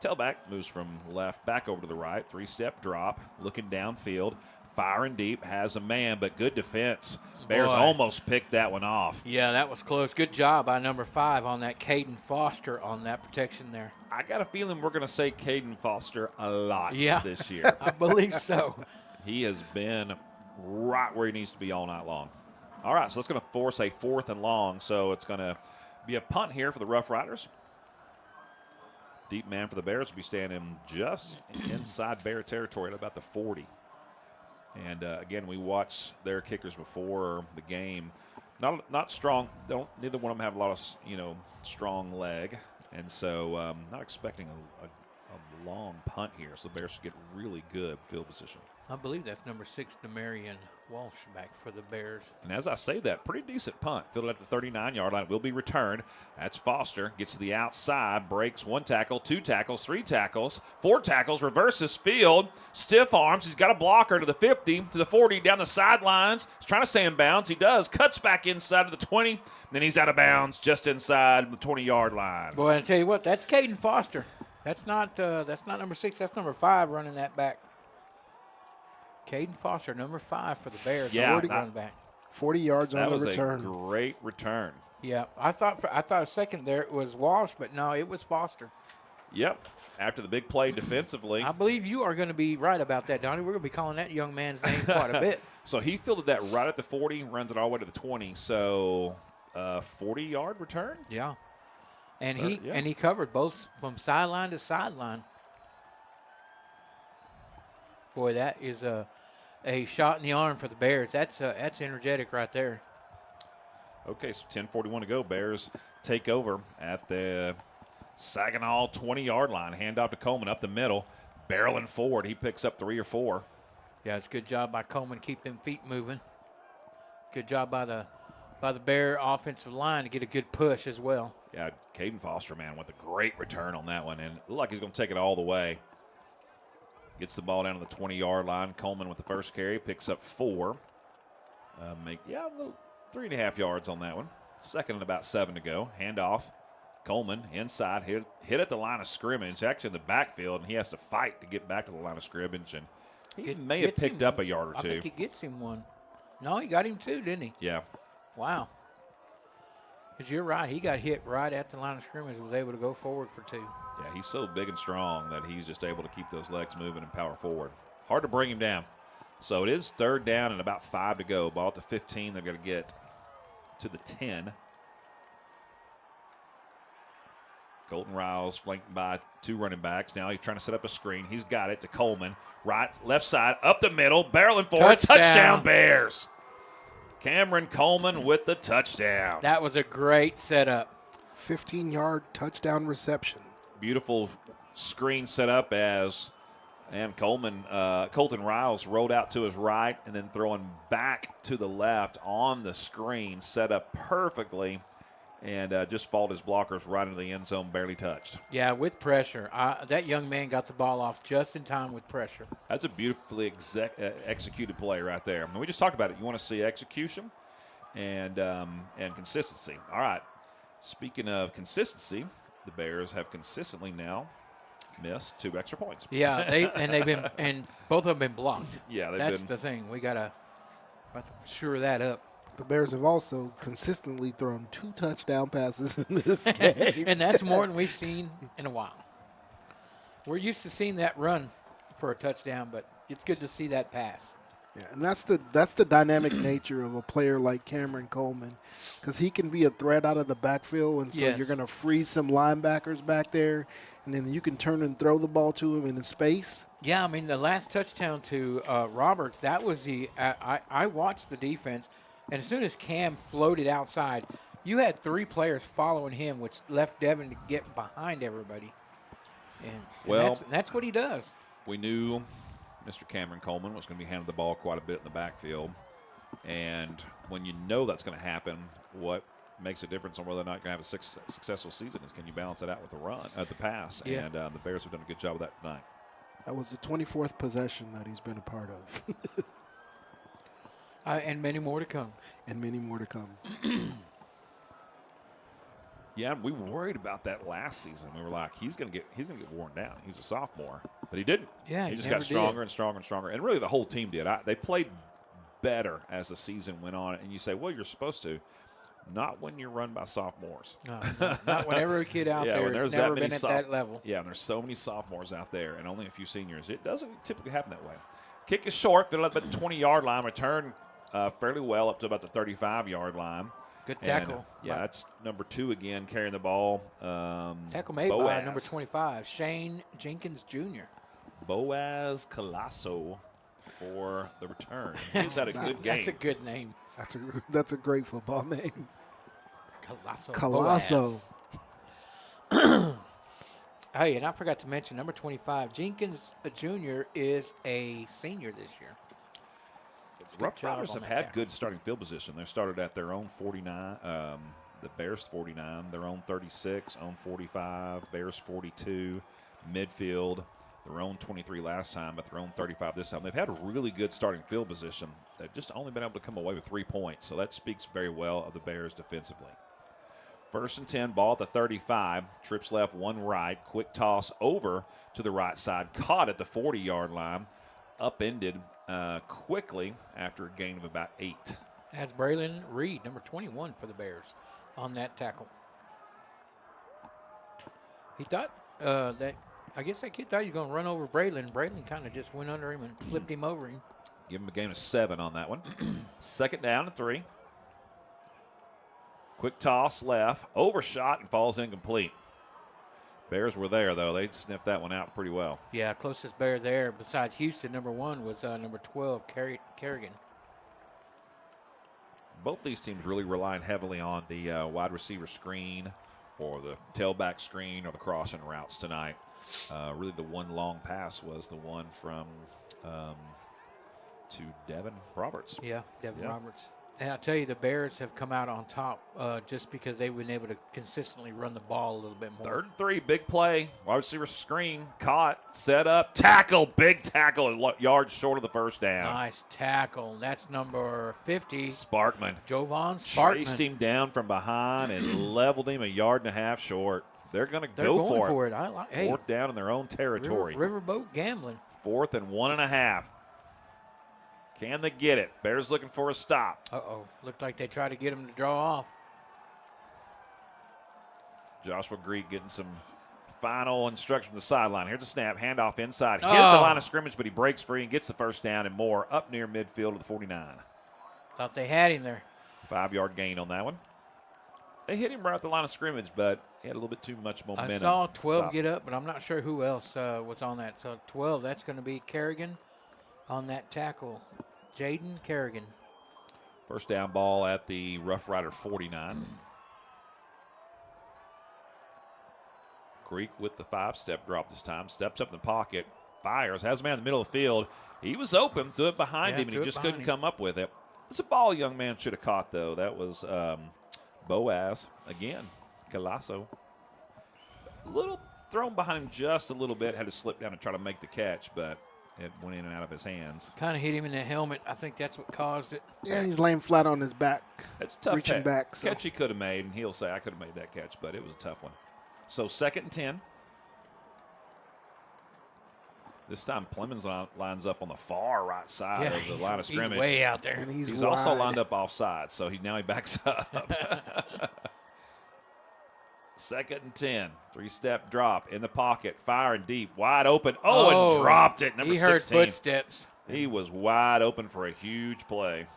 tailback moves from left back over to the right, 3-step drop, looking downfield, firing deep, has a man, but good defense. Bears almost picked that one off. Yeah, that was close. Good job by number 5 on that, Caden Foster, on that protection there. I got a feeling we're going to say Caden Foster a lot this year. I believe so. He has been right where he needs to be all night long. All right, so it's going to force a 4th and long, so it's going to be a punt here for the Rough Riders. Deep man for the Bears will be standing just inside Bear territory at about the 40. And, again, we watched their kickers before the game. Not strong. Neither one of them have a lot of, strong leg. And so not expecting a long punt here. So the Bears should get really good field position. I believe that's number 6, Demarion Walsh, back for the Bears. And as I say that, pretty decent punt. Fielded at the 39-yard line. Will be returned. That's Foster. Gets to the outside. Breaks 1 tackle, 2 tackles, 3 tackles, 4 tackles. Reverses field. Stiff arms. He's got a blocker to the 50, to the 40, down the sidelines. He's trying to stay in bounds. He does. Cuts back inside of the 20. Then he's out of bounds just inside the 20-yard line. Boy, I tell you what, that's Caden Foster. That's not number 6. That's number 5 running that back. Caden Foster, number 5 for the Bears. Yeah, running back. 40 yards on the return. That was a great return. Yeah, I thought a second there it was Walsh, but no, it was Foster. Yep. After the big play defensively. I believe you are going to be right about that, Donnie. We're going to be calling that young man's name quite a bit. So he fielded that right at the 40, runs it all the way to the 20. So 40-yard return? Yeah. And he covered both from sideline to sideline. Boy, that is a shot in the arm for the Bears. That's energetic right there. Okay, so 10:41 to go. Bears take over at the Saginaw 20-yard line. Handoff to Coleman up the middle. Barreling forward. He picks up 3 or 4. Yeah, it's a good job by Coleman to keep them feet moving. Good job by the Bear offensive line to get a good push as well. Yeah, Caden Foster, man, with a great return on that one. And it looked like he's going to take it all the way. Gets the ball down to the 20-yard line. Coleman with the first carry, picks up 4. A little 3.5 yards on that one. Second and about 7 to go. Handoff. Coleman inside, hit at the line of scrimmage, actually in the backfield, and he has to fight to get back to the line of scrimmage. And he may have picked up a yard or 2. I think he gets him 1. No, he got him 2, didn't he? Yeah. Wow. Because you're right. He got hit right at the line of scrimmage and was able to go forward for 2. Yeah, he's so big and strong that he's just able to keep those legs moving and power forward. Hard to bring him down. So it is 3rd down and about 5 to go. Ball at the 15. They've got to get to the 10. Colton Riles flanked by 2 running backs. Now he's trying to set up a screen. He's got it to Coleman. Right, left side, up the middle, barreling forward. Touchdown Bears. Cameron Coleman with the touchdown. That was a great setup. 15-yard touchdown reception. Beautiful screen set up Colton Riles rolled out to his right and then throwing back to the left on the screen, set up perfectly, and just followed his blockers right into the end zone, barely touched. Yeah, with pressure. That young man got the ball off just in time with pressure. That's a beautifully executed play right there. I mean, we just talked about it. You want to see execution and consistency. All right. Speaking of consistency, the Bears have consistently now missed 2 extra points. Yeah, and both of them been blocked. Yeah, that's the thing. We gotta sure that up. The Bears have also consistently thrown 2 touchdown passes in this game. And that's more than we've seen in a while. We're used to seeing that run for a touchdown, but it's good to see that pass. Yeah, and that's the dynamic nature of a player like Cameron Coleman, because he can be a threat out of the backfield, and so Yes. you're going to freeze some linebackers back there, and then you can turn and throw the ball to him in space. Yeah, I mean, the last touchdown to Roberts, that was I watched the defense, and as soon as Cam floated outside, you had 3 players following him, which left Devin to get behind everybody. And that's what he does. We knew Mr. Cameron Coleman was going to be handling the ball quite a bit in the backfield. And when you know that's going to happen, what makes a difference on whether or not you're going to have a successful season is can you balance it out with the run, the pass. Yeah. And the Bears have done a good job of that tonight. That was the 24th possession that he's been a part of. And many more to come. And many more to come. Yeah, we were worried about that last season. We were like, he's gonna get worn down. He's a sophomore, but he didn't. Yeah, he just got stronger and stronger and stronger. And really, the whole team did. They played better as the season went on. And you say, well, you're supposed to. Not when you're run by sophomores. No, not when every kid out there has never been at that level. Yeah, and there's so many sophomores out there and only a few seniors. It doesn't typically happen that way. Kick is short, fiddle up at the 20-yard line, return fairly well up to about the 35-yard line. Good tackle. And, yeah, that's number 2 again, carrying the ball. Tackle made by number 25, Shane Jenkins Jr. Boaz Colasso for the return. He's had a good game. That's a good name. That's a great football name. Colasso. Hey, and I forgot to mention number 25, Jenkins Jr. is a senior this year. Rough Riders have had good starting field position. They started at their own 49, the Bears 49, their own 36, own 45, Bears 42, midfield, their own 23 last time, but their own 35 this time. They've had a really good starting field position. They've just only been able to come away with 3 points, so that speaks very well of the Bears defensively. 1st and 10, ball at the 35, trips left, 1 right, quick toss over to the right side, caught at the 40-yard line, upended quickly after a gain of about 8. That's Braylon Reed, number 21 for the Bears, on that tackle. He thought I guess that kid thought he was going to run over Braylon. Braylon kind of just went under him and flipped him over him. Give him a gain of 7 on that one. 2nd down and 3. Quick toss left, overshot, and falls incomplete. Bears were there, though. They sniffed that one out pretty well. Yeah, closest Bear there besides Houston, number 1, was number 12, Kerrigan. Both these teams really relying heavily on the wide receiver screen or the tailback screen or the crossing routes tonight. Really the one long pass was the one from to Devin Roberts. Yeah, Devin Roberts. And I'll tell you, the Bears have come out on top just because they've been able to consistently run the ball a little bit more. 3rd and 3, big play. Wide receiver screen, caught, set up, tackle, big tackle, yards short of the first down. Nice tackle. That's number 50. Sparkman. Jovan Sparkman. Chased him down from behind and leveled him a yard and a half short. They're going to go for it. I like, hey, 4th down in their own territory. Riverboat gambling. 4th and 1.5. Can they get it? Bears looking for a stop. Uh-oh. Looked like they tried to get him to draw off. Joshua Greek getting some final instruction from the sideline. Here's a snap. Handoff inside. Hit at the line of scrimmage, but he breaks free and gets the first down and more up near midfield of the 49. Thought they had him there. 5-yard gain on that one. They hit him right at the line of scrimmage, but he had a little bit too much momentum. I saw 12 get up, but I'm not sure who else was on that. So 12, that's going to be Kerrigan on that tackle. Jaden Kerrigan. 1st down ball at the Rough Rider 49. Greek with the 5-step drop this time. Steps up in the pocket. Fires. Has a man in the middle of the field. He was open. Threw it behind him, and he just couldn't come up with it. It's a ball a young man should have caught, though. That was Boaz. Again, Colasso. A little thrown behind him just a little bit. Had to slip down and try to make the catch, but it went in and out of his hands. Kind of hit him in the helmet. I think that's what caused it. Yeah, he's laying flat on his back. It's tough reaching back. So. Catch he could have made, and he'll say, I could have made that catch, but it was a tough one. So 2nd and 10. This time Clemens lines up on the far right side of the line of scrimmage. He's way out there. And he's also lined up offside, so now he backs up. 2nd and 10. 3-step drop in the pocket. Firing deep. Wide open. And dropped it. Number 16. He heard footsteps. He was wide open for a huge play.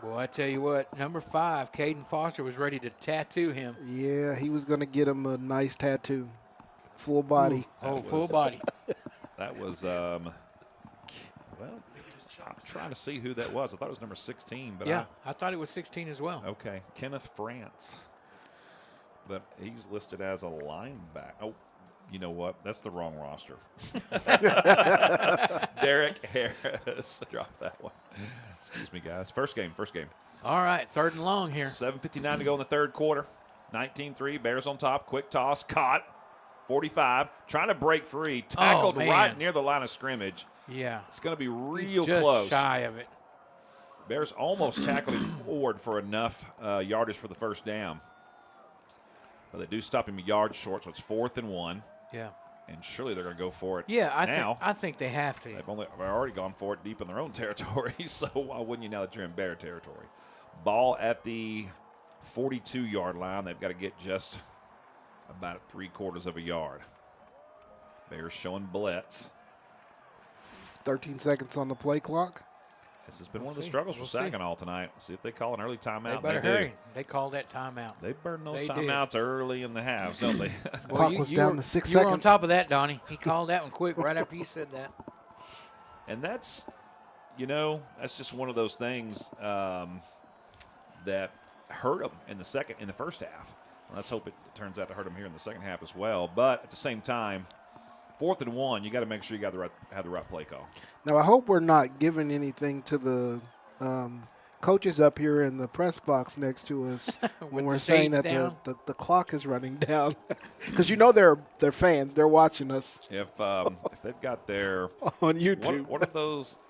Well, I tell you what, number 5, Caden Foster, was ready to tattoo him. Yeah, he was going to get him a nice tattoo. Full body. Full body. That was, well, I'm trying to see who that was. I thought it was number 16. But yeah, I thought it was 16 as well. Okay, Kenneth France. But he's listed as a linebacker. Oh, you know what? That's the wrong roster. Derek Harris. Drop that one. Excuse me, guys. First game. All right, 3rd and long here. 7:59 to go in the third quarter. 19-3, Bears on top. Quick toss, caught. 45, trying to break free. Tackled right near the line of scrimmage. Yeah. It's going to be real He's just close. Shy of it. Bears almost tackled him forward for enough yardage for the first down. But they do stop him a yard short, so it's 4th and 1. Yeah. And surely they're going to go for it. Yeah, now. I think they have to. They've already gone for it deep in their own territory, so why wouldn't you now that you're in Bear territory? Ball at the 42-yard line. They've got to get just about 3/4 of a yard. Bears showing blitz. 13 seconds on the play clock. This has been one of the struggles for Saginaw tonight. See if they call an early timeout. They better hurry. They called that timeout. They burn those timeouts early in the halves, don't they? Clock was down to 6 seconds. You were on top of that, Donnie. He called that one quick right after you said that. And that's just one of those things that hurt them in the first half. Well, let's hope it turns out to hurt them here in the second half as well. But at the same time, 4th and 1, you got to make sure you have the right play call. Now, I hope we're not giving anything to the coaches up here in the press box next to us when we're saying that the clock is running down. Because they're fans. They're watching us. If they've got their on YouTube. What are those?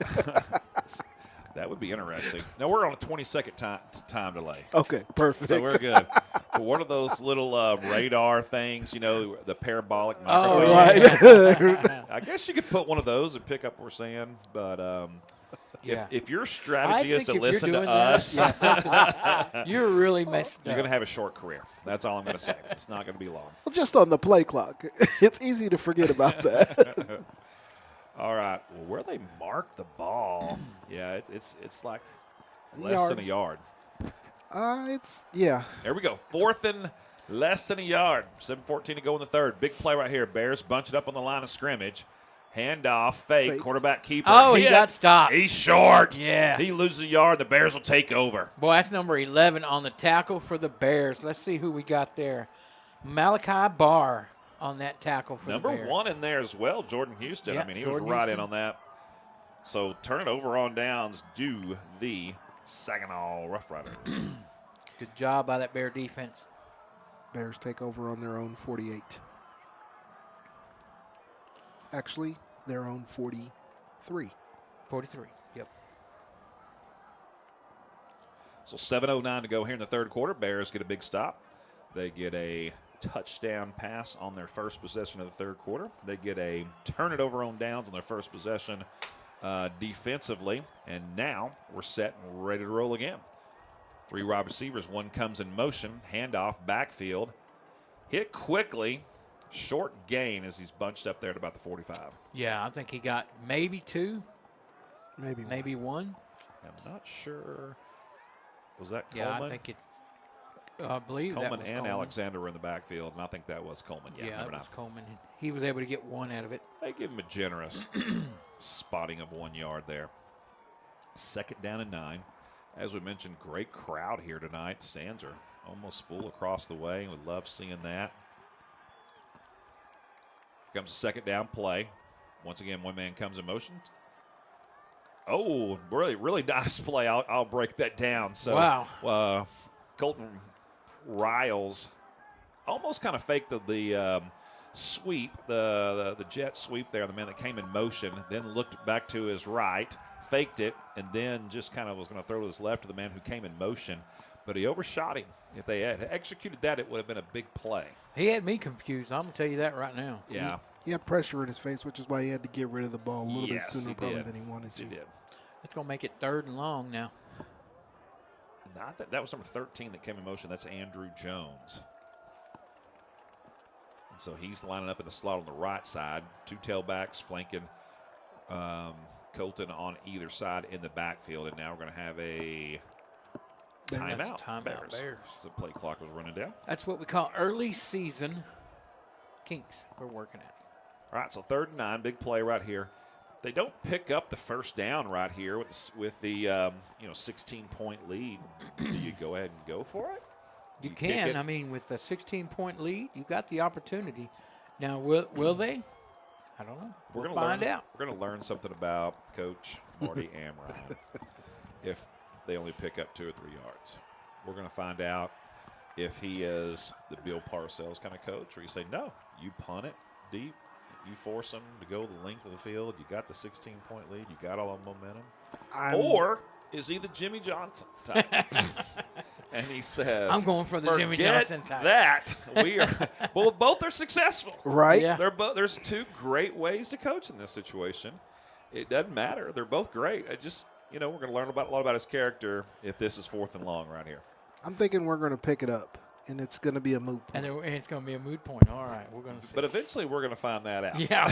That would be interesting. Now, we're on a 20-second time delay. Okay, perfect. So we're good. But what are those little radar things, the parabolic microphone? Oh, right. I guess you could put one of those and pick up what we're saying. But if your strategy is to listen to us, you're really messed up. You're going to have a short career. That's all I'm going to say. It's not going to be long. Well, just on the play clock. It's easy to forget about that. All right. Well, where they mark the ball, it's like less than a yard. There we go. 4th and less than a yard. 7:14 to go in the third. Big play right here. Bears bunch it up on the line of scrimmage. Handoff, fake. Quarterback keeper. Oh, he got stopped. He's short. Yeah. He loses a yard. The Bears will take over. Boy, that's number 11 on the tackle for the Bears. Let's see who we got there. Malachi Barr on that tackle for the Bears. Number 1 in there as well, Jordan Houston. Yep, He was right in on that. So turn it over on downs. Do the Saginaw Rough Riders. Good job by that Bear defense. Bears take over on their own 48. Actually, their own 43. 43, yep. So 7:09 to go here in the third quarter. Bears get a big stop. They get a touchdown pass on their first possession of the third quarter. They get a turn it over on downs on their first possession defensively. And now we're set and ready to roll again. 3 wide receivers. One comes in motion. Handoff, backfield. Hit quickly. Short gain as he's bunched up there at about the 45. Yeah, I think he got maybe 2. Maybe one. I'm not sure. Was that Coleman? Yeah, I think it's. I believe Coleman that was and Coleman. Alexander were in the backfield, and I think that was Coleman. Yeah, that was Coleman. He was able to get 1 out of it. They give him a generous spotting of 1 yard there. 2nd down and 9. As we mentioned, great crowd here tonight. The stands are almost full across the way. We love seeing that. Here comes a 2nd down play. Once again, one man comes in motion. Oh, really, really nice play. I'll break that down. So, wow. Colton Riles almost kind of faked the sweep, the jet sweep there, the man that came in motion, then looked back to his right, faked it, and then just kind of was going to throw to his left to the man who came in motion. But he overshot him. If they had executed that, it would have been a big play. He had me confused. I'm going to tell you that right now. Yeah. He had pressure in his face, which is why he had to get rid of the ball a little bit sooner probably than he wanted to. He did. It's going to make it 3rd and long now. That was number 13 that came in motion. That's Andrew Jones. And so he's lining up in the slot on the right side. 2 tailbacks flanking Colton on either side in the backfield, and now we're going to have a Timeout. timeout. Bears. So the play clock was running down. That's what we call early season kinks we're working at. All right, so 3rd and 9, big play right here. They don't pick up the first down right here with the 16-point lead. Do you go ahead and go for it? You can. I mean, with a 16-point lead, you got the opportunity. Now, will they? I don't know. We'll find out. We're going to learn something about Coach Marty Amrine if they only pick up 2 or 3 yards. We're going to find out if he is the Bill Parcells kind of coach, or you say, no, you punt it deep. You force them to go the length of the field. You got the 16-point lead. You got all the momentum. Or is he the Jimmy Johnson type? And he says, I'm going for the Jimmy Johnson type. That we are. Well, both are successful, right? Yeah. There's 2 great ways to coach in this situation. It doesn't matter. They're both great. I just, we're going to learn a lot about his character if this is 4th and long right here. I'm thinking we're going to pick it up, and it's going to be a moot point. And it's going to be a moot point. All right, we're going to see. But eventually we're going to find that out. Yeah,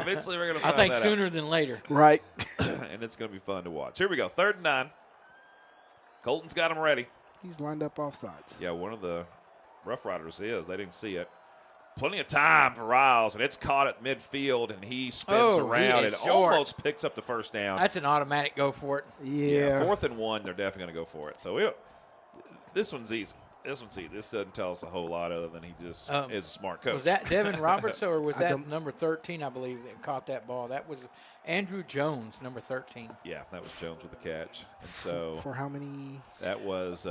Eventually we're going to find I think that sooner out. than later. Right. And it's going to be fun to watch. Here we go, 3rd and 9. Colton's got him ready. He's lined up offsides. Yeah, one of the Rough Riders is. They didn't see it. Plenty of time for Riles, and it's caught at midfield, and he spins around and almost picks up the first down. That's an automatic go for it. Yeah. 4th and 1, they're definitely going to go for it. So this one's easy. This doesn't tell us a whole lot other than he just is a smart coach. Was that Devin Roberts or was that number 13, I believe, that caught that ball? That was Andrew Jones, number 13. Yeah, that was Jones with the catch. And so for how many? That was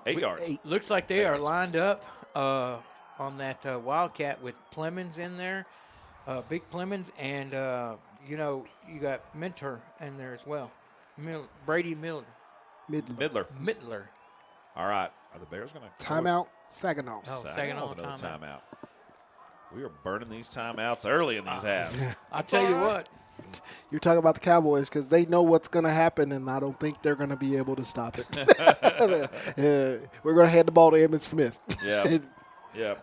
8 yards. Looks like they are lined up on that Wildcat with Plemons in there, Big Plemons, and, you got Mentor in there as well. Brady Midler. All right. Are the Bears going to timeout? Saginaw. Oh, Saginaw timeout. We are burning these timeouts early in these halves. I'll tell you what. You're talking about the Cowboys because they know what's going to happen, and I don't think they're going to be able to stop it. We're going to hand the ball to Emmitt Smith. Yeah. Yeah.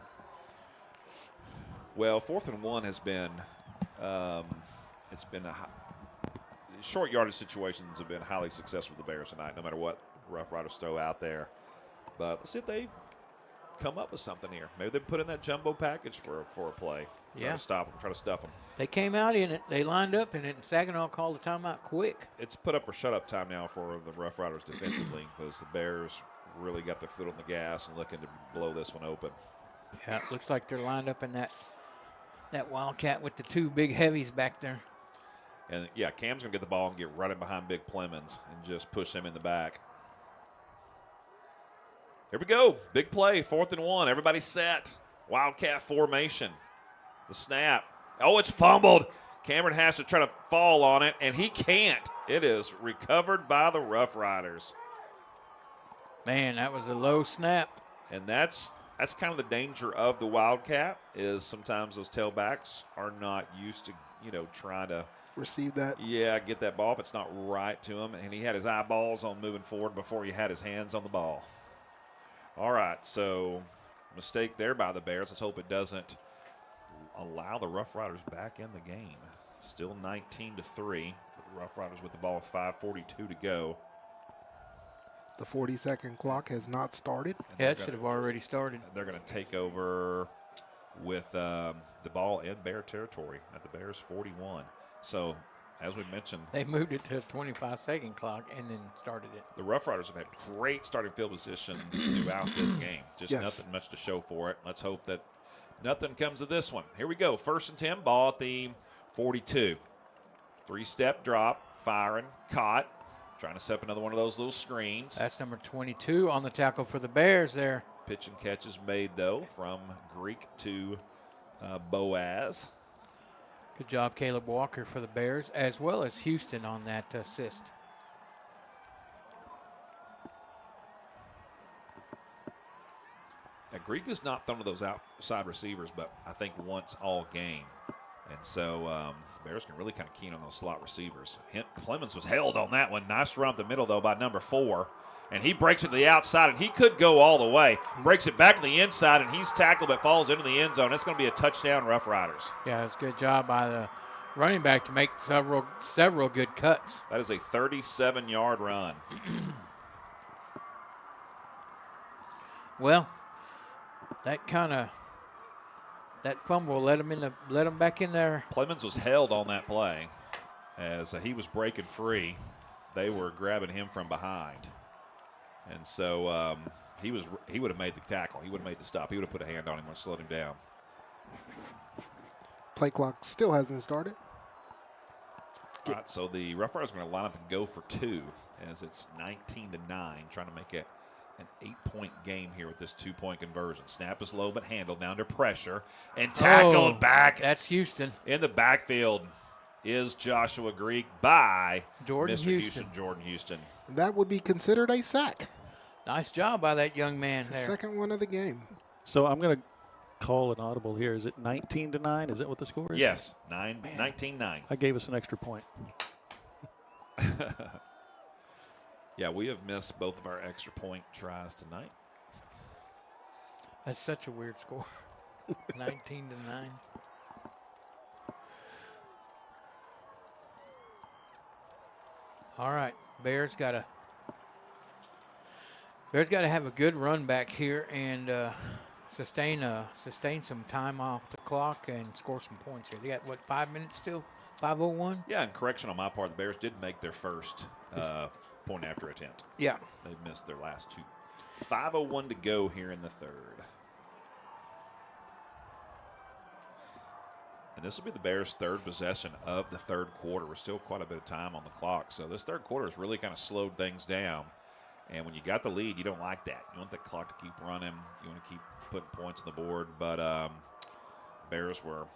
Well, 4th and 1 has been short yardage situations have been highly successful for the Bears tonight, no matter what Rough Riders throw out there. But let's see if they come up with something here. Maybe they put in that jumbo package for a play. Try to stop them, try to stuff them. They came out in it. They lined up in it, and Saginaw called the timeout quick. It's put up or shut up time now for the Rough Riders defensively because the Bears really got their foot on the gas and looking to blow this one open. Yeah, it looks like they're lined up in that Wildcat with the 2 big heavies back there. And, yeah, Cam's going to get the ball and get right in behind Big Plemons and just push him in the back. Here we go. Big play, 4th and 1. Everybody set. Wildcat formation. The snap. Oh, it's fumbled. Cameron has to try to fall on it, and he can't. It is recovered by the Rough Riders. Man, that was a low snap. And that's kind of the danger of the Wildcat is sometimes those tailbacks are not used to, trying to receive that. Yeah, get that ball if it's not right to him. And he had his eyeballs on moving forward before he had his hands on the ball. All right, so mistake there by the Bears. Let's hope it doesn't allow the Rough Riders back in the game. Still 19-3. The Rough Riders with the ball with 5:42 to go. The 40-second clock has not started. Yeah, it should have already started. They're going to take over with the ball in Bear territory at the Bears 41. So, as we mentioned, they moved it to a 25-second clock and then started it. The Rough Riders have had great starting field position throughout this game. Just nothing much to show for it. Let's hope that nothing comes of this one. Here we go. 1st and 10, ball at the 42. 3-step drop, firing, caught. Trying to set up another one of those little screens. That's number 22 on the tackle for the Bears there. Pitch and catch is made, though, from Greek to Boaz. Good job, Caleb Walker for the Bears, as well as Houston on that assist. Now, Greek has not thrown to those outside receivers, but I think once all game. And so Bears can really kind of keen on those slot receivers. Clemens was held on that one. Nice run up the middle, though, by number 4. And he breaks it to the outside, and he could go all the way. Breaks it back to the inside, and he's tackled but falls into the end zone. It's going to be a touchdown, Rough Riders. Yeah, it's a good job by the running back to make several good cuts. That is a 37-yard run. Well, that fumble let him back in there. Clemens was held on that play as he was breaking free. They were grabbing him from behind, and so he would have made the tackle. He would have made the stop. He would have put a hand on him and slowed him down. Play clock still hasn't started. All right, so the Rough Riders are going to line up and go for 2 as it's 19-9, trying to make it an 8-point game here with this 2-point conversion. Snap is low but handled, now under pressure, and tackled back. That's Houston. In the backfield is Joshua Greek by Jordan Mr. Houston. Jordan Houston. That would be considered a sack. Nice job by that young man The there. second one of the game. So I'm going to call an audible here. Is it 19-9? Is that what the score is? Yes, 19-9. I gave us an extra point. Yeah, we have missed both of our extra point tries tonight. That's such a weird score. 19-9. All right, Bears got to have a good run back here and sustain some time off the clock and score some points here. They got, 5 minutes still? 5:01? Yeah, and correction on my part, the Bears did make their first point after attempt. Yeah. They missed their last 2. 5:01 to go here in the third. And this will be the Bears' third possession of the third quarter. We're still quite a bit of time on the clock. So this third quarter has really kind of slowed things down. And when you got the lead, you don't like that. You want the clock to keep running. You want to keep putting points on the board. But Bears were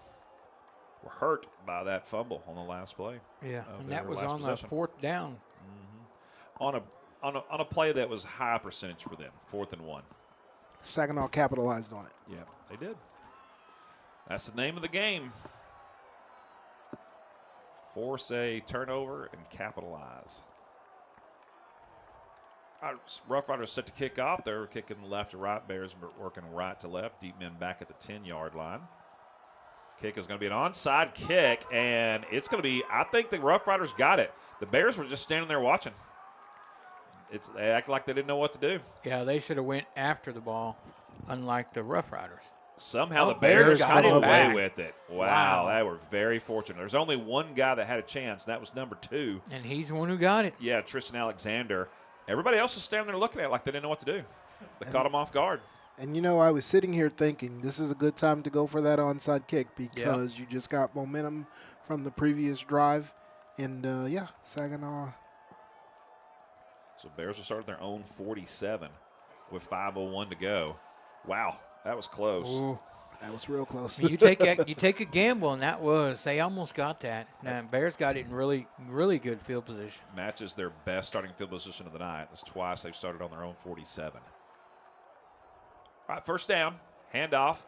hurt by that fumble on the last play. Yeah, and that was on the 4th down. On a play that was high percentage for them, 4th and 1. Saginaw capitalized on it. Yeah, they did. That's the name of the game. Force a turnover and capitalize. All right, Rough Riders set to kick off. They're kicking left to right. Bears working right to left. Deep men back at the 10-yard line. Kick is going to be an onside kick, and it's going to be, I think the Rough Riders got it. The Bears were just standing there watching. They act like they didn't know what to do. Yeah, they should have went after the ball, unlike the Rough Riders. Somehow the Bears got away with it. Wow. They were very fortunate. There's only one guy that had a chance, and that was number 2. And he's the one who got it. Yeah, Tristan Alexander. Everybody else was standing there looking at it like they didn't know what to do. They caught him off guard. And, I was sitting here thinking this is a good time to go for that onside kick because you just got momentum from the previous drive. And, Saginaw. So Bears will start at their own 47 with 5:01 to go. Wow, that was close. Ooh. That was real close. You take a gamble, and they almost got that. Now, Bears got it in really, really good field position. Matches their best starting field position of the night. That's twice they've started on their own 47. All right, first down, handoff,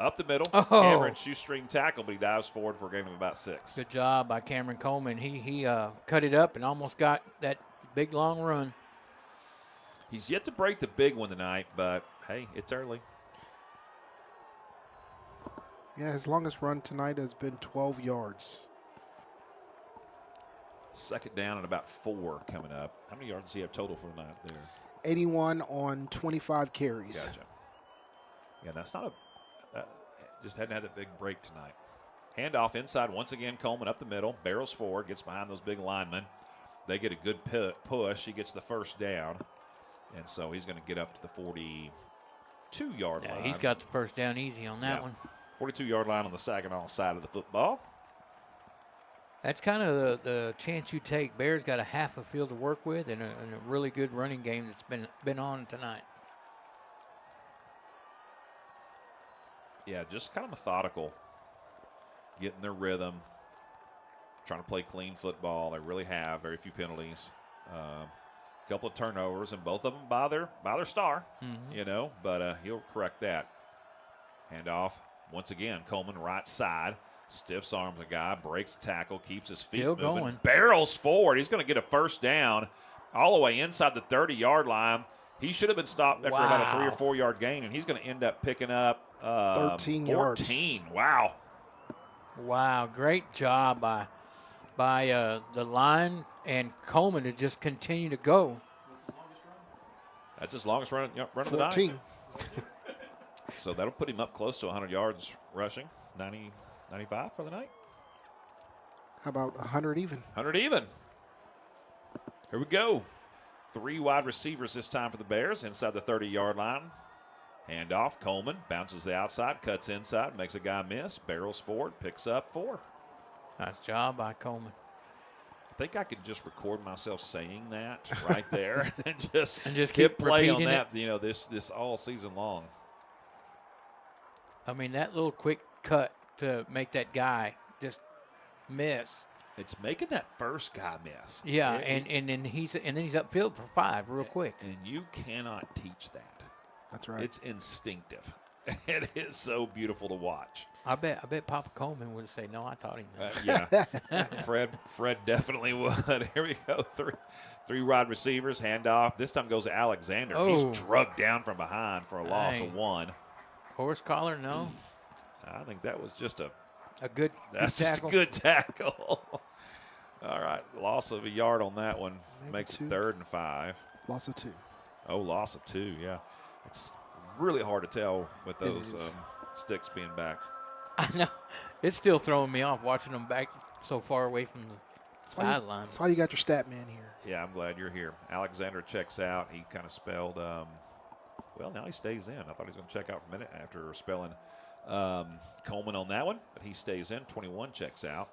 up the middle. Oh. Cameron shoestring tackle, but he dives forward for a gain of about 6. Good job by Cameron Coleman. He cut it up and almost got that big, long run. He's yet to break the big one tonight, but, hey, it's early. Yeah, his longest run tonight has been 12 yards. Second down and about 4 coming up. How many yards does he have total for the night there? 81 on 25 carries. Gotcha. Yeah, that's not just hadn't had that big break tonight. Handoff inside once again. Coleman up the middle, barrels forward, gets behind those big linemen. They get a good push. He gets the first down, and so he's going to get up to the 42-yard line. He's got the first down easy on that one. 42-yard line on the Saginaw side of the football. That's kind of the chance you take. Bears got a half a field to work with and a really good running game that's been on tonight. Yeah, just kind of methodical, getting their rhythm, trying to play clean football. They really have very few penalties. A couple of turnovers, and both of them by their star, but he'll correct that. Handoff once again. Coleman right side. Stiffs arms a guy, breaks a tackle, keeps his feet Still moving, going. barrels forward. He's going to get a first down all the way inside the 30-yard line. He should have been stopped after about a 3 or 4 yard gain, and he's going to end up picking up 13 yards. 14. Wow. Wow, great job by the line and Coleman to just continue to go. That's his longest run of the night. 14. So that'll put him up close to 100 yards rushing, 90, 95 for the night. How about 100 even? 100 even. Here we go. 3 wide receivers this time for the Bears inside the 30-yard line. Handoff, Coleman bounces the outside, cuts inside, makes a guy miss, barrels forward, picks up 4. Nice job by Coleman. I think I could just record myself saying that right there and just keep play on repeating that, this all season long. I mean, that little quick cut to make that guy just miss. It's making that first guy miss. Yeah, and then he's upfield for 5 real quick. And you cannot teach that. That's right. It's instinctive. It is so beautiful to watch. I bet Papa Coleman would say, "No, I taught him that." Yeah, Fred definitely would. Here we go. Three wide receivers, handoff. This time goes to Alexander. Oh. He's drugged down from behind for a loss of 1. Horse collar, no. I think that was just a good That's tackle. just a good tackle. All right, loss of a yard on that one. Makes it 3rd and 5. Loss of 2. Oh, loss of 2, yeah. It's really hard to tell with those sticks being back. I know. It's still throwing me off watching them back so far away from the sideline. That's why you got your stat man here. Yeah, I'm glad you're here. Alexander checks out. He kind of spelled, well, now he stays in. I thought he was going to check out for a minute after spelling Coleman on that one, but he stays in. 21 checks out.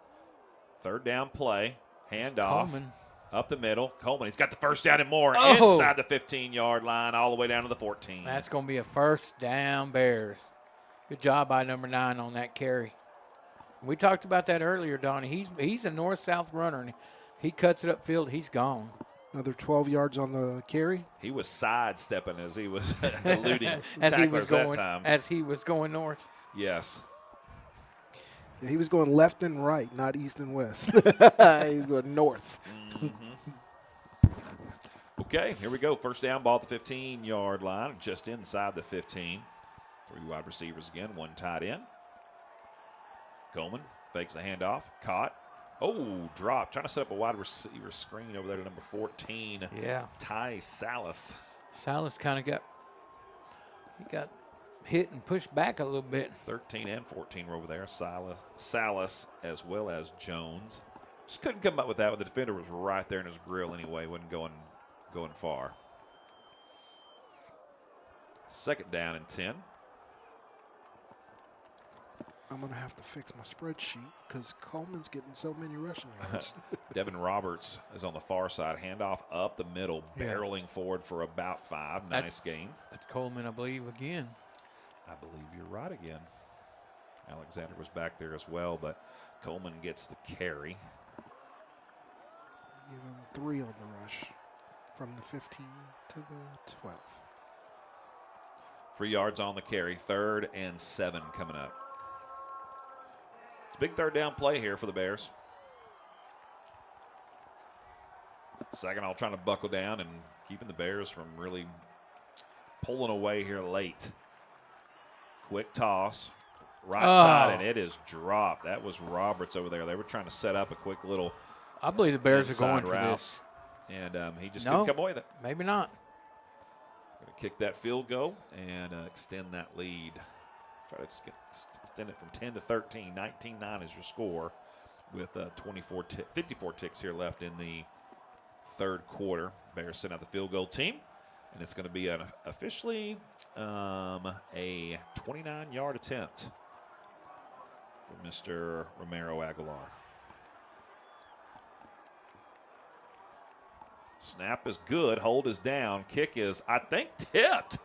3rd down play, handoff. Coleman. Up the middle. Coleman, he's got the first down and more inside the 15-yard line all the way down to the 14. That's going to be a 1st down Bears. Good job by number 9 on that carry. We talked about that earlier, Donnie. He's a north-south runner, and he cuts it upfield. He's gone. Another 12 yards on the carry. He was sidestepping as he was eluding as he was going north. Yes. Yeah, he was going left and right, not east and west. He's going north. Okay, here we go. 1st down ball at the 15-yard line, just inside the 15. 3 wide receivers again, 1 tight end. Coleman fakes the handoff, caught. Oh, drop. Trying to set up a wide receiver screen over there to number 14. Yeah. Ty Salas. Salas kind of got hit and pushed back a little bit. 13 and 14 were over there. Salas as well as Jones. Just couldn't come up with that. The defender was right there in his grill anyway. Wasn't going far. 2nd down and 10. I'm going to have to fix my spreadsheet because Coleman's getting so many rushing yards. Devin Roberts is on the far side. Handoff up the middle, barreling forward for about 5. Nice game. That's Coleman, I believe, again. I believe you're right again. Alexander was back there as well, but Coleman gets the carry. Give him 3 on the rush from the 15 to the 12. 3 yards on the carry. 3rd and 7 coming up. It's a big 3rd down play here for the Bears. Saginaw trying to buckle down and keeping the Bears from really pulling away here late. Quick toss, right side, and it is dropped. That was Roberts over there. They were trying to set up a quick little I believe the Bears are going route, for this. And he just couldn't come away with it. Maybe not. Going to kick that field goal and extend that lead. Try to extend it from 10 to 13. 19-9 is your score with 54 ticks here left in the 3rd quarter. Bears send out the field goal team. And it's going to be officially a 29-yard attempt for Mr. Romero Aguilar. Snap is good. Hold is down. Kick is, I think, tipped.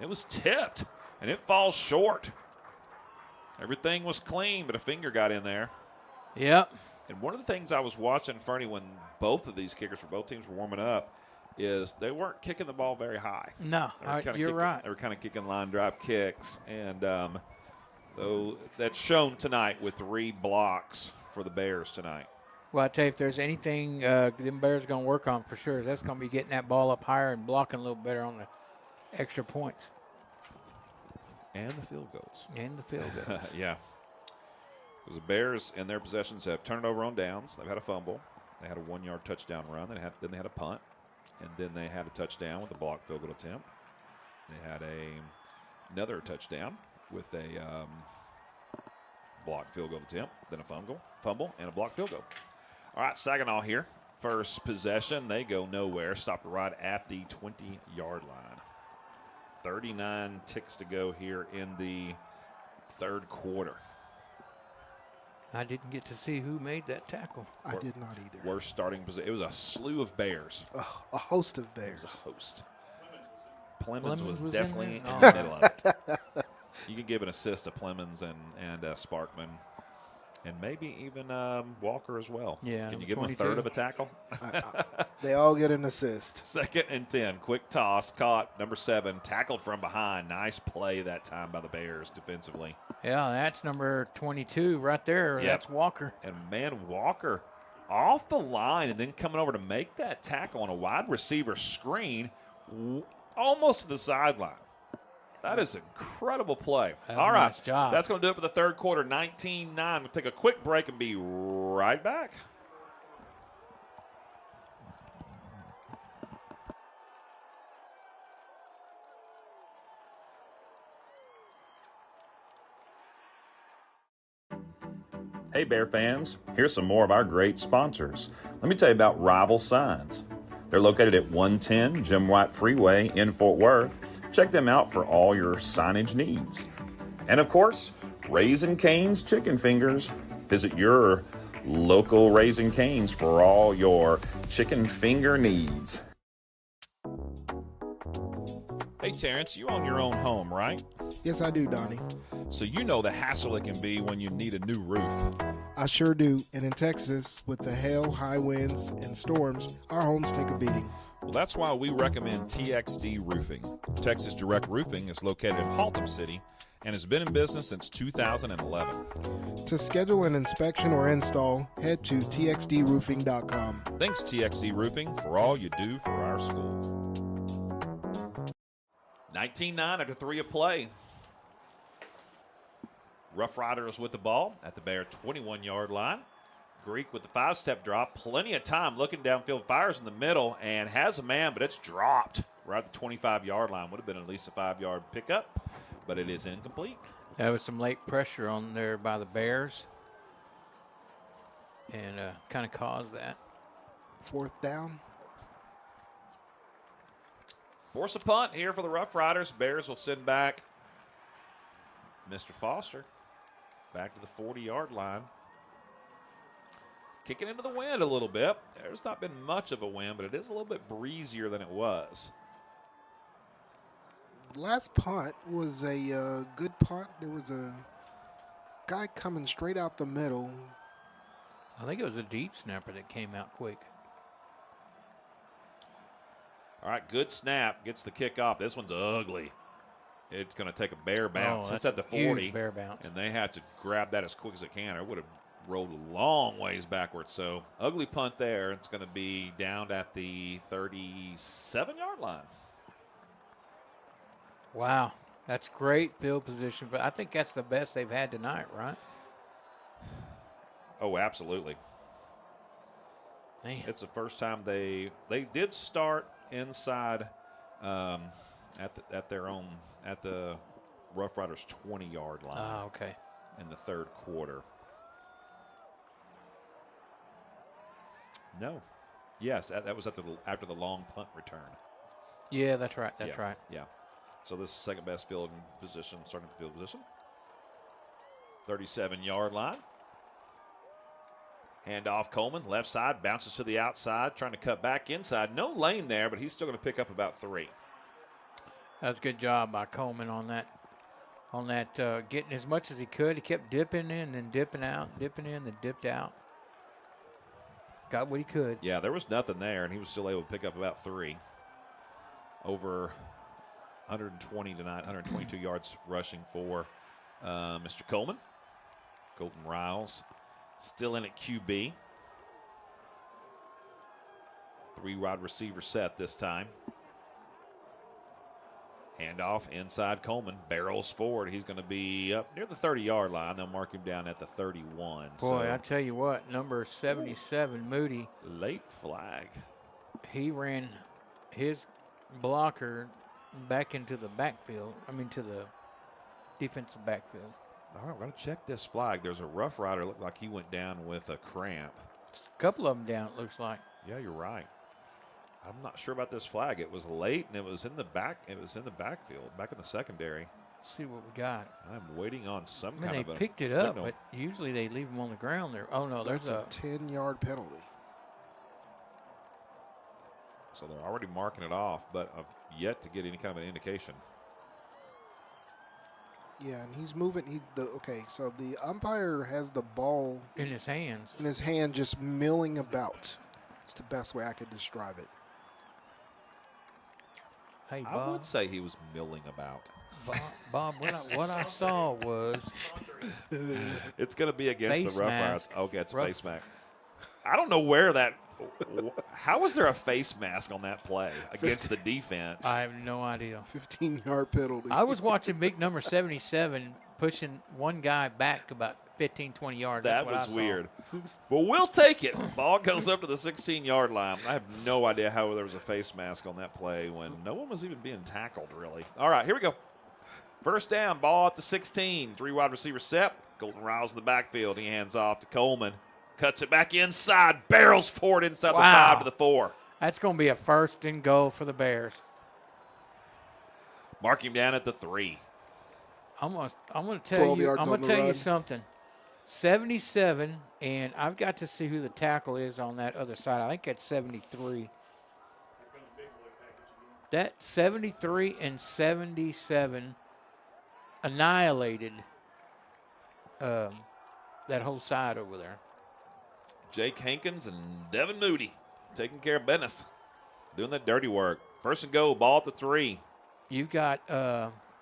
It was tipped, and it falls short. Everything was clean, but a finger got in there. Yep. And one of the things I was watching, Fernie, when both of these kickers for both teams were warming up, is they weren't kicking the ball very high. No, you're right. They were kind of kicking line drive kicks, and though that's shown tonight with 3 blocks for the Bears tonight. Well, I tell you, if there's anything them Bears are going to work on for sure, that's going to be getting that ball up higher and blocking a little better on the extra points. And the field goals. And the field goals. Yeah. Because the Bears in their possessions have turned it over on downs. They've had a fumble. They had a 1-yard touchdown run. Then they had a punt. And then they had a touchdown with a blocked field goal attempt. They had another touchdown with a blocked field goal attempt. Then a fumble, and a blocked field goal. All right, Saginaw here. First possession. They go nowhere. Stopped right at the 20-yard line. 39 ticks to go here in the third quarter. I didn't get to see who made that tackle. I did not either. Worst starting position. It was a slew of Bears. A host of Bears. It was a host. Plemons was was definitely in in there? the middle of it. You can give an assist to Plemons and Sparkman. And maybe even Walker as well. Yeah, Can you give him a 22. third of a tackle? They all get an assist. 2nd and 10. Quick toss. Caught. Number 7. Tackled from behind. Nice play that time by the Bears defensively. Yeah, that's number 22 right there. Yep. That's Walker. And, man, Walker off the line and then coming over to make that tackle on a wide receiver screen almost to the sideline. That is an incredible play. All right. Nice job. That's going to do it for the third quarter, 19-9. We'll take a quick break and be right back. Hey Bear fans, here's some more of our great sponsors. Let me tell you about Rival Signs. They're located at 110 Jim White Freeway in Fort Worth. Check them out for all your signage needs. And of course, Raising Cane's Chicken Fingers. Visit your local Raising Cane's for all your chicken finger needs. Hey, Terrence, you own your own home, right? Yes, I do, Donnie. So you know the hassle it can be when you need a new roof. I sure do. And in Texas, with the hail, high winds, and storms, our homes take a beating. Well, that's why we recommend TXD Roofing. Texas Direct Roofing is located in Haltom City and has been in business since 2011. To schedule an inspection or install, head to txdroofing.com. Thanks, TXD Roofing, for all you do for our school. 19-9 after 3 of play. Rough Riders with the ball at the Bear 21-yard line. Greek with the 5-step drop. Plenty of time looking downfield. Fires in the middle and has a man, but it's dropped right at the 25-yard line. Would have been at least a 5-yard pickup, but it is incomplete. There was some late pressure on there by the Bears and kind of caused that. 4th down. Force a punt here for the Rough Riders. Bears will send back Mr. Foster back to the 40-yard line. Kicking into the wind a little bit. There's not been much of a wind, but it is a little bit breezier than it was. Last punt was a good punt. There was a guy coming straight out the middle. I think it was a deep snapper that came out quick. All right, good snap. Gets the kick off. This one's ugly. It's going to take a bear bounce. It's at the 40. Huge bear bounce. And they have to grab that as quick as it can, or it would have rolled a long ways backwards. So, ugly punt there. It's going to be down at the 37-yard line. Wow, that's great field position, but I think that's the best they've had tonight, right? Oh, absolutely. Man. It's the first time they did start inside at the Rough Riders 20-yard line. Ah, okay. In the third quarter. No. Yes, that was after the long punt return. Yeah, that's right. That's right. Yeah. So this is second best field position, starting field position. 37-yard line. Hand off Coleman, left side, bounces to the outside, trying to cut back inside. No lane there, but he's still going to pick up about 3. That was a good job by Coleman on that. Getting as much as he could. He kept dipping in, then dipping out, dipping in, then dipped out. Got what he could. Yeah, there was nothing there, and he was still able to pick up about 3. Over 120 tonight, 122 yards rushing for Mr. Coleman. Colton Riles still in at QB. 3 wide receiver set this time. Handoff inside Coleman. Barrels forward. He's going to be up near the 30-yard line. They'll mark him down at the 31. Boy, I tell you what, number 77, Moody. Late flag. He ran his blocker back into the backfield. To the defensive backfield. All right, we're going to check this flag. There's a Rough Rider. Looked like he went down with a cramp. A couple of them down, it looks like. Yeah, you're right. I'm not sure about this flag. It was late, and it was in the back. It was in the backfield, back in the secondary. Let's see what we got. I'm waiting on some I mean, kind of they a picked it signal. up, but usually they leave them on the ground there. Oh, no, That's a 10-yard penalty. So they're already marking it off, but I've yet to get any kind of an indication. Yeah, and he's moving. Okay, so the umpire has the ball in his hands. In his hand, just milling about. It's the best way I could describe it. Hey, Bob. I would say he was milling about. Bob, what I saw was it's going to be against the Rough Riders. Okay, it's face mask. I don't know where that. How was there a face mask on that play against the defense? I have no idea. 15-yard penalty. I was watching big number 77 pushing one guy back about 15, 20 yards. That That's was what I saw. weird. Well, we'll take it. Ball goes up to the 16-yard line. I have no idea how there was a face mask on that play when no one was even being tackled, really. All right, here we go. First down, ball at the 16. 3 wide receiver set. Golden Riles in the backfield. He hands off to Coleman. Cuts it back inside. Barrels forward inside the 5 to the 4. That's going to be a 1st and goal for the Bears. Mark him down at the 3. I'm going to tell you something. 77, and I've got to see who the tackle is on that other side. I think that's 73. That 73 and 77 annihilated that whole side over there. Jake Hankins and Devin Moody taking care of business, doing that dirty work. 1st and goal, ball at the 3. You've got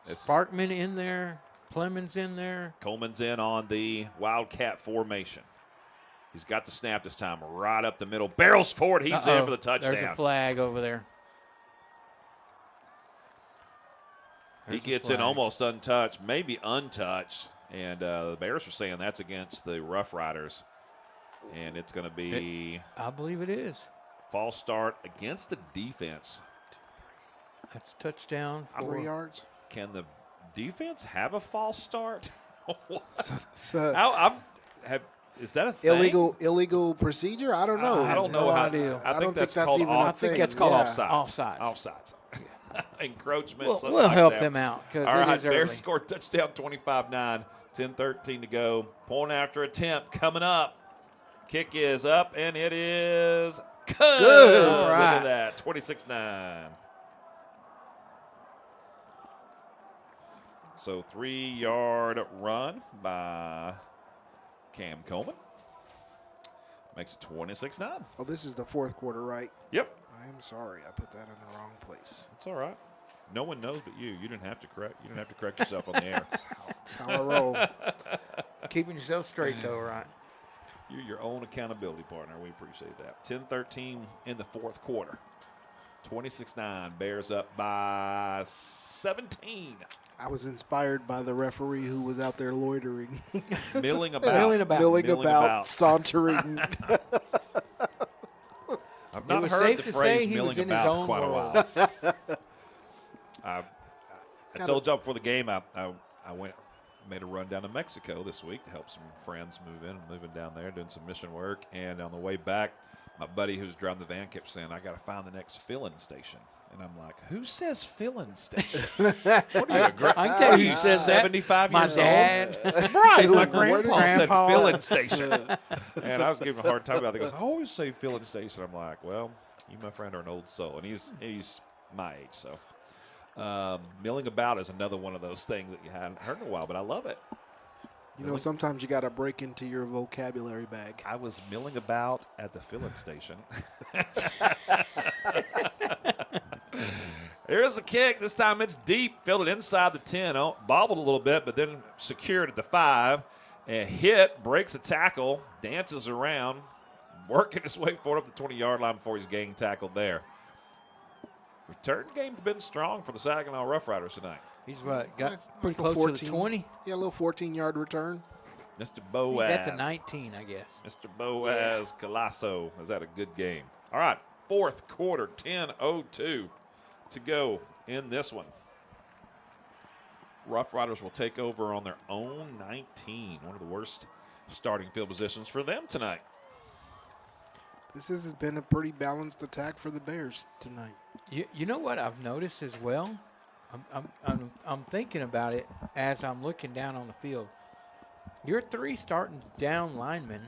Sparkman in there, Clemens in there. Coleman's in on the Wildcat formation. He's got the snap this time, right up the middle. Barrels forward, he's in for the touchdown. There's a flag over there. He gets in almost untouched, maybe untouched, and the Bears are saying that's against the Rough Riders. And it's going to be I believe it is. False start against the defense. That's touchdown. 3 yards. Can the defense have a false start? Is that a thing? Illegal procedure? I don't know. I don't know. I think that's even a thing. I think that's called offsides. Offsides. Encroachments. We'll help them out. All right, Bears scored touchdown, 25-9, 10-13 to go. Point after attempt coming up. Kick is up, and it is good. All right. Look at that, 26-9. So 3-yard run by Cam Coleman. Makes it 26-9. Oh, this is the 4th quarter, right? Yep. I am sorry. I put that in the wrong place. It's all right. No one knows but you. You didn't have to correct. You didn't have to correct yourself on the air. That's how I roll. Keeping yourself straight, though, right? You're your own accountability partner. We appreciate that. 10-13 in the 4th quarter. 26-9. Bears up by 17. I was inspired by the referee who was out there loitering. Milling about. Sauntering. I've not heard the phrase milling about in quite a while. I told y'all before the game I made a run down to Mexico this week to help some friends moving down there, doing some mission work. And on the way back, my buddy who's driving the van kept saying, I got to find the next filling station. And I'm like, who says filling station? What are you, I can tell you who says 75 that. years My dad. old? Right, my grandpa said filling station. And I was giving him a hard time about it. He goes, I always say filling station. I'm like, well, you, my friend, are an old soul. And he's my age, so. Milling about is another one of those things that you hadn't heard in a while, but I love it. You know, sometimes you got to break into your vocabulary bag. I was milling about at the filling station. Here's the kick. This time it's deep. Filled it inside the 10. Oh, bobbled a little bit, but then secured at the 5. And hit, breaks a tackle, dances around, working his way forward up the 20-yard line before he's getting tackled there. return game's been strong for the Saginaw Rough Riders tonight. He's what, got Nice pretty little close to the 20? Yeah, a little 14-yard return. Mr. Boaz. He's at the 19, I guess. Mr. Boaz Colasso has had a good game. All right, fourth quarter, 10:02 to go in this one. Rough Riders will take over on their own 19. One of the worst starting field positions for them tonight. This has been a pretty balanced attack for the Bears tonight. You know what I've noticed as well? I'm thinking about it as I'm looking down on the field. Your three starting down linemen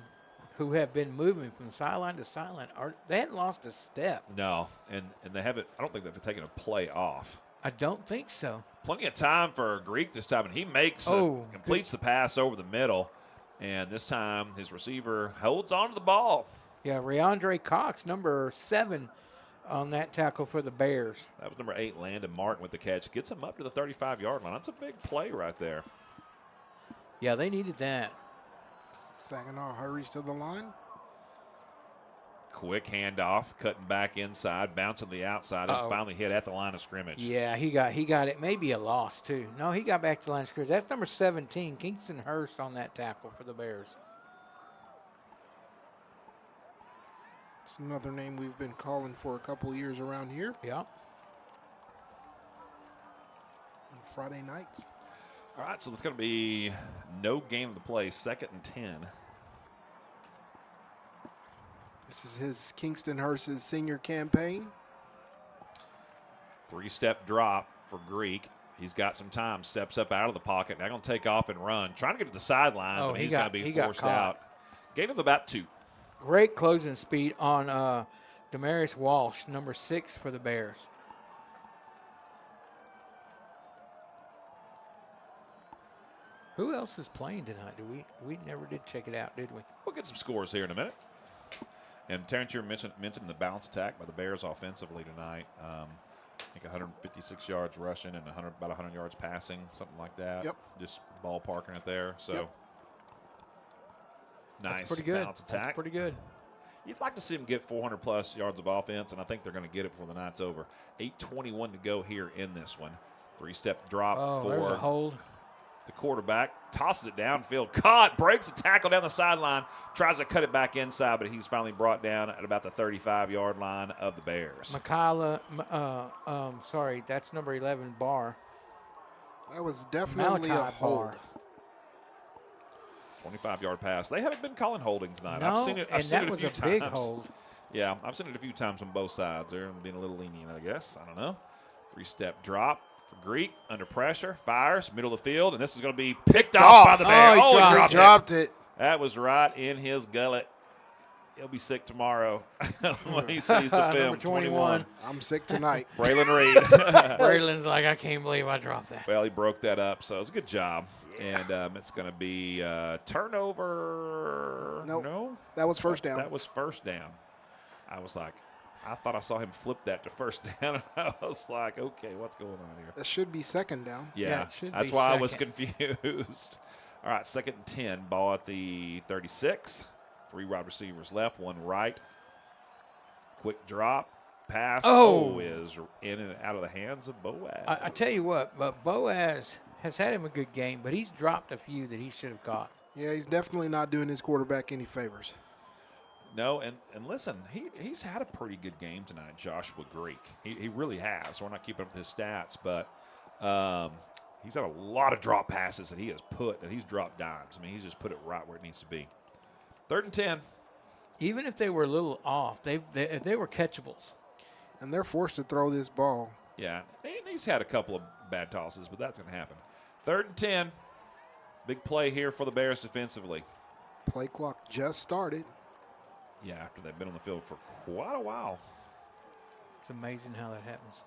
who have been moving from sideline to sideline, they hadn't lost a step. No, and they haven't. I don't think they've taken a play off. I don't think so. Plenty of time for Greek this time, and he completes the pass over the middle. And this time his receiver holds on to the ball. Yeah, Rayondre Cox, number 7 on that tackle for the Bears. That was number 8, Landon Martin with the catch. Gets him up to the 35-yard line. That's a big play right there. Yeah, they needed that. Saginaw hurries to the line. Quick handoff, cutting back inside, bouncing the outside, and finally hit at the line of scrimmage. Yeah, he got it. Maybe a loss, too. No, he got back to the line of scrimmage. That's number 17, Kingston Hurst on that tackle for the Bears. It's another name we've been calling for a couple years around here. Yeah. On Friday nights. All right, so it's going to be no game to play, 2nd and 10. This is his Kingston Hurst's senior campaign. 3-step drop for Greek. He's got some time, steps up out of the pocket. Now going to take off and run. Trying to get to the sidelines, and he's going to be forced out. Gave him about 2. Great closing speed on Demarius Walsh, number 6 for the Bears. Who else is playing tonight? We never did check it out, did we? We'll get some scores here in a minute. And Terrence, you mentioned the balanced attack by the Bears offensively tonight. I think 156 yards rushing and about 100 yards passing, something like that. Yep. Just ballparking it there. So nice. That's pretty good. Balanced attack. That's pretty good. You'd like to see them get 400-plus yards of offense, and I think they're going to get it before the night's over. 8:21 to go here in this one. 3-step drop for there's a hold. The quarterback. Tosses it downfield. Caught. Breaks a tackle down the sideline. Tries to cut it back inside, but he's finally brought down at about the 35-yard line of the Bears. That's number 11, Barr. That was definitely a hold. 25-yard pass. They haven't been calling holding tonight. No, I've seen it a few times. Big hold. Yeah, I've seen it a few times on both sides. They're being a little lenient, I guess. I don't know. 3-step drop for Greek. Under pressure. Fires. Middle of the field. And this is going to be picked off by the Bears. He dropped it. That was right in his gullet. He'll be sick tomorrow when he sees the film. Number 21. I'm sick tonight. Braylon Reed. Braylon's like, I can't believe I dropped that. Well, he broke that up, so it was a good job. Yeah. And it's going to be turnover. Nope. No? That was first down. That was first down. I was like, I thought I saw him flip that to first down, and I was like, okay, what's going on here? That should be second down. Yeah, it should that's be why second. I was confused. All right, 2nd and 10, ball at the 36. 3 wide receivers left, 1 right. Quick drop, pass. Is in and out of the hands of Boaz. I tell you what, but Boaz has had him a good game, but he's dropped a few that he should have caught. Yeah, he's definitely not doing his quarterback any favors. No, and listen, he's had a pretty good game tonight, Joshua Greek. He really has. We're not keeping up with his stats, but he's had a lot of drop passes that he has put, and he's dropped dimes. I mean, he's just put it right where it needs to be. 3rd and 10. Even if they were a little off, they were catchables. And they're forced to throw this ball. Yeah, and he's had a couple of bad tosses, but that's going to happen. 3rd and 10. Big play here for the Bears defensively. Play clock just started. Yeah, after they've been on the field for quite a while. It's amazing how that happens.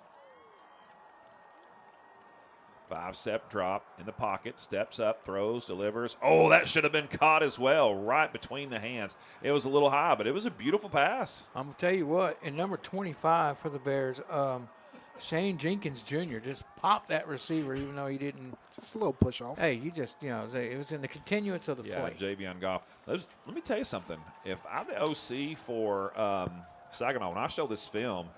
5-step drop in the pocket, steps up, throws, delivers. Oh, that should have been caught as well, right between the hands. It was a little high, but it was a beautiful pass. I'm going to tell you what, in number 25 for the Bears, Shane Jenkins Jr. just popped that receiver even though he didn't. Just a little push off. Hey, it was in the continuance of the play. Yeah, Javion Goff. Let me tell you something. If I'm the OC for Saginaw, when I show this film,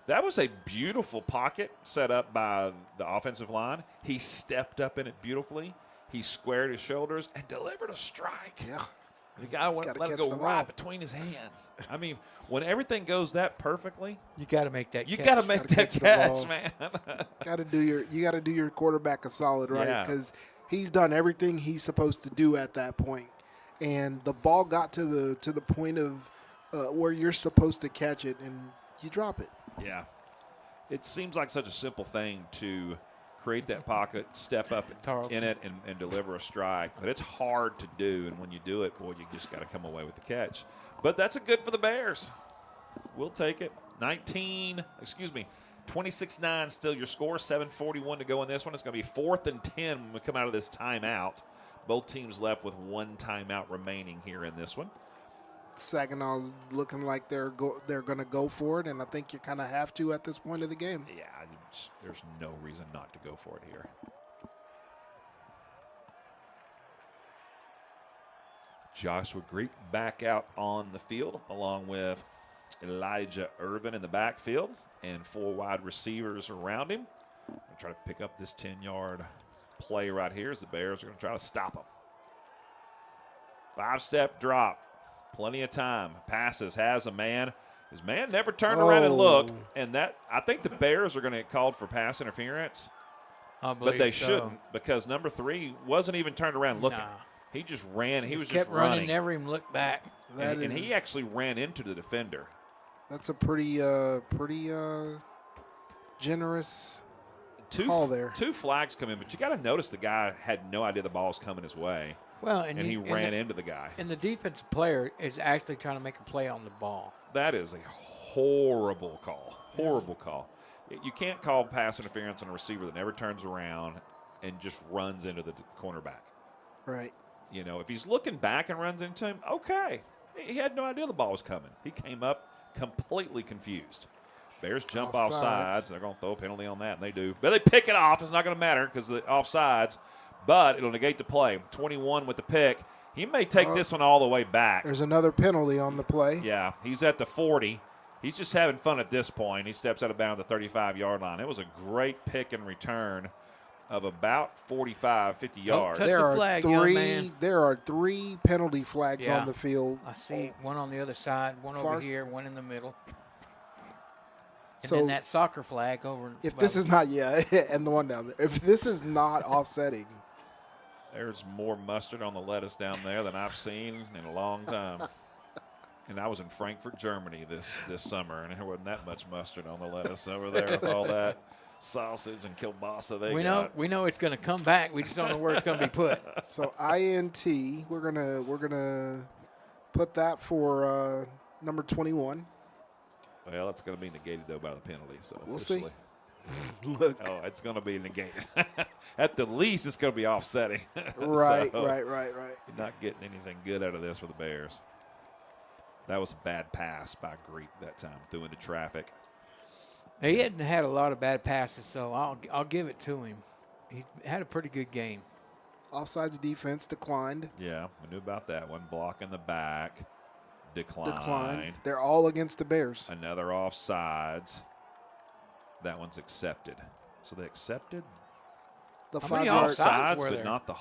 That was a beautiful pocket set up by the offensive line. He stepped up in it beautifully. He squared his shoulders and delivered a strike. Yeah. The guy let it go right between his hands. I mean, when everything goes that perfectly, you got to make that. You got to make that catch, man. You got to do your quarterback a solid, right? Because he's done everything he's supposed to do at that point, and the ball got to the point of where you're supposed to catch it, and you drop it. Yeah, it seems like such a simple thing to create that pocket, step up in it, and deliver a strike. But it's hard to do, and when you do it, boy, you just got to come away with the catch. But that's a good for the Bears. We'll take it. 26-9 still your score. 7:41 to go in this one. It's going to be 4th and 10 when we come out of this timeout. Both teams left with one timeout remaining here in this one. Saginaw's looking like they're going to go for it, and I think you kind of have to at this point of the game. Yeah, there's no reason not to go for it here. Joshua Greek back out on the field along with Elijah Irvin in the backfield and 4 wide receivers around him. Going to try to pick up this 10-yard play right here as the Bears are going to try to stop him. 5-step drop. Plenty of time. Passes, has a man. His man never turned around and looked. And that, I think the Bears are going to get called for pass interference. But they shouldn't, because number 3 wasn't even turned around looking. Nah. He just ran. He was kept just running. Never even looked back. And he actually ran into the defender. That's a pretty generous call there. 2 flags come in, but you got to notice the guy had no idea the ball was coming his way. Well, and he ran into the guy. And the defensive player is actually trying to make a play on the ball. That is a horrible call. Horrible call. You can't call pass interference on a receiver that never turns around and just runs into the cornerback. Right. You know, if he's looking back and runs into him, okay. He had no idea the ball was coming. He came up completely confused. Bears jump off sides. They're going to throw a penalty on that, and they do. But they pick it off. It's not going to matter because the offsides. But it'll negate the play. 21 with the pick. He may take this one all the way back. There's another penalty on the play. Yeah, he's at the 40. He's just having fun at this point. He steps out of bounds at the 35-yard line. It was a great pick and return of about 45, 50 yards. There are 3 penalty flags on the field. I see one on the other side, one over here, one in the middle. And So then that soccer flag over. If this is not, and the one down there. If this is not offsetting. There's more mustard on the lettuce down there than I've seen in a long time. And I was in Frankfurt, Germany this summer, and there wasn't that much mustard on the lettuce over there with all that sausage and kielbasa they got. We know it's going to come back. We just don't know where it's going to be put. So INT, we're gonna put that for number 21. Well, it's going to be negated though by the penalty. So we'll see. Look. Oh, it's going to be negated. At the least, it's going to be offsetting. Right. You're not getting anything good out of this for the Bears. That was a bad pass by Greek that time, threw into traffic. He hadn't had a lot of bad passes, so I'll give it to him. He had a pretty good game. Offsides defense declined. Yeah, we knew about that one. Block in the back, declined. They're all against the Bears. Another offsides. That one's accepted. So they accepted the 5-yard offsides, but not the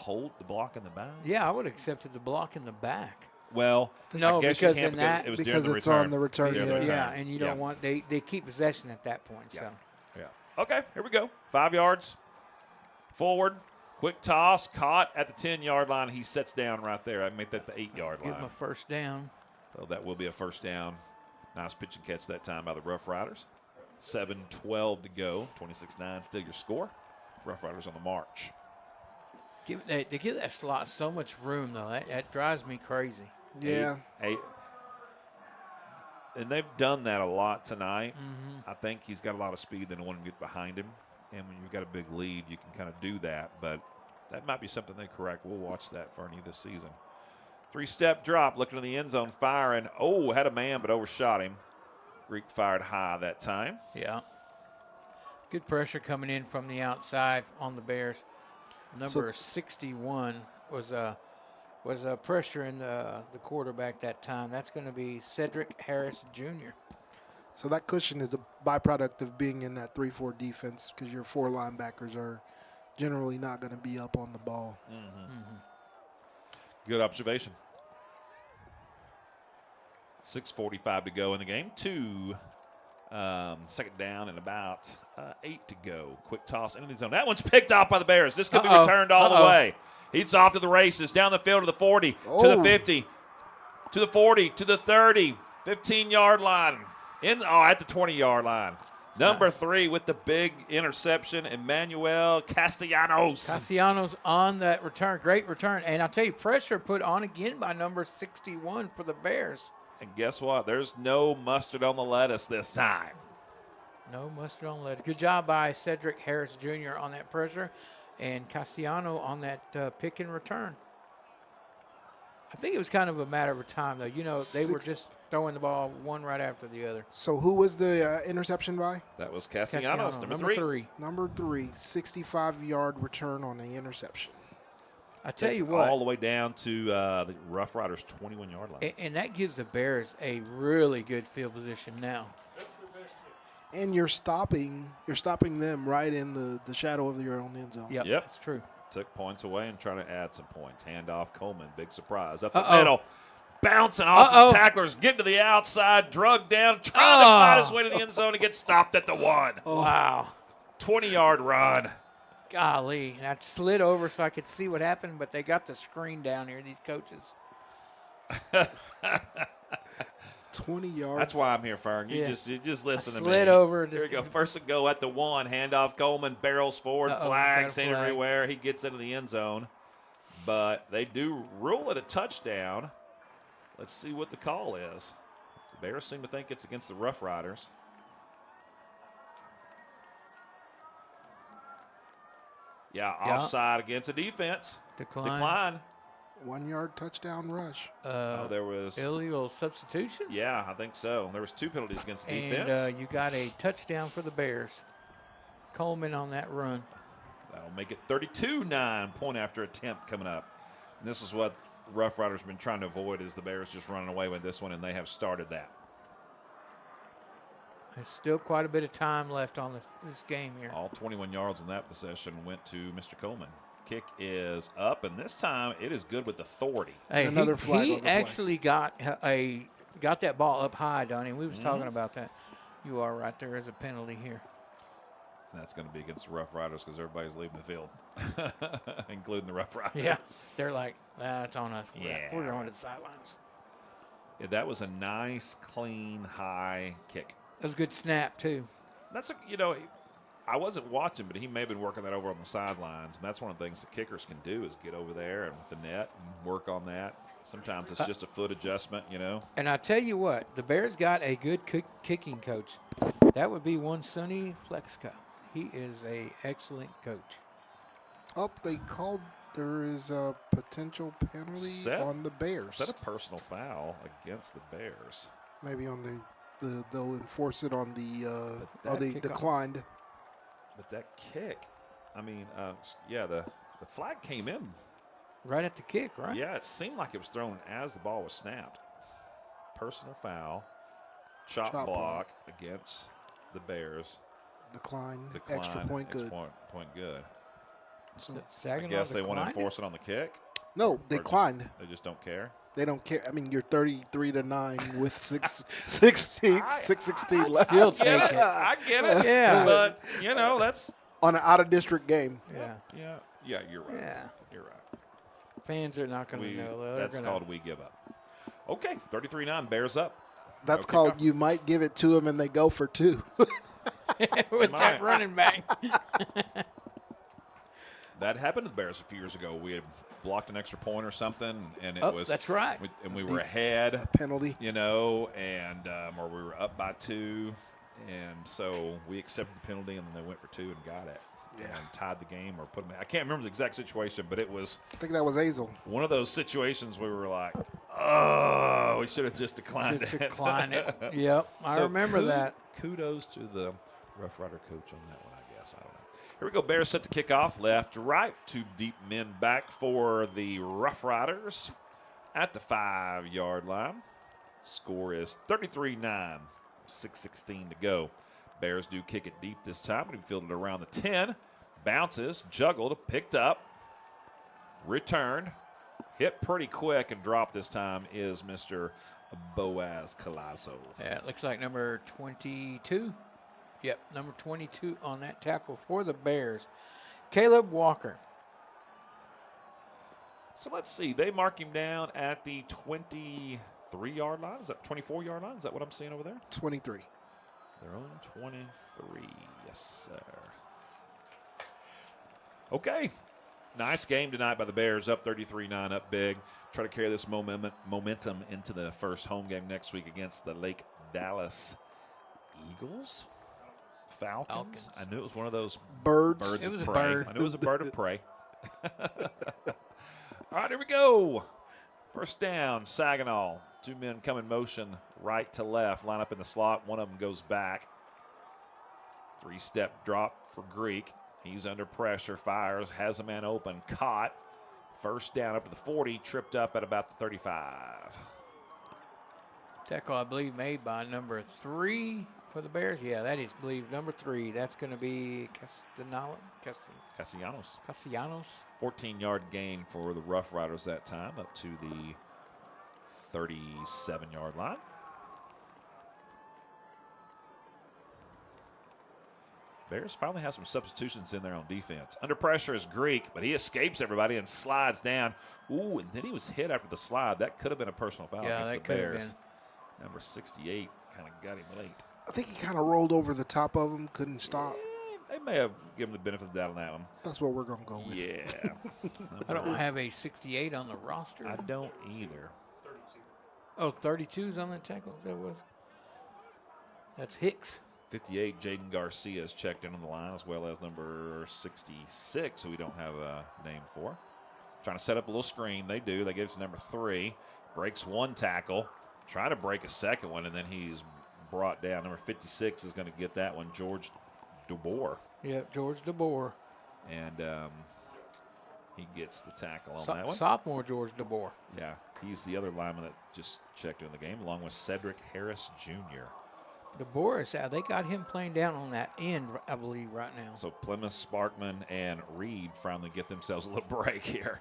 block in the back. Yeah, I would have accepted the block in the back. Well, no, I guess because you can't in that it was because during it's the return. on the return. Yeah, and you don't want they keep possession at that point. Yeah. So yeah. Okay, here we go. 5 yards forward, quick toss, caught at the 10-yard line. He sets down right there. I make that the 8-yard line. Give him a first down. So that will be a first down. Nice pitch and catch that time by the Rough Riders. 7:12 to go. 26-9 still your score. Rough Riders on the march. They give that slot so much room, though. That drives me crazy. Yeah. And they've done that a lot tonight. I think he's got a lot of speed. They don't want him to get behind him. And when you've got a big lead, you can kind of do that. But that might be something they correct. We'll watch that, Fernie, this season. 3-step drop, looking in the end zone, firing. Oh, had a man, but overshot him. Greek fired high that time. Yeah. Good pressure coming in from the outside on the Bears. Number 61 was pressuring the quarterback that time. That's going to be Cedric Harris Jr. So that cushion is a byproduct of being in that 3-4 defense because your 4 linebackers are generally not going to be up on the ball. Good observation. 6:45 to go in the game. 2 second down and about 8 to go. Quick toss into the zone. That one's picked off by the Bears. This could be returned all the way. He's off to the races, down the field to the 40, to the 50, to the 40, to the 30, 15-yard line. At the 20-yard line. Number 3 with the big interception, Emmanuel Castellanos. Castellanos on that return. Great return. And I'll tell you, pressure put on again by number 61 for the Bears. And guess what? There's no mustard on the lettuce this time. No mustard on lettuce. Good job by Cedric Harris Jr. on that pressure. And Castellano on that pick and return. I think it was kind of a matter of time, though. You know, they were just throwing the ball one right after the other. So who was the interception by? That was Castellanos, number 3. Number 3, 65-yard return on the interception. I tell you what. All the way down to the Rough Riders' 21-yard line. And that gives the Bears a really good field position now. And you're stopping them right in the shadow of your own end zone. Yep. That's true. Took points away and trying to add some points. Handoff, Coleman, big surprise. Up the middle, bouncing off the tacklers, getting to the outside, drug down, trying to find his way to the end zone and get stopped at the 1. Wow. 20-yard run. Golly. And I slid over so I could see what happened, but they got the screen down here, these coaches. 20 yards. That's why I'm here, Fern. You just listen to me. Slid over. Here we go. First and go at the 1. Handoff, Coleman barrels forward. Flags everywhere. He gets into the end zone. But they do rule it a touchdown. Let's see what the call is. The Bears seem to think it's against the Rough Riders. Yeah, offside against the defense. Decline. 1-yard touchdown rush. There was illegal substitution? Yeah, I think so. There was 2 penalties against the defense. And you got a touchdown for the Bears. Coleman on that run. That'll make it 32-9 point after attempt coming up. And this is what Rough Riders have been trying to avoid is the Bears just running away with this one, and they have started that. There's still quite a bit of time left on this game here. All 21 yards in that possession went to Mr. Coleman. Kick is up, and this time it is good with authority. Hey, another flag. He actually got that ball up high, Donnie. We was talking about that. You are right. There is a penalty here. That's going to be against the Rough Riders because everybody's leaving the field, including the Rough Riders. Yeah, they're like, it's on us. Yeah. We're going to the sidelines. Yeah, that was a nice, clean, high kick. That was a good snap too. That's I wasn't watching, but he may have been working that over on the sidelines, and that's one of the things the kickers can do is get over there and with the net and work on that. Sometimes it's just a foot adjustment, And I tell you what, the Bears got a good kicking coach. That would be one Sonny Flexco. He is a excellent coach. They called. There is a potential penalty on the Bears. Set a personal foul against the Bears. Maybe on they'll enforce it on the they declined. But that kick, the flag came in. Right at the kick, right? Yeah, it seemed like it was thrown as the ball was snapped. Personal foul, chop block against the Bears. Decline. Extra point good. Point good. So I guess they want to enforce it on the kick? No, declined. They just don't care? They don't care. You're 33-9 with 6:16 left. Still take it. I get it. Yeah. But, that's on an out-of-district game. Yeah, you're right. Yeah. You're right. Fans are not going to know. That's called we give up. Okay, 33-9, Bears up. That's called you might give it to them and they go for 2. With that running back. That happened to the Bears a few years ago. We had blocked an extra point or something, and it was that's right. And we were ahead, a penalty, and or we were up by 2, and so we accepted the penalty, and then they went for 2 and got it, and tied the game or put them. I can't remember the exact situation, but it was. I think that was Azel. One of those situations where we were like, "Oh, we should have just declined it." Decline it. Yep, I remember that. Kudos to the Rough Rider coach on that one, I guess. I don't know. Here we go. Bears set to kick off. Left to right. 2 deep men back for the Rough Riders at the 5-yard line. Score is 33-9. 6:16 to go. Bears do kick it deep this time, but he fielded around the 10. Bounces, juggled, picked up, returned, hit pretty quick, and dropped this time is Mr. Boaz Colazo. Yeah, it looks like number 22. Yep, number 22 on that tackle for the Bears. Caleb Walker. So let's see. They mark him down at the 23-yard line. Is that 24-yard line? Is that what I'm seeing over there? 23. Their own 23. Yes, sir. Okay. Nice game tonight by the Bears. Up 33-9, up big. Try to carry this momentum into the first home game next week against the Lake Dallas Eagles. Falcons. I knew it was one of those birds. It was of a prey. bird. I knew it was a bird of prey. All right, here we go. First down, Saginaw. Two men come in motion right to left, line up in the slot. One of them goes back. Three-step drop for Greek. He's under pressure, fires, has a man open, caught. First down up to the 40, tripped up at about the 35. Tackle, I believe, made by number 3 for the Bears. Yeah, that is, I believe, number 3. That's going to be Castellanos. 14-yard gain for the Rough Riders that time, up to the 37-yard line. Bears finally have some substitutions in there on defense. Under pressure is Greek, but he escapes everybody and slides down. Ooh, and then he was hit after the slide. That could have been a personal foul against the Bears. Number 68 kind of got him late. I think he kind of rolled over the top of him, couldn't stop. They may have given the benefit of the doubt on that one. That's what we're going to go with. Yeah. I don't have a 68 on the roster. I don't either. 32. Oh, 32 is on that tackle? That was. That's Hicks. 58, Jaden Garcia is checked in on the line, as well as number 66, who we don't have a name for. Trying to set up a little screen. They do. They get it to number 3. Breaks one tackle. Trying to break a second one, and then he's brought down. Number 56 is going to get that one, George DeBoer. Yep, George DeBoer. And he gets the tackle on that one. Sophomore George DeBoer. Yeah, he's the other lineman that just checked in the game, along with Cedric Harris Jr. DeBoer, they got him playing down on that end, I believe, right now. So Plymouth, Sparkman, and Reed finally get themselves a little break here.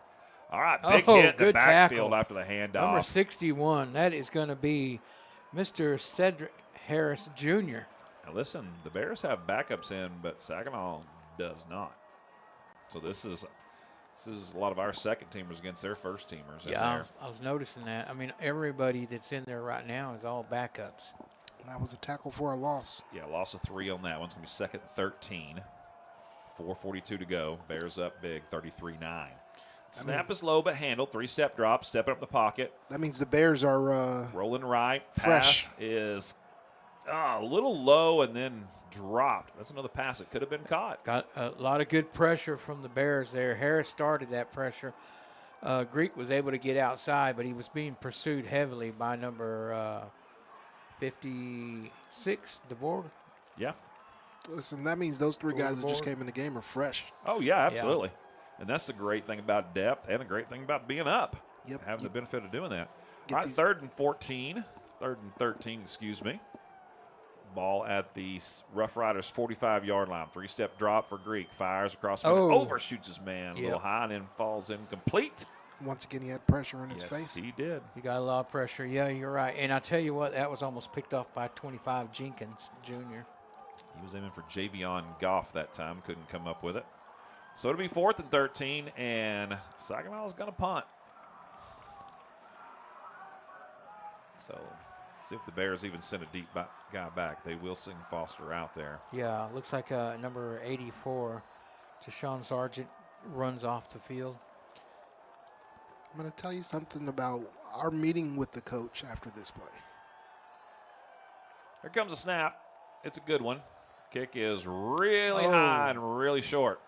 All right, big hit in the backfield after the handoff. Number 61, that is going to be Mr. Cedric Harris Jr. Now listen, the Bears have backups in, but Saginaw does not. So this is a lot of our second teamers against their first teamers. Yeah, I was noticing that. I mean, everybody that's in there right now is all backups. That was a tackle for a loss. Yeah, loss of 3 on that. One's going to be second and 13. 4:42 to go. Bears up big, 33-9. Snap is low but handled. 3-step drop, stepping up the pocket. That means the Bears are rolling right. Fresh. Pass is a little low and then dropped. That's another pass that could have been caught. Got a lot of good pressure from the Bears there. Harris started that pressure. Greek was able to get outside, but he was being pursued heavily by number 56, DeBoer. Yeah. Listen, that means those 3 guys that just came in the game are fresh. Oh, yeah, absolutely. Yeah. And that's the great thing about depth and the great thing about being up. Yep. Having the benefit of doing that. All right, third and 13, excuse me. Ball at the Rough Riders 45-yard line. 3-step drop for Greek. Fires across the middle. Overshoots his man a little high and then falls incomplete. Once again, he had pressure in his face. Yes, he did. He got a lot of pressure. Yeah, you're right. And I tell you what, that was almost picked off by 25 Jenkins Jr. He was aiming for Javion Goff that time. Couldn't come up with it. So it'll be 4th and 13, and Saginaw is going to punt. So see if the Bears even send a deep guy back. They will send Foster out there. Yeah, looks like number 84, Deshaun Sargent, runs off the field. I'm going to tell you something about our meeting with the coach after this play. Here comes a snap. It's a good one. Kick is really high and really short.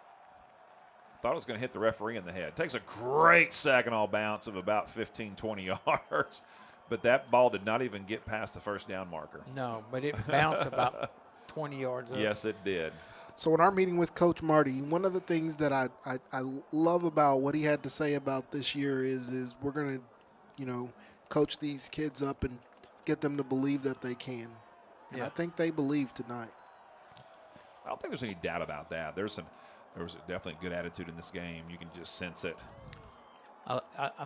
Thought it was going to hit the referee in the head. Takes a great Saginaw bounce of about 15, 20 yards. But that ball did not even get past the first down marker. No, but it bounced about 20 yards up. Yes, it did. So in our meeting with Coach Marty, one of the things that I love about what he had to say about this year is we're going to, coach these kids up and get them to believe that they can. And I think they believe tonight. I don't think there's any doubt about that. There was definitely a good attitude in this game. You can just sense it.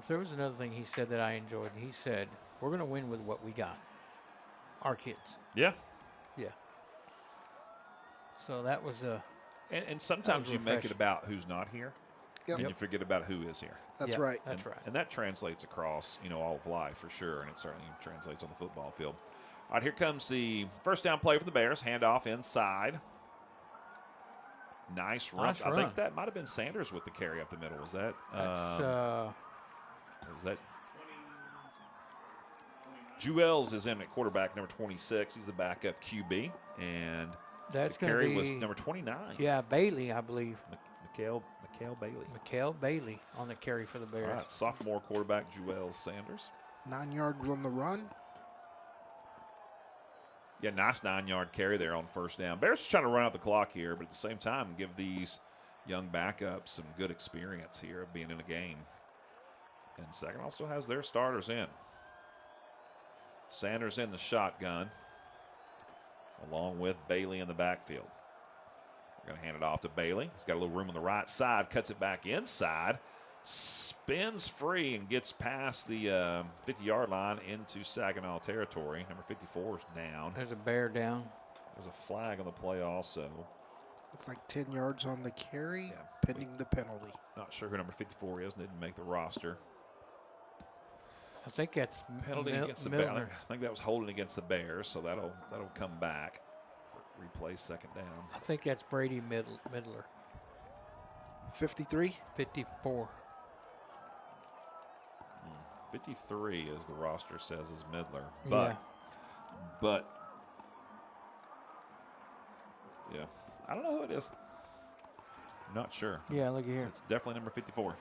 There was another thing he said that I enjoyed. He said, we're going to win with what we got. Our kids. Yeah. Yeah. So that was And sometimes you make it about who's not here. Yep. And you forget about who is here. That's right. That's right. And that translates across, all of life for sure, and it certainly translates on the football field. All right, here comes the first down play for the Bears. Handoff inside. Nice run. I think that might have been Sanders with the carry up the middle. Was that? Was that? Jewels is in at quarterback, number 26. He's the backup QB, and that's the carry was number 29. Yeah, Bailey, I believe. Mikhail Bailey. Mikhail Bailey on the carry for the Bears. All right, sophomore quarterback Jewels Sanders. 9 yards on the run. Yeah, nice 9-yard carry there on first down. Bears are trying to run out the clock here, but at the same time give these young backups some good experience here of being in a game. And Saginaw still has their starters in. Sanders in the shotgun, along with Bailey in the backfield. We're going to hand it off to Bailey. He's got a little room on the right side, cuts it back inside, spins free and gets past the 50-yard line into Saginaw territory. Number 54 is down. There's a Bear down. There's a flag on the play also. Looks like 10 yards on the carry, pending the penalty. Not sure who number 54 is. Didn't make the roster. I think that's penalty against the Bears. I think that was holding against the Bears, so that'll come back. Replay second down. I think that's Brady Midler. 53? 54. 53, as the roster says, is Midler. But, yeah, I don't know who it is. I'm not sure. Yeah, look here. It's definitely number 54.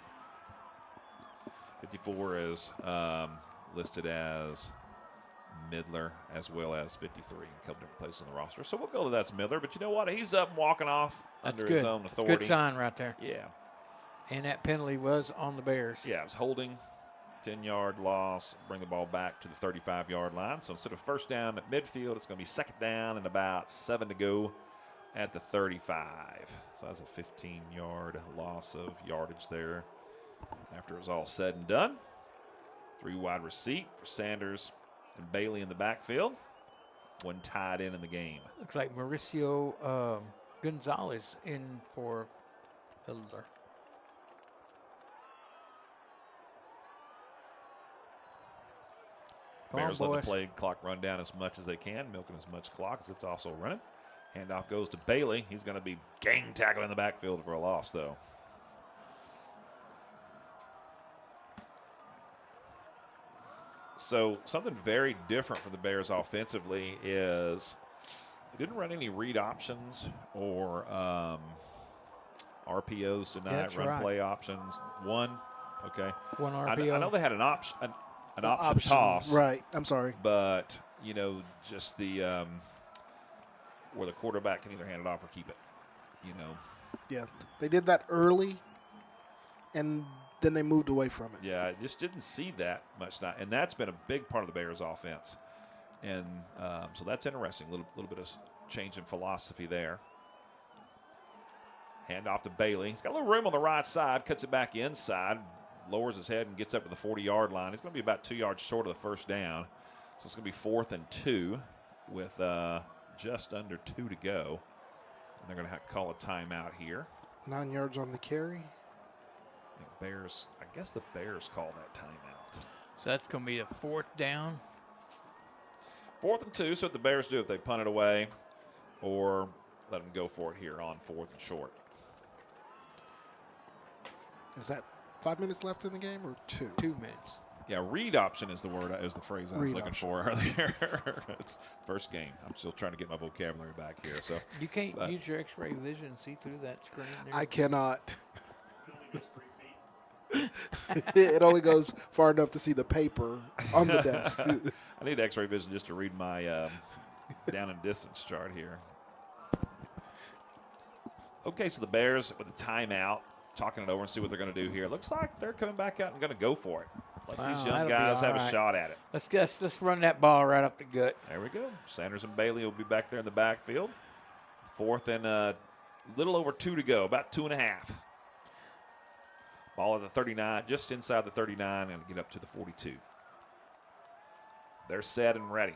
54 is listed as Midler as well as 53 in a couple different places on the roster. So we'll go to that's Midler. But you know what? He's up and walking off under his own authority. Good sign right there. Yeah. And that penalty was on the Bears. Yeah, it was holding, 10-yard loss, bring the ball back to the 35-yard line. So instead of first down at midfield, it's going to be second down and about 7 to go at the 35. So that's a 15-yard loss of yardage there after it was all said and done. 3-wide receipt for Sanders and Bailey in the backfield. One tied in the game. Looks like Mauricio Gonzalez in for Hilder. Bears let the play clock run down as much as they can, milking as much clock as it's also running. Handoff goes to Bailey. He's going to be gang tackled in the backfield for a loss, though. So something very different for the Bears offensively is they didn't run any read options or RPOs tonight, play options. One RPO. I know they had an option toss. Right, I'm sorry. But, just the where the quarterback can either hand it off or keep it, Yeah, they did that early, and then they moved away from it. Yeah, I just didn't see that much tonight, and that's been a big part of the Bears' offense. And so that's interesting, a little bit of change in philosophy there. Hand off to Bailey. He's got a little room on the right side, cuts it back inside, lowers his head and gets up to the 40-yard line. He's going to be about 2 yards short of the first down. So it's going to be 4th and 2 with just under 2 to go. And they're going to have to call a timeout here. 9 yards on the carry. I guess the Bears call that timeout. So that's going to be a 4th down. 4th and 2, so what the Bears do if they punt it away or let them go for it here on 4th and short. Is that 5 minutes left in the game or 2? 2 minutes. Yeah, read option is the phrase I was looking for earlier. It's first game. I'm still trying to get my vocabulary back here. So you can't use your X-ray vision and see through that screen there? I cannot. It only goes far enough to see the paper on the desk. I need X-ray vision just to read my down and distance chart here. Okay, so the Bears with the timeout, talking it over and see what they're going to do here. Looks like they're coming back out and going to go for it. These young guys have a shot at it. Let's run that ball right up the gut. There we go. Sanders and Bailey will be back there in the backfield. 4th and a little over 2 to go, about 2.5. Ball at the 39, just inside the 39, and get up to the 42. They're set and ready.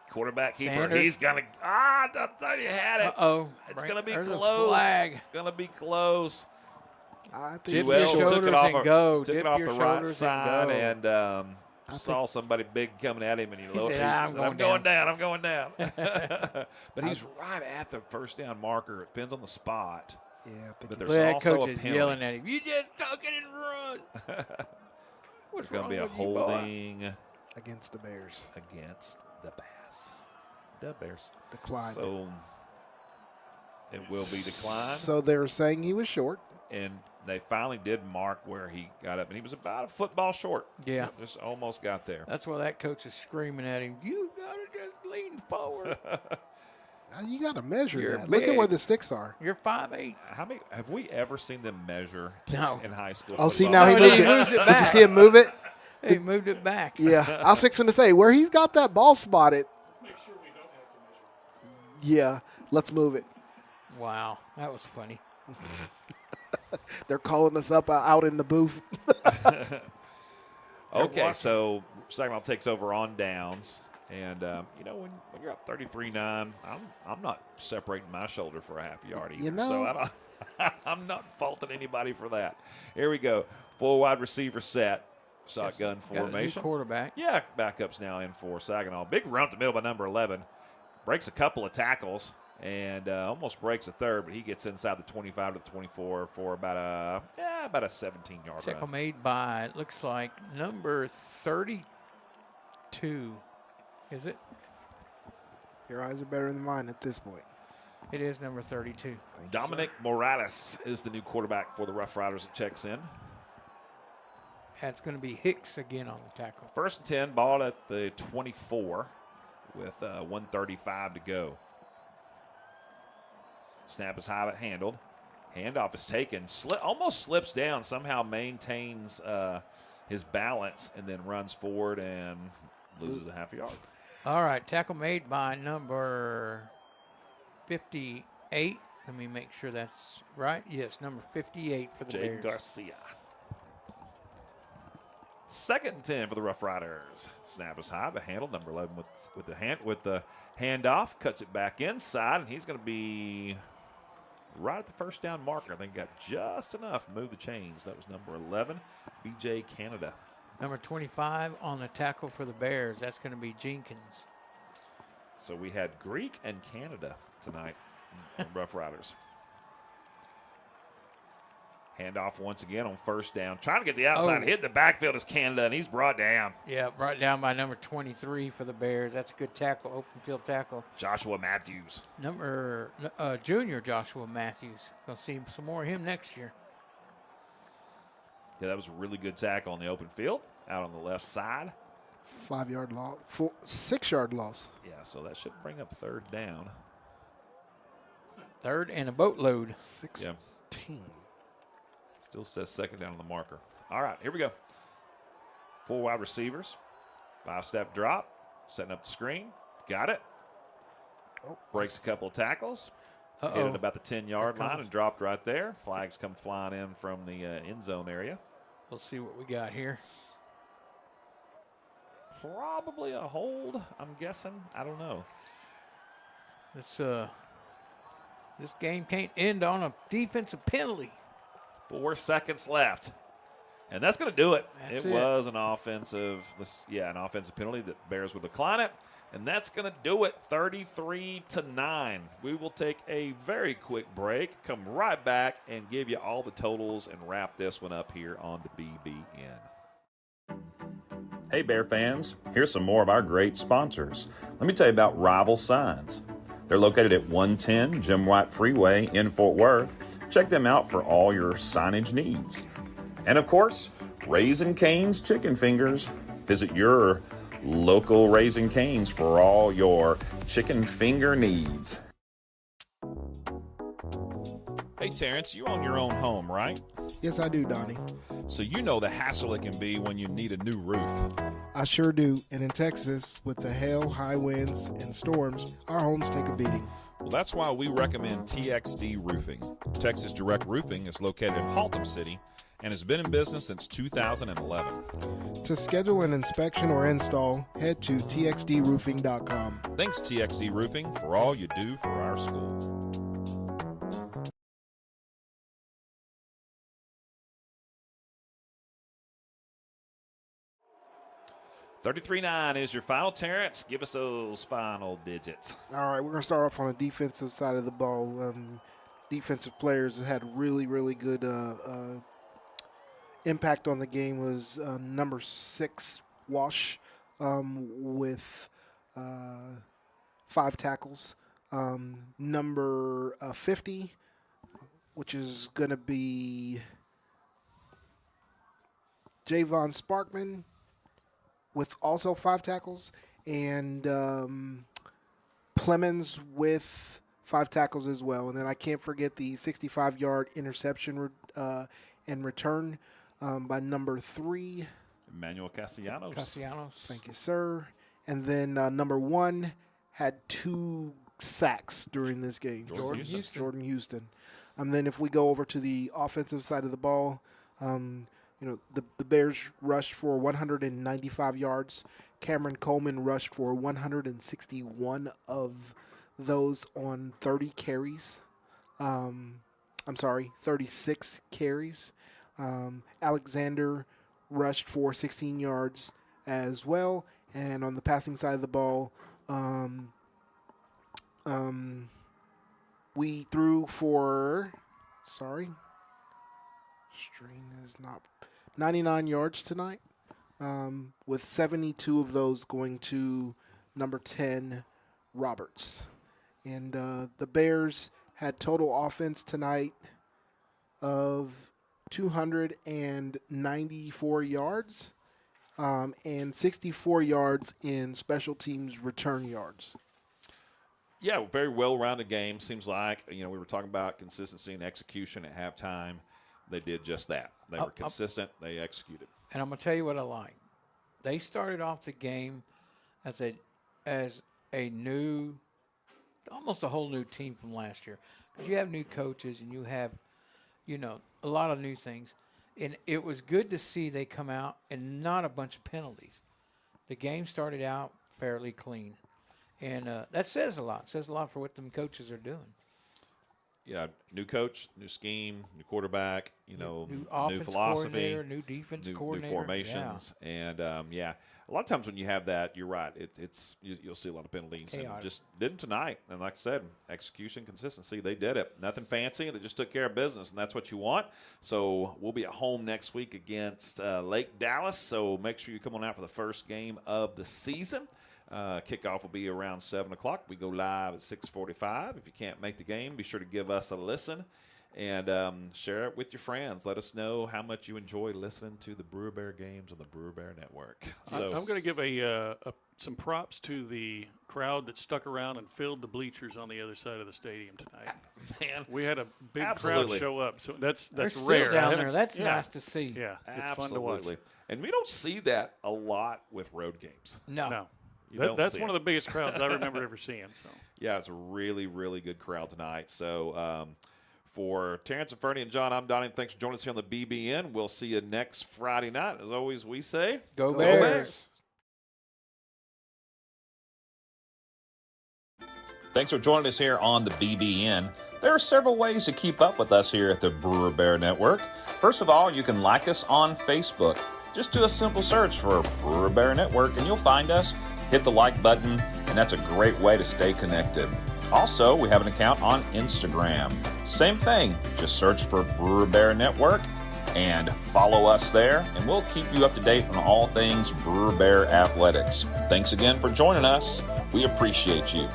Quarterback keeper, Sanders. he's going to, I thought you had it. Uh-oh. It's going to be There's a close. flag. It's going to be close. I Dip think your Wells shoulders took it off, and go. took Dip it off your the right shoulders side and go. and saw somebody big coming at him, and he looked. said, I'm going down. I'm going down. But he's right at the first down marker. It depends on the spot. Yeah, I think but there's that also coach a is penalty. yelling at him. You just tuck it and run. There's going to be a holding against the Bears. Against the Bears. The Bears. Declined. So it will be declined. So they were saying he was short. And they finally did mark where he got up, and he was about a football short. Yeah. Just almost got there. That's why that coach is screaming at him, you got to just lean forward. You got to measure You're that. Look at big. where the sticks are. You're 5'8". How many have we ever seen them measure in high school? Oh, see, football? now he moved it. moves it Did back. you see him move it? He moved it back. Yeah. I was fixing to say, where he's got that ball spotted. Yeah, let's move it. Wow, that was funny. They're calling us up out in the booth. Okay, so Saginaw takes over on downs. And, when you're up 33-9, I'm not separating my shoulder for a half yard either. So I'm not faulting anybody for that. Here we go. 4 wide receiver set. Shotgun formation. Quarterback. Yeah, backups now in for Saginaw. Big run up the middle by number 11. Breaks a couple of tackles and almost breaks a third, but he gets inside the 25 to the 24 for about a 17-yard Tackle run. made by, it looks like, number 32. Is it? Your eyes are better than mine at this point. It is number 32. Dominic Morales is the new quarterback for the Rough Riders that checks in. That's going to be Hicks again on the tackle. 1st and 10, ball at the 24 with 1:35 to go. Snap is high but handled. Handoff is taken. Almost slips down. Somehow maintains his balance and then runs forward and loses a half a yard. All right, tackle made by number 58. Let me make sure that's right. Yes, number 58 for the Jay Bears. Garcia. 2nd and 10 for the Rough Riders. Snap is high, but handled. Number 11 with the handoff, cuts it back inside, and he's going to be right at the first down marker. I think got just enough. Move the chains. That was number 11, BJ Canada. Number 25 on the tackle for the Bears. That's going to be Jenkins. So we had Greek and Canada tonight on Rough Riders. Handoff once again on 1st down. Trying to get the outside. Hit the backfield is Canada, and he's brought down. Yeah, brought down by number 23 for the Bears. That's a good tackle, open field tackle. Joshua Matthews. Junior Joshua Matthews. Going to see some more of him next year. Yeah, that was a really good tackle on the open field, out on the left side. 5-yard loss, 6-yard loss. Yeah, so that should bring up 3rd down. 3rd and a boatload. 16. Yeah. Still says 2nd down on the marker. All right, here we go. 4 wide receivers. 5-step drop. Setting up the screen. Got it. Breaks a couple of tackles. Hit it about the 10-yard line and dropped right there. Flags come flying in from the end zone area. We'll see what we got here. Probably a hold, I'm guessing. I don't know. This game can't end on a defensive penalty. 4 seconds left. And that's going to do it. That's it was an offensive penalty that Bears will decline it. And that's going to do it, 33-9. We will take a very quick break, come right back, and give you all the totals and wrap this one up here on the BBN. Hey, Bear fans, here's some more of our great sponsors. Let me tell you about Rival Signs. They're located at 110 Jim White Freeway in Fort Worth. Check them out for all your signage needs. And of course, Raising Cane's Chicken Fingers. Visit your local Raising Cane's for all your chicken finger needs. Hey, Hey, Terrence, you own your own home, right? Yes, I do, Donnie. So you know the hassle it can be when you need a new roof. I sure do. And in Texas, with the hail, high winds, and storms, our homes take a beating. Well, that's why we recommend TXD Roofing. Texas Direct Roofing is located in Haltom City and has been in business since 2011. To schedule an inspection or install, head to txdroofing.com. Thanks, TXD Roofing, for all you do for our school. 33-9 is your final, Terrence. Give us those final digits. All right, we're going to start off on the defensive side of the ball. Defensive players that had really, really good impact on the game was number 6, Wash, with 5 tackles. Number 50, which is going to be Javon Sparkman, with also 5 tackles, and Plemons with 5 tackles as well. And then I can't forget the 65-yard interception and return by number 3. Emmanuel Castellanos. Thank you, sir. And then number 1 had 2 sacks during this game. Jordan Houston. Then if we go over to the offensive side of the ball, the Bears rushed for 195 yards. Cameron Coleman rushed for 161 of those on 30 carries. 36 carries. Alexander rushed for 16 yards as well. And on the passing side of the ball, we threw for, string is not 99 yards tonight, with 72 of those going to number 10, Roberts. And the Bears had total offense tonight of 294 yards and 64 yards in special teams return yards. Yeah, very well-rounded game. Seems like, we were talking about consistency and execution at halftime. They did just that. They were consistent. They executed. And I'm going to tell you what I like. They started off the game as a new, almost a whole new team from last year. Because you have new coaches and you have, a lot of new things. And it was good to see they come out and not a bunch of penalties. The game started out fairly clean. And that says a lot. It says a lot for what them coaches are doing. Yeah, new coach, new scheme, new quarterback, new philosophy, new defense coordinator, new formations, and a lot of times when you have that, you're right. You'll see a lot of penalties, and just didn't tonight. And like I said, execution, consistency, they did it. Nothing fancy, they just took care of business, and that's what you want. So we'll be at home next week against Lake Dallas. So make sure you come on out for the first game of the season. Kickoff will be around 7 o'clock. We go live at 6:45. If you can't make the game, be sure to give us a listen and share it with your friends. Let us know how much you enjoy listening to the Brewer Bear games on the Brewer Bear Network. So I'm going to give some props to the crowd that stuck around and filled the bleachers on the other side of the stadium tonight. Man, we had a big absolutely. crowd show up, so that's They're rare. Still down there. That's nice to see. Yeah, it's absolutely. fun to watch. And we don't see that a lot with road games. No. That's one of the biggest crowds I remember ever seeing. So yeah, it's a really, really good crowd tonight. So for Terrence and Fernie and John, I'm Donnie. Thanks for joining us here on the BBN. We'll see you next Friday night. As always, we say, Go Bears. Thanks for joining us here on the BBN. There are several ways to keep up with us here at the Brewer Bear Network. First of all, you can like us on Facebook. Just do a simple search for Brewer Bear Network and you'll find us. Hit the like button, and that's a great way to stay connected. Also, we have an account on Instagram. Same thing, just search for Brewer Bear Network and follow us there, and we'll keep you up to date on all things Brewer Bear athletics. Thanks again for joining us. We appreciate you.